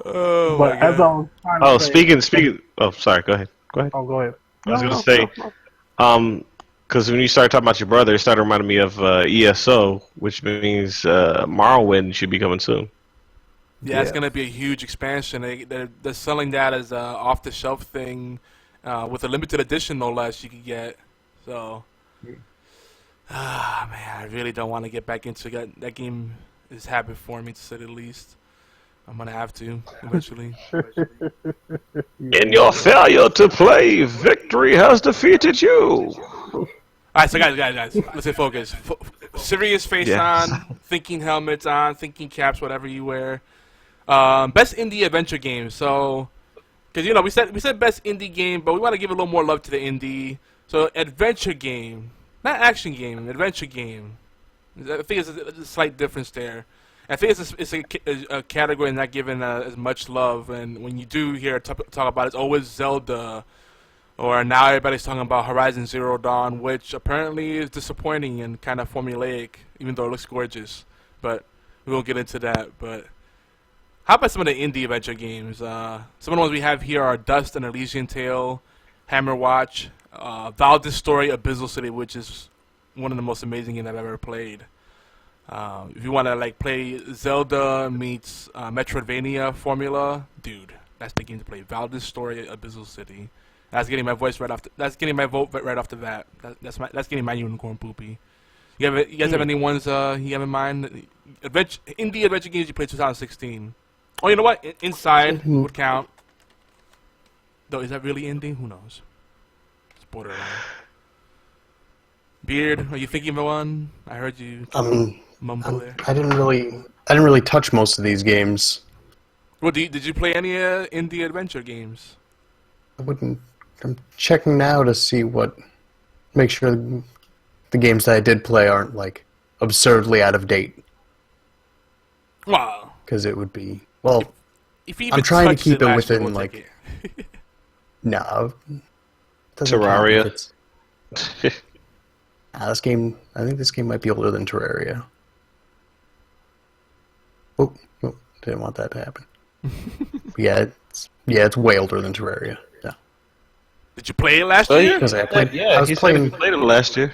Oh But my as god. I was trying to say, Speaking. Oh, sorry. Go ahead. Oh, go ahead. I was gonna say, because when you started talking about your brother, it started reminding me of ESO, which means Morrowind should be coming soon. Yeah, it's gonna be a huge expansion. They're selling that as a off-the-shelf thing, with a limited edition, no less. You could get. So, man, I really don't want to get back into that. That game is habit forming, to say the least. I'm gonna have to eventually. In your failure to play, victory has defeated you. All right, so guys, let's stay focused. Serious face on, thinking helmets on, thinking caps, whatever you wear. Best indie adventure game. So, because we said best indie game, but we want to give a little more love to the indie. So, adventure game, not action game, adventure game. I think there's a slight difference there. I think it's a category not given as much love, and when you do hear talk about it, it's always Zelda, or now everybody's talking about Horizon Zero Dawn, which apparently is disappointing and kind of formulaic, even though it looks gorgeous. But we won't get into that. But how about some of the indie adventure games? Some of the ones we have here are Dust and Elysian Tale, Hammer Watch, Valdez Story, Abyssal City, which is one of the most amazing games I've ever played. If you want to like play Zelda meets Metroidvania formula, dude, that's the game to play. Valdez Story, Abyssal City. That's getting my voice right off. That's getting my vote right off the bat. That's getting my unicorn poopy. You guys have any ones you have in mind? Indie adventure games you played 2016. Oh, you know what? Inside would count. Though, is that really indie? Who knows? It's borderline. Beard, are you thinking of one? I heard you mumble there. I didn't really touch most of these games. Well, did you play any indie adventure games? I'm checking now to see make sure the games that I did play aren't like absurdly out of date. Wow. Because it would be If you I'm even trying to touched keep it last within year, we'll like take it. no. Doesn't count Terraria. if it's- this game. I think this game might be older than Terraria. Oh, didn't want that to happen. It's way older than Terraria. Yeah. Did you play it last Oh, year? Because I played. Yeah, I was he said playing. he played it last year.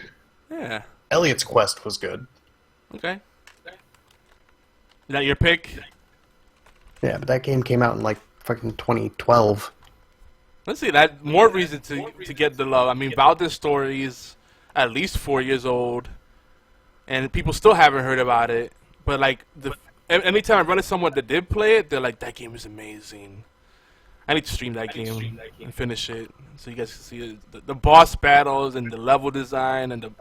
Yeah. Elliot's Quest was good. Okay. Is that your pick? Yeah, but that game came out in like fucking 2012. Let's see, that more reason to get the love. I mean, Valda's story is at least 4 years old, and people still haven't heard about it. But like anytime I run into someone that did play it, they're like, "That game is amazing." I need to stream that game and finish it so you guys can see the boss battles and the level design and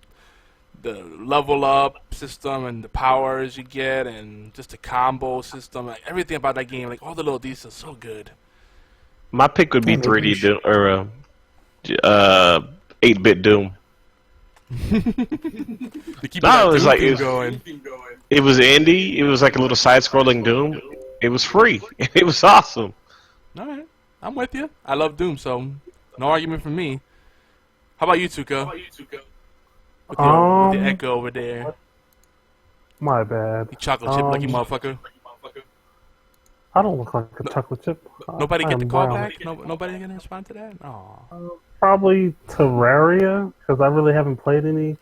the level up system and the powers you get and just the combo system. Like everything about that game, like all the little details, are so good. My pick would be 3D Doom or 8-bit Doom. No, it was like going. It was indie. It was like a little side-scrolling Doom. It was free. It was awesome. All right, I'm with you. I love Doom, so no argument from me. How about you, Tuka? With the echo over there. My bad. You chocolate chip lucky motherfucker. I don't look like a chocolate chip. Nobody I get the am call brown. back? Nobody gonna respond to that? Aw. Probably Terraria, because I really haven't played any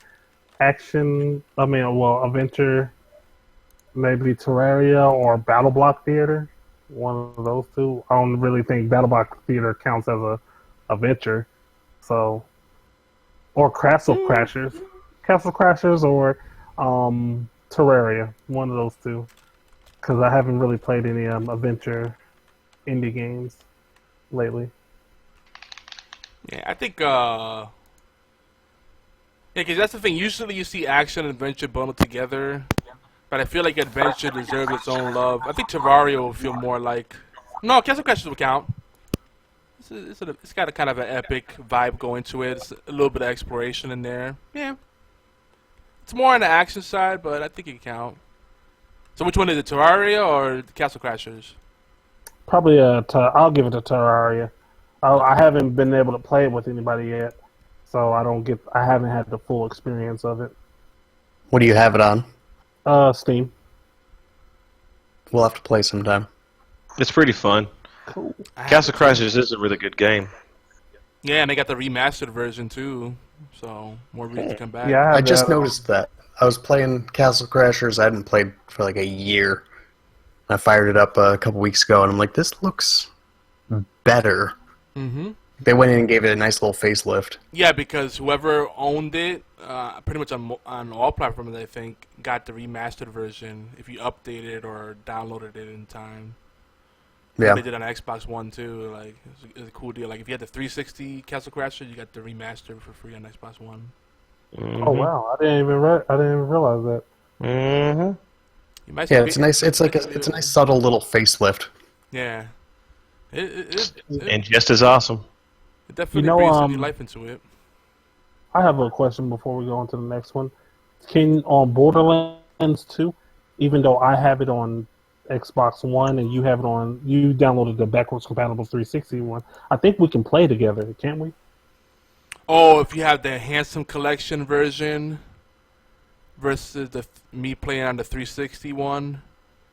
action. Adventure. Maybe Terraria or Battle Block Theater. One of those two. I don't really think Battle Block Theater counts as a adventure. So, or Castle Crashers, or Terraria. One of those two. Because I haven't really played any adventure indie games lately. Yeah, I think, yeah, because that's the thing. Usually you see action and adventure bundled together, but I feel like adventure deserves its own love. I think Terraria will feel more like... No, Castle Crashers will count. It's got a kind of an epic vibe going to it. It's a little bit of exploration in there. Yeah. It's more on the action side, but I think it can count. So which one is it, Terraria or the Castle Crashers? Probably I'll give it to Terraria. I haven't been able to play it with anybody yet, so I haven't had the full experience of it. What do you have it on? Steam. We'll have to play sometime. It's pretty fun. Cool. Castle Crashers is a really good game. Yeah, and they got the remastered version too, so more reason to come back. Yeah, I just noticed that. I was playing Castle Crashers. I hadn't played for like a year. I fired it up a couple weeks ago, and I'm like, this looks better. Mm-hmm. They went in and gave it a nice little facelift. Yeah, because whoever owned it, pretty much on all platforms, I think, got the remastered version if you updated or downloaded it in time. Yeah. They did on Xbox One too. Like, it's a cool deal. Like, if you had the 360 Castle Crasher, you got the remastered for free on Xbox One. Mm-hmm. Oh wow! I didn't even realize that. Mm-hmm. Yeah, it's nice. It's a nice subtle little facelift. Yeah. And just as awesome. It definitely brings some new life into it. I have a question before we go on to the next one. Can on Borderlands 2, even though I have it on Xbox One and you downloaded the backwards compatible 360 one, I think we can play together, can't we? Oh, if you have the Handsome Collection version versus me playing on the 360 one?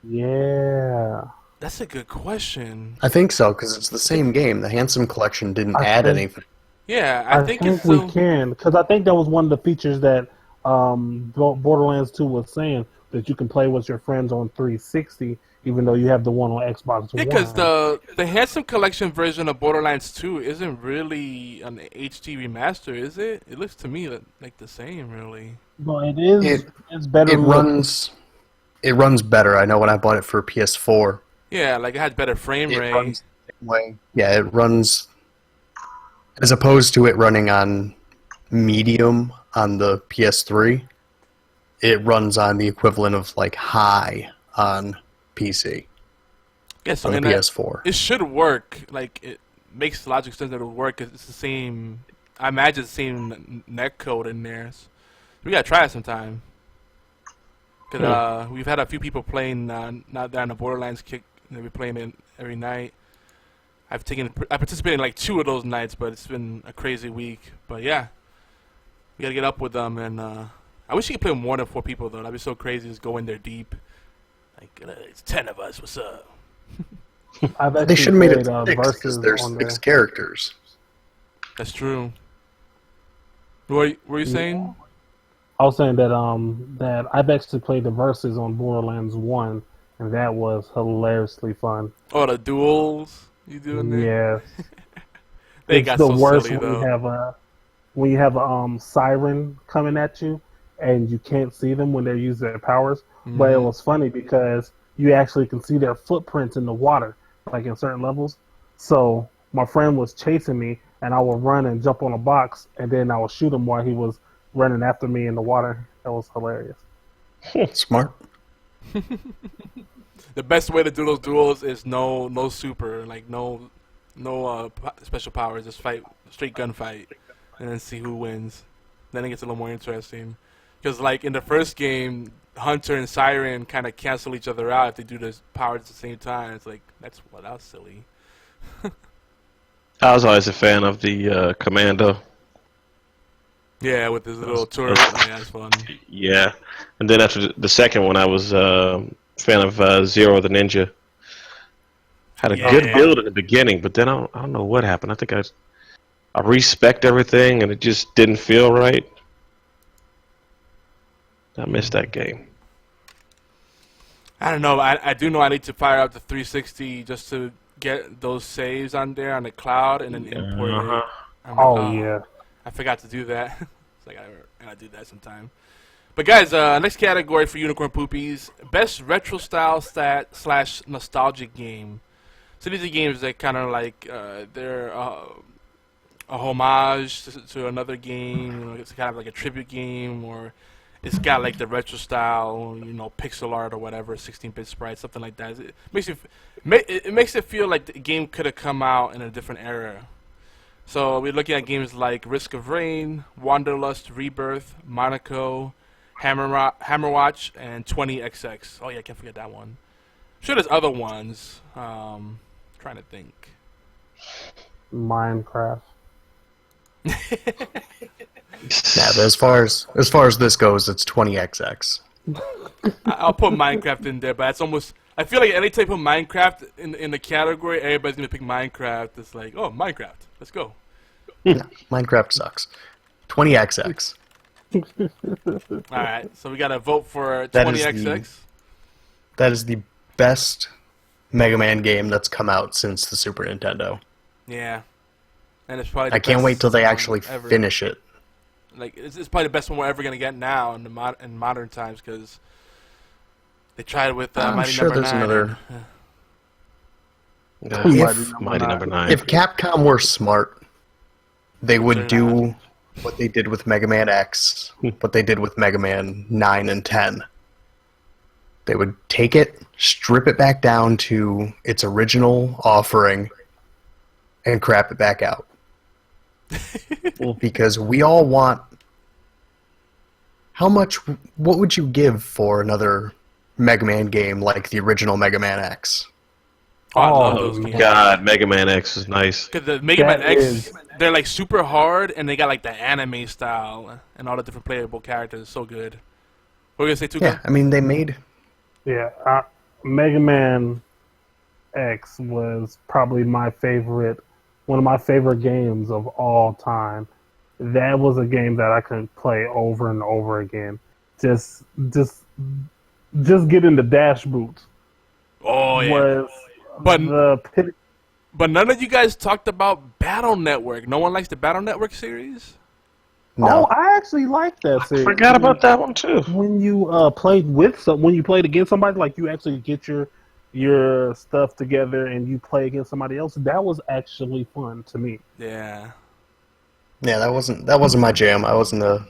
Yeah. That's a good question. I think so, because it's the same game. The Handsome Collection didn't add anything. Yeah, I think it's we can, because I think that was one of the features that Borderlands 2 was saying, that you can play with your friends on 360, even though you have the one on Xbox One. Yeah, because the Handsome Collection version of Borderlands 2 isn't really an HD remaster, is it? It looks to me like the same, really. No, it is. It's better. It runs better. I know when I bought it for PS4. Yeah, like it has better frame rate. Runs the same way. Yeah, it runs as opposed to it running on medium on the PS3. It runs on the equivalent of like high on PC. Yeah, so on the PS4. It should work. Like, it makes logical sense that it would work because it's the same. I imagine the same net code in there. So we gotta try it sometime. Cause we've had a few people playing not there on the Borderlands kick. They've been playing it every night. I participated in like 2 of those nights, but it's been a crazy week. But yeah, we gotta get up with them, and I wish you could play with more than 4 people though. That'd be so crazy. Just go in there deep. Like, it's 10 of us. What's up? They should have made it 6 because there's 6 characters. That's true. What were you saying? I was saying that that I've actually played the verses on Borderlands 1, and that was hilariously fun. Oh, the duels you do in there? Yes. They it's got the so worst silly, when though. you have a siren coming at you and you can't see them when they use their powers. But it was funny because you actually can see their footprints in the water, like in certain levels. So my friend was chasing me, and I would run and jump on a box, and then I would shoot him while he was running after me in the water. That was hilarious. Smart. The best way to do those duels is no super, like no special powers. Just fight, straight gunfight, and then see who wins. Then it gets a little more interesting. Because like in the first game, Hunter and Siren kind of cancel each other out if they do the powers at the same time. It's like that was silly. I was always a fan of the Commando. Yeah, with his little turret. Yeah, that's fun. Yeah, and then after the second one, I was a fan of Zero the Ninja. Had a good build in the beginning, but then I don't know what happened. I think I respect everything, and it just didn't feel right. I missed that game. I don't know. I do know I need to fire up the 360 just to get those saves on there on the cloud and then import it. I'm like, Yeah. I forgot to do that. It's like I gotta do that sometime. But guys, next category for Unicorn Poopies: best retro style / nostalgic game. So these are games that kind of like they're a homage to another game. You know, it's kind of like a tribute game, or it's got like the retro style, you know, pixel art or whatever, 16-bit sprite, something like that. It makes it feel like the game could have come out in a different era. So we're looking at games like Risk of Rain, Wanderlust Rebirth, Monaco, Hammerwatch, and 20XX. Oh yeah, I can't forget that one. I'm sure there's other ones. Trying to think. Minecraft. Yeah, but as far as this goes, it's 20XX. I'll put Minecraft in there, but it's almost. I feel like any type of Minecraft in the category, everybody's gonna pick Minecraft. It's like, oh, Minecraft, let's go. No, Minecraft sucks. 20XX. All right, so we gotta vote for That is 20XX. That is the best Mega Man game that's come out since the Super Nintendo. Yeah, and it's probably. I can't wait till they one actually ever. finish it. Like it's probably the best one we're ever gonna get now in modern times because they tried it with I'm Mighty sure Number there's 9. another. Mighty Number 9. If Capcom were smart, they would do what they did with Mega Man X, what they did with Mega Man 9 and 10. They would take it, strip it back down to its original offering, and crap it back out. Well, because we all want... What would you give for another Mega Man game like the original Mega Man X? Oh, I love those games. God, Mega Man X is nice. Because the Mega Man X, they're like super hard, and they got like the anime style and all the different playable characters. It's so good. What were you gonna say, Tuka? Yeah, I mean, they made... Yeah, Mega Man X was probably one of my favorite games of all time. That was a game that I could play over and over again. Just getting the dash boots. Oh yeah. But none of you guys talked about Battle Network. No one likes the Battle Network series? No. Oh, I actually like that series. Forgot about that one too. When you when you played against somebody, like you actually get your stuff together and you play against somebody else. That was actually fun to me. Yeah. Yeah, that wasn't my jam. I wasn't a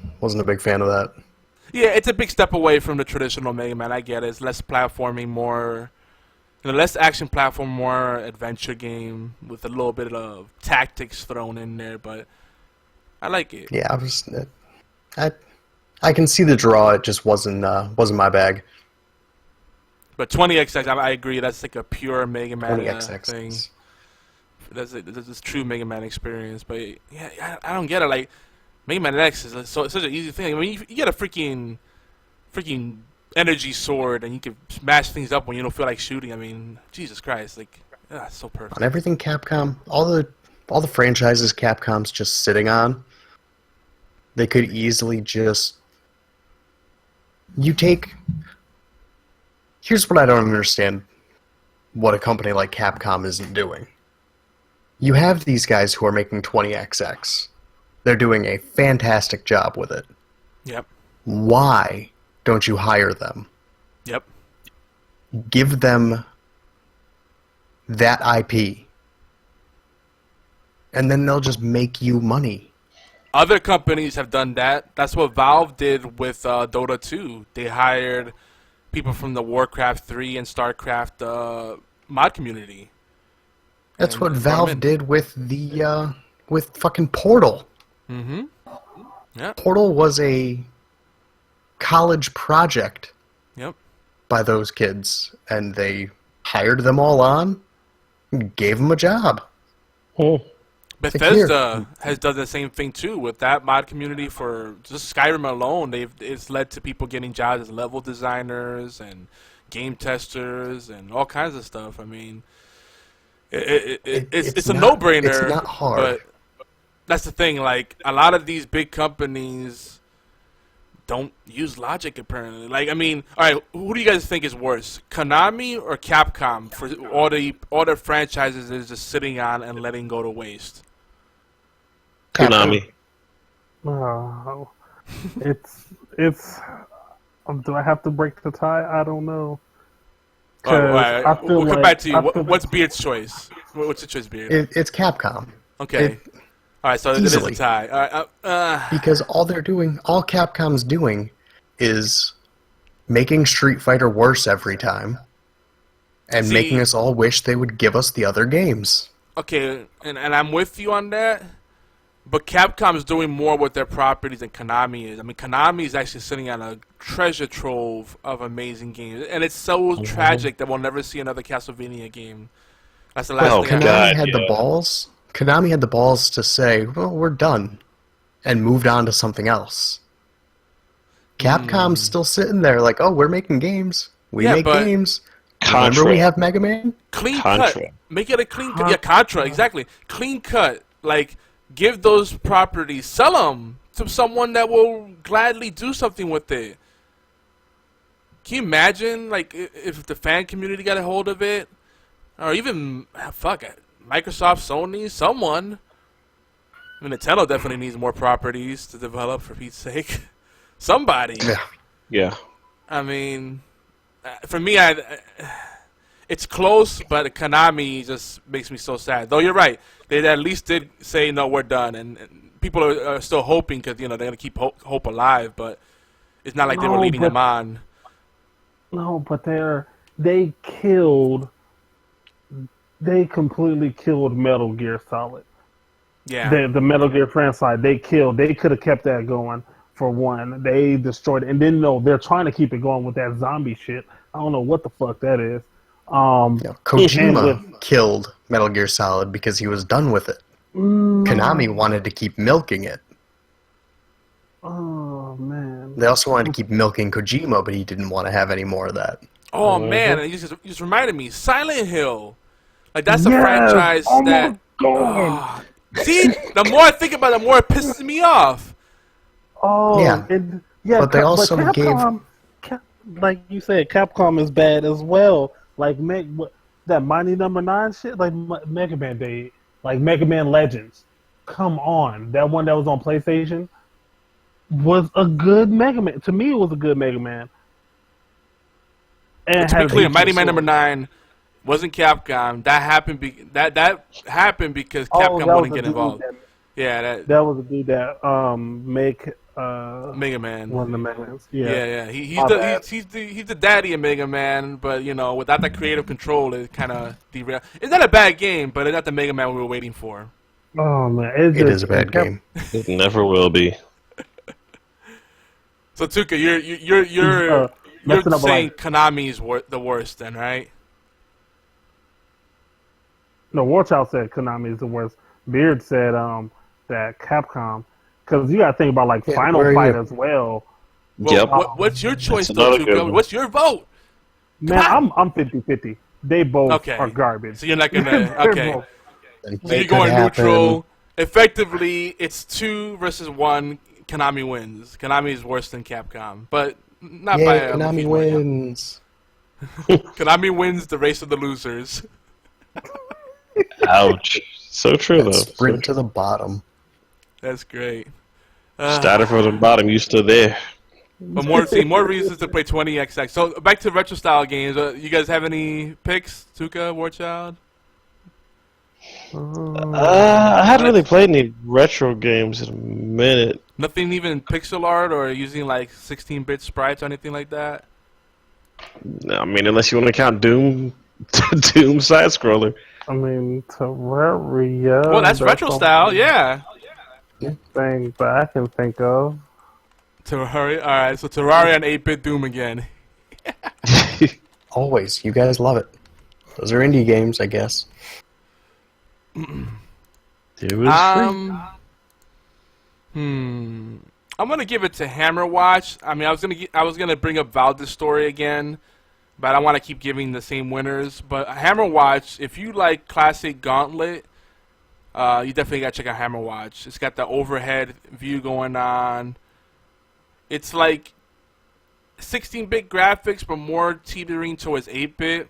big fan of that. Yeah, it's a big step away from the traditional Mega Man. I get it. It's less platforming, more, less action platform, more adventure game with a little bit of tactics thrown in there. But I like it. Yeah, I can see the draw. It just wasn't my bag. But 20XX, I agree. That's like a pure Mega Man 20XX thing. That's a true Mega Man experience. But yeah, I don't get it. Like Mega Man X is such an easy thing. I mean, you get a freaking energy sword, and you can smash things up when you don't feel like shooting. I mean, Jesus Christ, like it's so perfect. On everything Capcom, all the franchises Capcom's just sitting on, they could easily just... Here's what I don't understand what a company like Capcom isn't doing. You have these guys who are making 20XX. They're doing a fantastic job with it. Yep. Why don't you hire them? Yep. Give them that IP. And then they'll just make you money. Other companies have done that. That's what Valve did with Dota 2. They hired people from the Warcraft 3 and StarCraft mod community. That's what Valve did with the with fucking Portal. Mm-hmm. Yeah. Portal was a college project. Yep. By those kids, and they hired them all on, and gave them a job. Hmm. Bethesda has done the same thing too with that mod community for just Skyrim alone. It's led to people getting jobs as level designers and game testers and all kinds of stuff. I mean, it's a no-brainer. It's not hard. But that's the thing. Like, a lot of these big companies don't use logic, apparently. Like, I mean, all right, who do you guys think is worse, Konami or Capcom, for all the franchises is just sitting on and letting go to waste? Konami. Oh, it's. Do I have to break the tie? I don't know. All right, we'll come back to you. What's like, Beard's choice? What's your choice, Beard? It's Capcom. Okay. All right, so it is a Easily. tie. All right, Because all Capcom's doing is making Street Fighter worse every time, and making us all wish they would give us the other games. Okay, and I'm with you on that, but Capcom is doing more with their properties than Konami is. I mean, Konami is actually sitting on a treasure trove of amazing games, and it's so tragic that we'll never see another Castlevania game. That's the last thing Konami had the balls. Konami had the balls to say, well, we're done, and moved on to something else. Capcom's still sitting there like, oh, we're making games. We make games. Remember we have Mega Man? Clean cut. Make it a clean cut. Yeah, Contra, exactly. Clean cut. Like, give those properties, sell them to someone that will gladly do something with it. Can you imagine, like, if the fan community got a hold of it? Or even, fuck it. Microsoft, Sony, someone. I mean, Nintendo definitely needs more properties to develop, for Pete's sake. Somebody. Yeah. I mean, for me, it's close, but Konami just makes me so sad. Though you're right. They at least did say, no, we're done. And people are still hoping because, they're going to keep hope alive. But it's not like they were leading them on. No, but they completely killed Metal Gear Solid. Yeah. The Metal Gear franchise, they could have kept that going, for one. They destroyed it. And then, they're trying to keep it going with that zombie shit. I don't know what the fuck that is. Kojima killed Metal Gear Solid because he was done with it. Konami wanted to keep milking it. Oh, man. They also wanted to keep milking Kojima, but he didn't want to have any more of that. Oh, man. And you just reminded me. Silent Hill. Like, that's a franchise that... see? The more I think about it, the more it pisses me off. Oh, yeah. But they also Capcom, like you said, Capcom is bad as well. Like, that Mighty Number 9 shit, like Mega Man Day, like Mega Man Legends. Come on. That one that was on PlayStation was a good Mega Man. To me, it was a good Mega Man. And to be clear, Mighty Man Number 9 wasn't Capcom. That happened that happened because Capcom wouldn't get involved. That was a dude that make Mega Man. One of the Mega Mans. Yeah. He's the daddy of Mega Man, but without that creative control, it kind of derailed. It's not a bad game, but it's not the Mega Man we were waiting for. Oh man, it is a bad game. It never will be. So Tuka, you're saying Konami is the worst, then, right? No, Warchild said Konami is the worst. Beard said that Capcom, because you got to think about like Final Fight as well. Yep. What's your choice, though, Tuka? What's your vote? Man, I'm 50-50. They both are garbage. So you're not gonna So you're going neutral. Effectively, it's 2 versus 1. Konami wins. Konami is worse than Capcom, but not by a Konami wins. Konami wins the race of the losers. Ouch. So true, That though. sprint to the bottom. That's great. Started from the bottom, you still there. But more reasons to play 20XX. So back to retro style games. You guys have any picks? Tuka, Warchild? I hadn't really played any retro games in a minute. Nothing even pixel art or using like 16-bit sprites or anything like that? I mean, unless you want to count Doom, Doom side scroller. I mean, Terraria. Well, that's retro style, yeah. Thing that I can think of. Terraria. All right, so Terraria and 8-bit Doom again. Always. You guys love it. Those are indie games, I guess. It was I'm gonna give it to Hammer Watch. I mean, I was gonna bring up Valdez Story again, but I don't want to keep giving the same winners. But Hammer Watch, if you like classic Gauntlet, you definitely gotta check out Hammer Watch. It's got the overhead view going on. It's like 16-bit graphics, but more teetering towards 8-bit.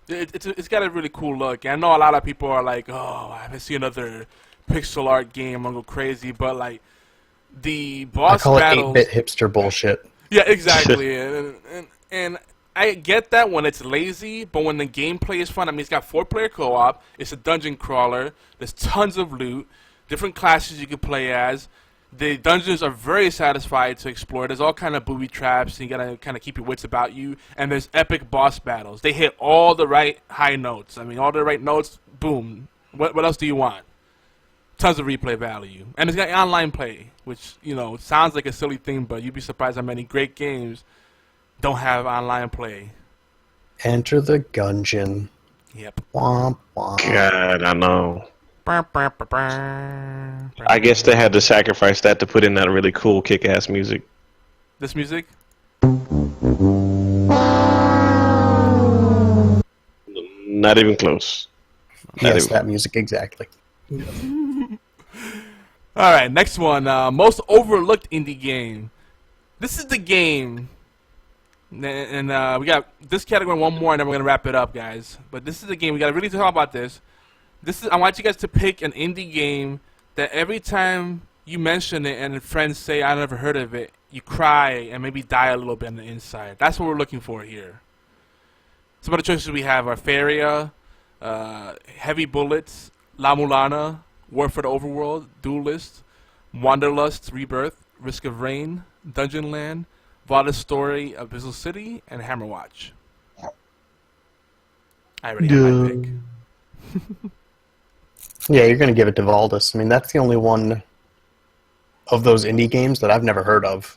It's got a really cool look. And I know a lot of people are like, oh, I haven't seen another pixel art game, I'm gonna go crazy. But like the boss battles, it 8-bit hipster bullshit. Yeah, exactly. and I get that when it's lazy, but when the gameplay is fun. I mean, it's got 4-player co-op. It's a dungeon crawler. There's tons of loot, different classes you can play as. The dungeons are very satisfying to explore. There's all kind of booby traps, and you gotta kind of keep your wits about you. And there's epic boss battles. They hit all the right high notes. I mean, all the right notes. Boom. What else do you want? Tons of replay value, and it's got online play, which sounds like a silly thing, but you'd be surprised how many great games don't have online play. Enter the Gungeon. Yep. Womp womp. God, I know. I guess they had to sacrifice that to put in that really cool kick-ass music. This music? Not even close. Yes, that music, exactly. Alright, next one. Most overlooked indie game. This is the game. And we got this category, one more, and then we're going to wrap it up, guys. But this is the game. We got to really talk about this. I want you guys to pick an indie game that every time you mention it and friends say, I never heard of it, you cry and maybe die a little bit on the inside. That's what we're looking for here. Some of the choices we have are Feria, Heavy Bullets, La Mulana, War for the Overworld, Duelist, Wanderlust, Rebirth, Risk of Rain, Dungeon Land, Valdez Story, Abyssal City, and Hammer Watch. I already have my pick. Yeah, you're going to give it to Valdez. I mean, that's the only one of those indie games that I've never heard of.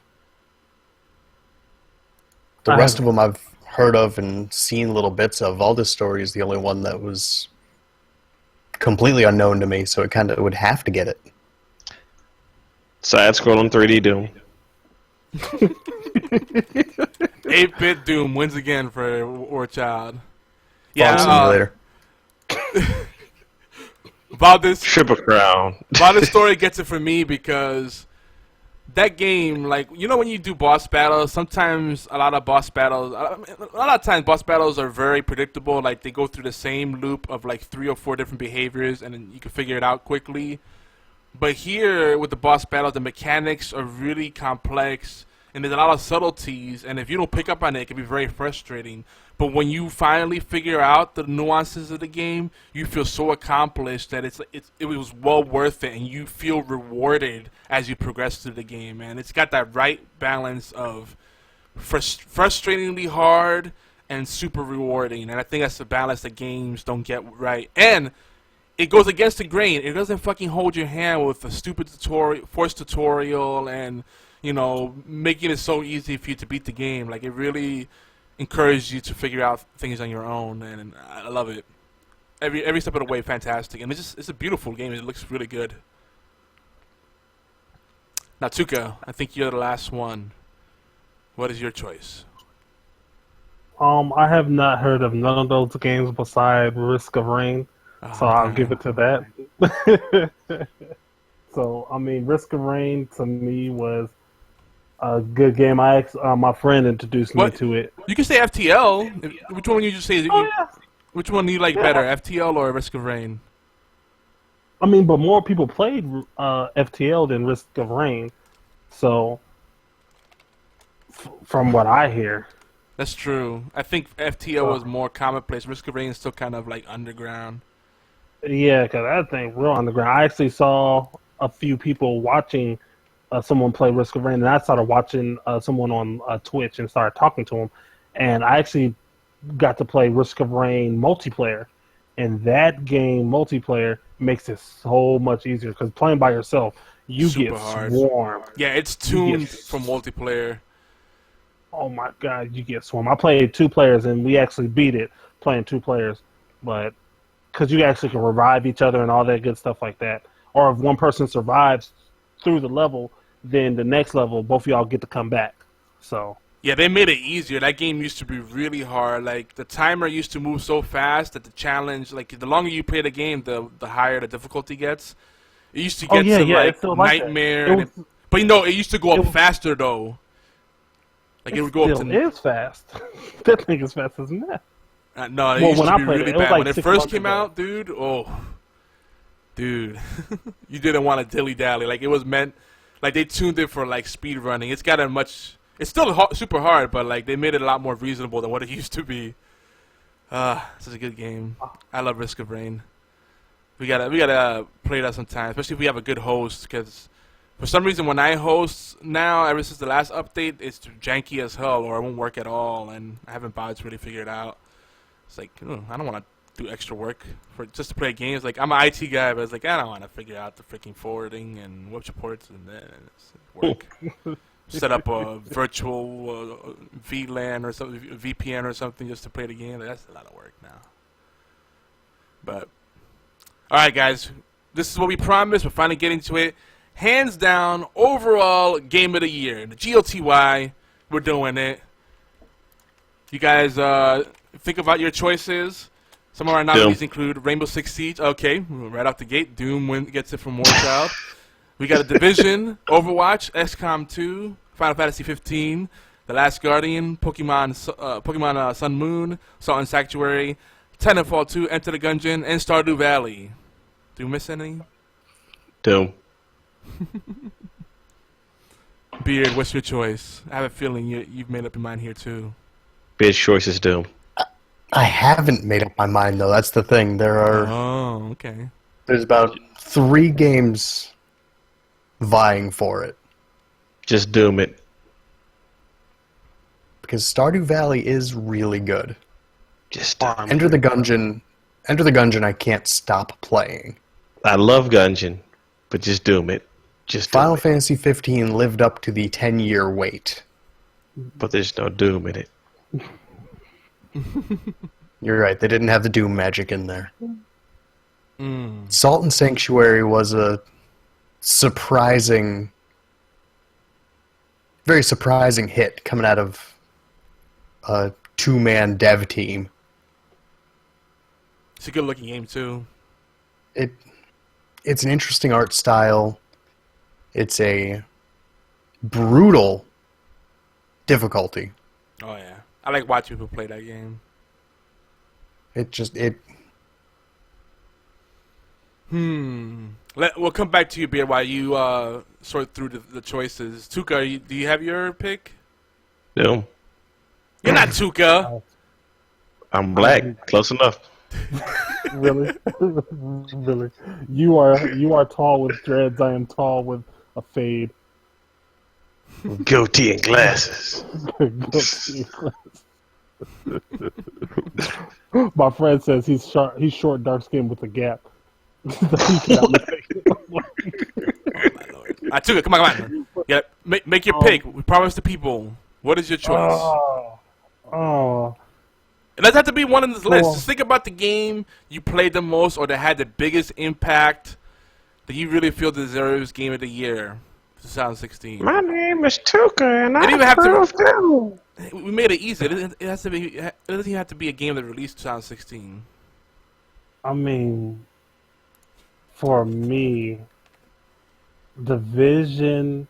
The rest of them I've heard of and seen little bits of. Valdez Story is the only one that was completely unknown to me, so it kind of would have to get it. Side-scrolling 3D Doom. 8-bit Doom wins again for Warchild. Yeah, Simulator. Valdez Triple Crown. Valdez Story gets it for me because that game, like, when you do boss battles, sometimes a lot of times boss battles are very predictable. Like, they go through the same loop of like 3 or 4 different behaviors, and then you can figure it out quickly. But here, with the boss battles, the mechanics are really complex, and there's a lot of subtleties, and if you don't pick up on it, it can be very frustrating. But when you finally figure out the nuances of the game, you feel so accomplished that it was well worth it, and you feel rewarded as you progress through the game. And it's got that right balance of frustratingly hard and super rewarding. And I think that's the balance that games don't get right. And it goes against the grain. It doesn't fucking hold your hand with a stupid forced tutorial and making it so easy for you to beat the game. Like, it really encourages you to figure out things on your own, and I love it. Every step of the way, fantastic, and it's a beautiful game. It looks really good. Now, Tuka, I think you're the last one. What is your choice? I have not heard of none of those games besides Risk of Rain, so I'll give it to that. So, I mean, Risk of Rain to me was a good game. My friend introduced me to it. You can say FTL. Which one would you just say? Which one do you like better, FTL or Risk of Rain? I mean, but more people played FTL than Risk of Rain. So, from what I hear. That's true. I think FTL was more commonplace. Risk of Rain is still kind of like underground. Yeah, because that thing real underground. I actually saw a few people watching someone play Risk of Rain, and I started watching someone on Twitch and started talking to him. And I actually got to play Risk of Rain multiplayer. And that game multiplayer makes it so much easier because playing by yourself, you get swarmed. Yeah, it's tuned for multiplayer. Oh my god, you get swarmed. I played 2 players and we actually beat it playing 2 players, but because you actually can revive each other and all that good stuff like that. Or if one person survives through the level, then the next level, both of y'all get to come back. So yeah, they made it easier. That game used to be really hard. Like the timer used to move so fast that the challenge, like the longer you play the game, the higher the difficulty gets. It used to get to nightmare, but it used to go up faster though. Like it would go up to. It is fast. That thing is fast as that. No, it used to be really bad. When it first came out, dude, you didn't want to dilly-dally. Like, it was meant, like, they tuned it for, like, speed running. It's got a much, it's still super hard, but, like, they made it a lot more reasonable than what it used to be. This is a good game. I love Risk of Rain. We gotta play that sometime, especially if we have a good host, because for some reason when I host now, ever since the last update, it's janky as hell, or it won't work at all, and I haven't bothered to really figure it out. It's like, I don't want to do extra work just to play games. Like, I'm an IT guy, but it's like, I don't want to figure out the freaking forwarding and web supports and then work. Set up a virtual VLAN or something, VPN or something just to play the game. That's a lot of work now. But, alright guys, this is what we promised. We're finally getting to it. Hands down, overall game of the year. The GOTY, we're doing it. You guys think about your choices. Some of our nominees include Rainbow Six Siege. Okay, right out the gate. Doom gets it from Warchild. We got a Division, Overwatch, XCOM 2, Final Fantasy 15, The Last Guardian, Pokemon Sun Moon, Salt and Sanctuary, Titanfall 2, Enter the Gungeon, and Stardew Valley. Do we miss any? Doom. Beard, what's your choice? I have a feeling you've made up your mind here too. Beard's choice is Doom. I haven't made up my mind though. That's the thing. There's about 3 games vying for it. Just Doom it. Because Stardew Valley is really good. Just Enter the Gungeon I can't stop playing. I love Gungeon, but just Doom it. Just Final Fantasy 15 lived up to the 10-year wait. But there's no Doom in it. You're right, they didn't have the Doom magic in there. Salt and Sanctuary was a very surprising hit coming out of a 2-man dev team. It's a good looking game too. It's an interesting art style. It's a brutal difficulty. Oh yeah, I like watching people play that game. We'll come back to you, Beer, while you sort through the choices. Tuka, do you have your pick? No. You're not Tuka. I'm black. Close enough. Really? Really? You are tall with dreads. I am tall with a fade. Goatee and glasses. My friend says he's short, dark skinned with a gap. I took it. Come on. Yeah, make your pick. We promised the people. What is your choice? It doesn't have to be one on this list. Just think about the game you played the most or that had the biggest impact that you really feel deserves Game of the Year 2016. My name is Tuka, and I approve Doom. We made it easy. It doesn't even have to be a game that released 2016. I mean, for me, Division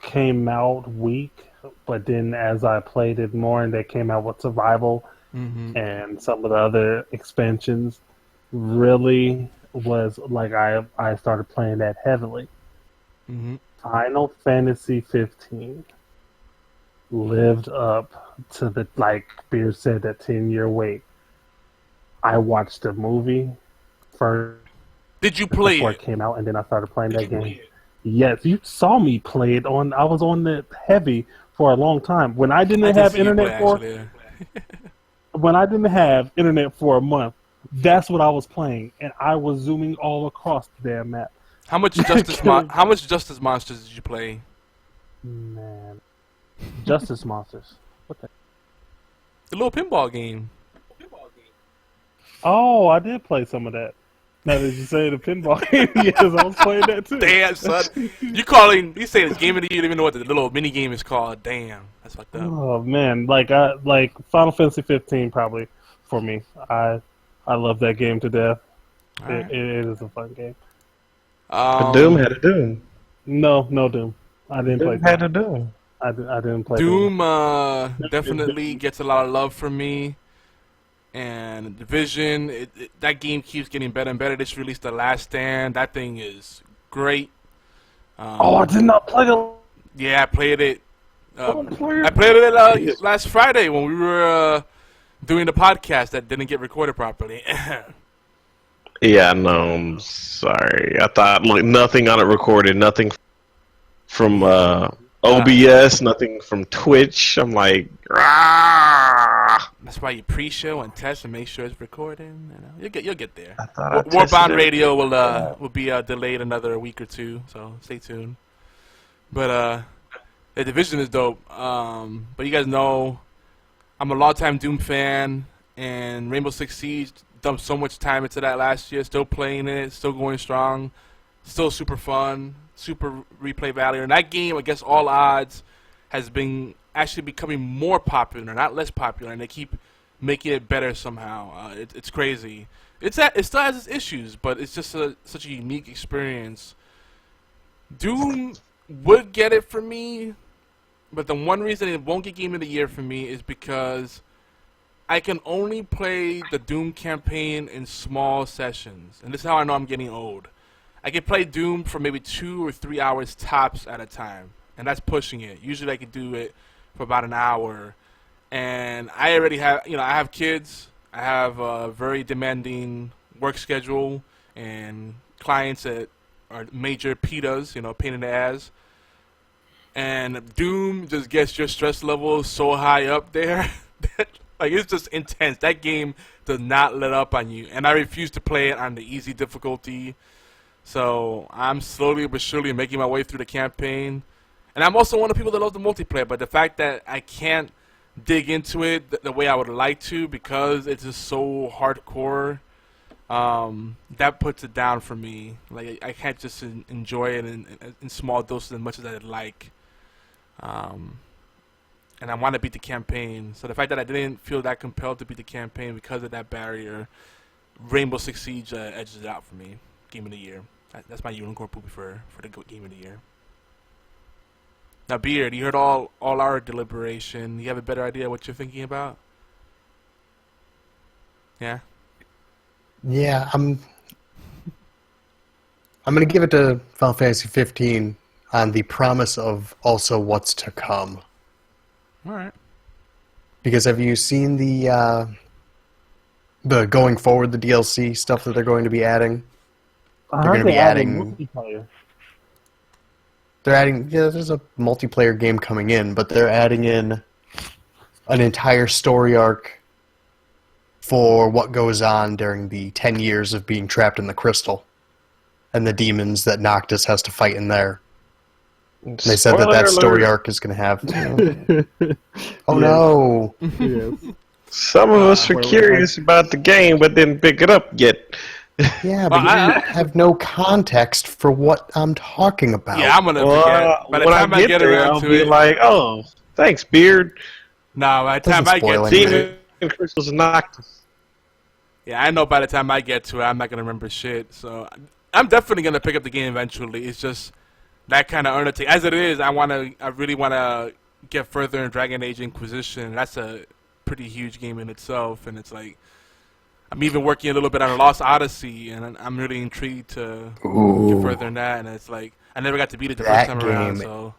came out weak, but then as I played it more and they came out with Survival and some of the other expansions, really was like I started playing that heavily. Mm-hmm. Final Fantasy 15 lived up to the, like Beard said, that 10-year wait. I watched the movie first. Did you play before it? It came out, and then I started playing that game. Yes, you saw me play it on. I was on the heavy for a long time when I didn't have internet when I didn't have internet for a month. That's what I was playing, and I was zooming all across the damn map. How much Justice Monsters did you play? Man, Justice Monsters. What the little pinball game? Oh, I did play some of that. Now that you say the pinball game, yes, I was playing that too. Damn, son. You say it's game of the year, you don't even know what the little mini game is called. Damn, that's fucked up. Oh man, like Final Fantasy 15 probably for me. I love that game to death. It is a fun game. Doom had a Doom. No Doom. I didn't play. Doom had a Doom. I didn't play Doom. Definitely gets a lot of love from me. And Division, that game keeps getting better and better. This released The Last Stand. That thing is great. I did not play it. Yeah, I played it. I played it last Friday when we were doing the podcast that didn't get recorded properly. Yeah, no, I'm sorry. I thought nothing on it recorded, nothing from OBS, nothing from Twitch. I'm like, rah! That's why you pre-show and test and make sure it's recording. You know, you'll get there. Warbound Warbound Radio will be delayed another week or two, so stay tuned. But the Division is dope. But you guys know I'm a long-time Doom fan, and Rainbow Six Siege dumped so much time into that last year. Still playing it, still going strong, still super fun, super replay value. And that game, against all odds, has been actually becoming more popular, not less popular, and they keep making it better somehow. It's crazy. It still has its issues, but it's just such a unique experience. Doom would get it for me, but the one reason it won't get Game of the Year for me is because I can only play the Doom campaign in small sessions, and this is how I know I'm getting old. I can play Doom for maybe 2 or 3 hours tops at a time, and that's pushing it. Usually I could do it for about an hour, and I already have, I have kids. I have a very demanding work schedule and clients that are major PETAs, pain in the ass. And Doom just gets your stress level so high up there that, it's just intense. That game does not let up on you, and I refuse to play it on the easy difficulty. So I'm slowly but surely making my way through the campaign. And I'm also one of the people that love the multiplayer, but the fact that I can't dig into it the way I would like to because it's just so hardcore, that puts it down for me. I can't just enjoy it in small doses as much as I'd like. And I want to beat the campaign. So the fact that I didn't feel that compelled to beat the campaign because of that barrier, Rainbow Six Siege edges it out for me. Game of the Year. That's my unicorn poopy for the Game of the Year. Now, Beard, you heard all our deliberation. You have a better idea what you're thinking about? Yeah? Yeah, I'm going to give it to Final Fantasy 15 on the promise of also what's to come. All right. Because have you seen the going forward, the DLC stuff that they're going to be adding? They're going to be adding multiplayer. They're adding, there's a multiplayer game coming in, but they're adding in an entire story arc for what goes on during the 10 years of being trapped in the crystal and the demons that Noctis has to fight in there. And they said that story arc is going to have... Oh no! Yes. Some of us were curious about the game, but didn't pick it up yet. Yeah, but you have no context for what I'm talking about. Yeah, I'm gonna forget. By the time I get there, around I'll to be it, like, "Oh, thanks, Beard." No, by the time I get to Demon it, Crystals and Noctis. Yeah, I know. By the time I get to it, I'm not gonna remember shit. So I'm definitely gonna pick up the game eventually. It's just that kind of undertaking. As it is, I really wanna get further in Dragon Age Inquisition. That's a pretty huge game in itself, and it's like I'm even working a little bit on Lost Odyssey, and I'm really intrigued to get further in that. And it's like I never got to beat it the first time around. So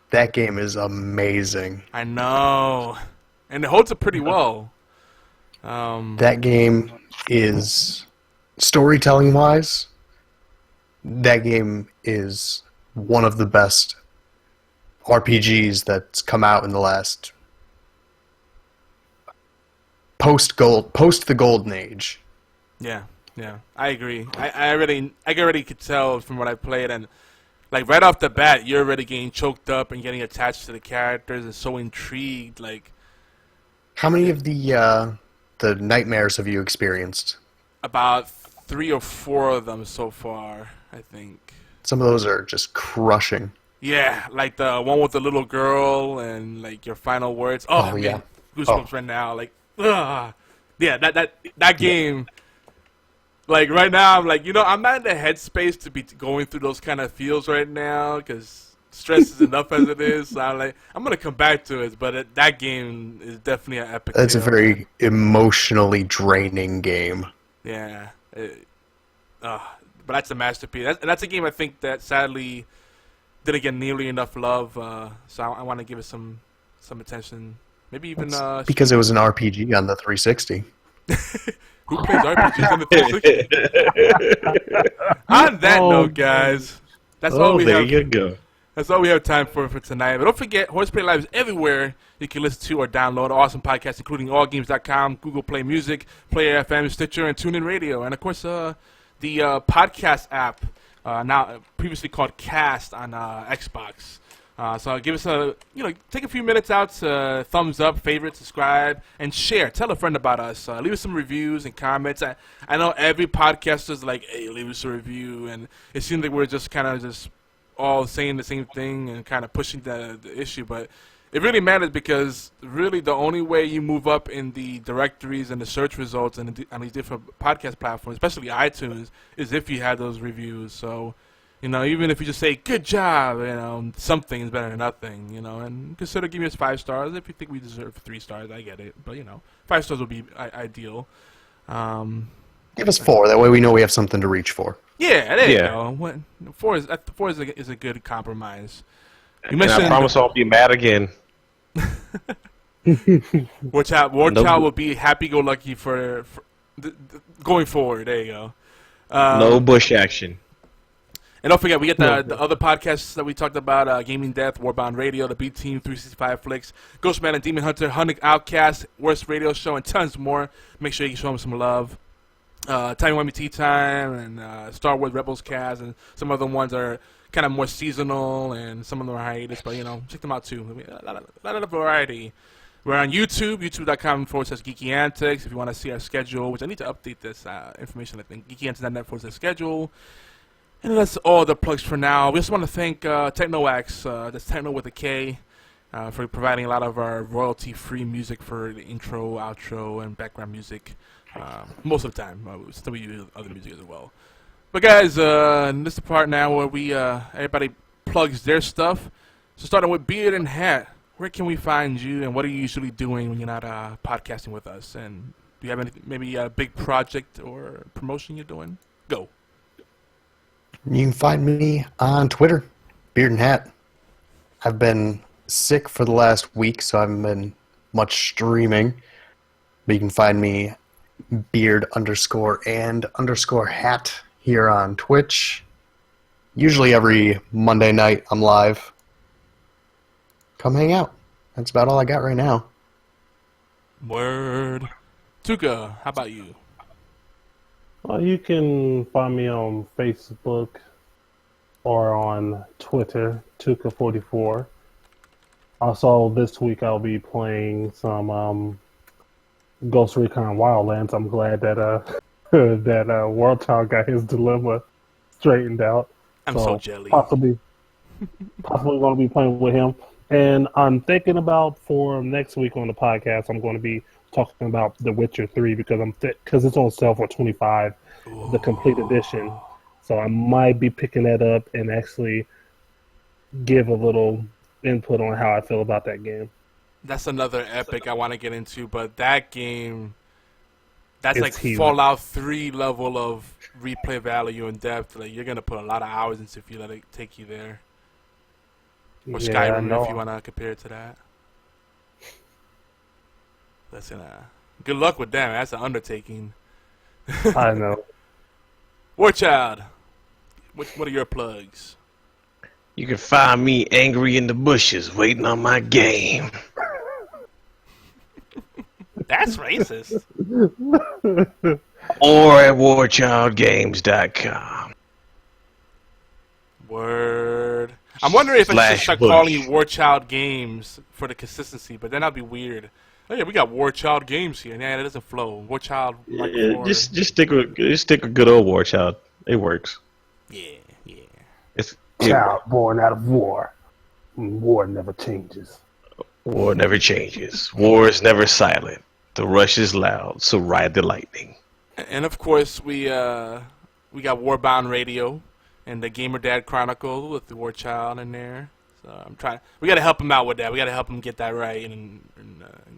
that game is amazing. I know, and it holds up pretty well. That game is storytelling wise. That game is one of the best RPGs that's come out in the last post the golden age. Yeah, I agree. I already could tell from what I played, and like right off the bat, you're already getting choked up and getting attached to the characters and so intrigued. Like, how many of the nightmares have you experienced? About 3 or 4 of them so far, I think. Some of those are just crushing. Yeah, like the one with the little girl and like your final words. Oh man, yeah. Goosebumps right now. Like, ugh. Yeah, that game. Like right now, I'm like, I'm not in the headspace to be going through those kind of feels right now because stress is enough as it is. So I'm gonna come back to it, but that game is definitely an epic. It's a very emotionally draining game. Yeah, but that's a masterpiece. And that's a game I think that sadly didn't get nearly enough love. So I want to give it some attention. Maybe even because it was an RPG on the 360. Who plays RPGs on the 360? On that note, guys, that's all we have. There you go. That's all we have time for tonight. But don't forget, HorsePLAY Live is everywhere you can listen to or download awesome podcasts, including allgames.com, Google Play Music, Player FM, Stitcher, and TuneIn Radio. And, of course, the podcast app, now previously called Cast on Xbox. So give us take a few minutes out to thumbs up, favorite, subscribe, and share. Tell a friend about us. Leave us some reviews and comments. I know every podcaster's like, hey, leave us a review. And it seems like we're just kind of just all saying the same thing and kind of pushing the issue. But it really matters because really the only way you move up in the directories and the search results and on these different podcast platforms, especially iTunes, is if you have those reviews. So, even if you just say, good job, something is better than nothing, and consider giving us 5 stars. If you think we deserve 3 stars, I get it. But, 5 stars would be ideal. Give us 4. That way we know we have something to reach for. Yeah, there you go. 4 is a good compromise. You mentioned, I promise I won't be mad again. Warchild will be happy-go-lucky for going forward. There you go. No bush action. And don't forget, we get the other podcasts that we talked about, Gaming Death, Warbound Radio, the B-Team, 365 Flicks, Ghostman and Demon Hunter, Hunting Outcast, Worst Radio Show, and tons more. Make sure you show them some love. Time Whammy Tea Time, and Star Wars Rebels Cast, and some other ones are kind of more seasonal, and some of them are hiatus, but, check them out, too. A lot of variety. We're on YouTube, youtube.com/geeky antics. If you want to see our schedule, which I need to update this information, I think, geekyantics.net/schedule. And that's all the plugs for now. We just want to thank TechnoAx, that's Techno with a K, for providing a lot of our royalty-free music for the intro, outro, and background music. Most of the time. Still we use other music as well. But guys, this is the part now where we everybody plugs their stuff. So starting with Beard and Hat, where can we find you, and what are you usually doing when you're not podcasting with us? And do you have maybe a big project or promotion you're doing? Go. You can find me on Twitter, Beard and Hat. I've been sick for the last week, so I haven't been much streaming. But you can find me beard_and_hat here on Twitch. Usually every Monday night I'm live. Come hang out. That's about all I got right now. Word. Tuka, how about you? Well, you can find me on Facebook or on Twitter, Tuka44. Also, this week I'll be playing some Ghost Recon Wildlands. I'm glad that that Warchild got his dilemma straightened out. I'm so jelly. Possibly going to be playing with him. And I'm thinking about for next week on the podcast, I'm going to be talking about The Witcher 3 because it's on sale for $25, the complete edition. So I might be picking that up and actually give a little input on how I feel about that game. That's another epic I want to get into, but that game, That's It's like huge. Fallout 3 level of replay value and depth. Like you're gonna put a lot of hours into if you let it take you there. Or Yeah, I Skyrim know. if you wanna compare it to that. Listen, good luck with them. That's an undertaking. I know. Warchild, what are your plugs? You can find me angry in the bushes waiting on my game. That's racist. Or at warchildgames.com. Word. I'm wondering if I should Slash start Bush. calling you Warchild Games for the consistency, but then that'd be weird. Oh yeah, we got Warchild Games here. Nah, that doesn't flow. Warchild. Like Yeah, just stick with good old Warchild. It works. yeah. Child born out of war. War never changes. War never changes. War is never silent. The rush is loud, so ride the lightning. And of course, we got Warbound Radio and the Gamer Dad Chronicle with the Warchild in there. So I'm trying. We got to help him out with that. We got to help him get that right and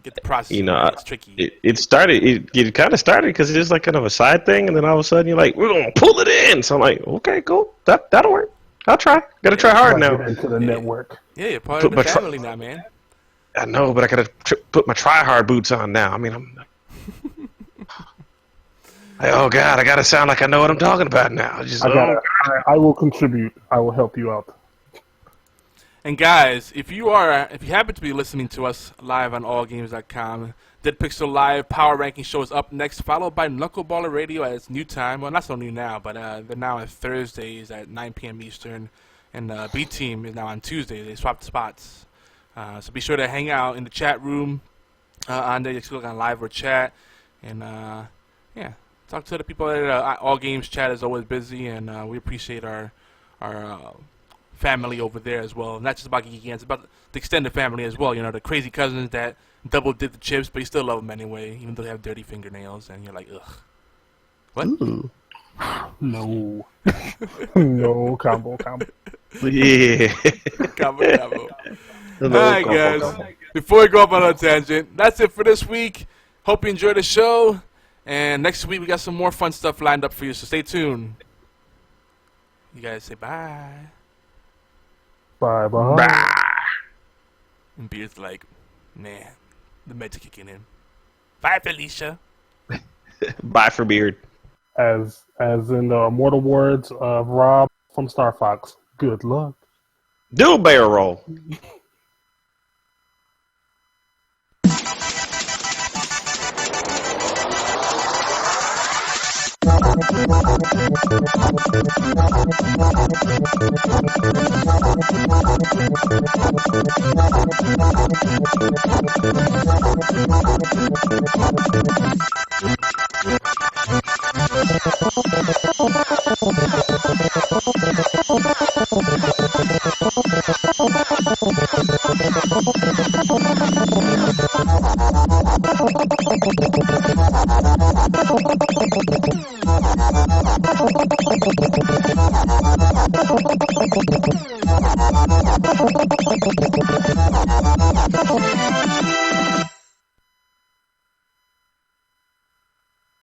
get the process. You know, it's tricky. It started. It kind of started because it is like kind of a side thing, and then all of a sudden you're like, we're gonna pull it in. So I'm like, okay, cool. That'll work. I'll try. Gotta try hard now. Get into the network. Yeah, you're part of the family now, man. I know, but I gotta put my try hard boots on now. I mean, I'm. Oh God, I gotta sound like I know what I'm talking about now. I will contribute. I will help you out. And guys, if you happen to be listening to us live on allgames.com, Dead Pixel Live Power Ranking Show is up next, followed by Knuckleballer Radio at its new time. Well, not so new now, but they're now on Thursdays at 9 p.m. Eastern, and B Team is now on Tuesdays. They swapped spots, so be sure to hang out in the chat room on there. You can click on live or chat, and yeah, talk to the people there. All Games chat is always busy, and we appreciate our family over there as well. Not just about Geeky Ants, it's about the extended family as well. You know, the crazy cousins that double did the chips, but you still love them anyway, even though they have dirty fingernails, and you're like, ugh. What? Ooh. No. No, combo. Yeah. Combo. Alright, guys. Before we go up on a tangent, that's it for this week. Hope you enjoyed the show. And next week, we got some more fun stuff lined up for you, so stay tuned. You guys say bye. Bye. And Beard's like, man, the meds are kicking in. Bye, Felicia. Bye for Beard. As in the immortal words of Rob from Star Fox, good luck. Do a barrel roll.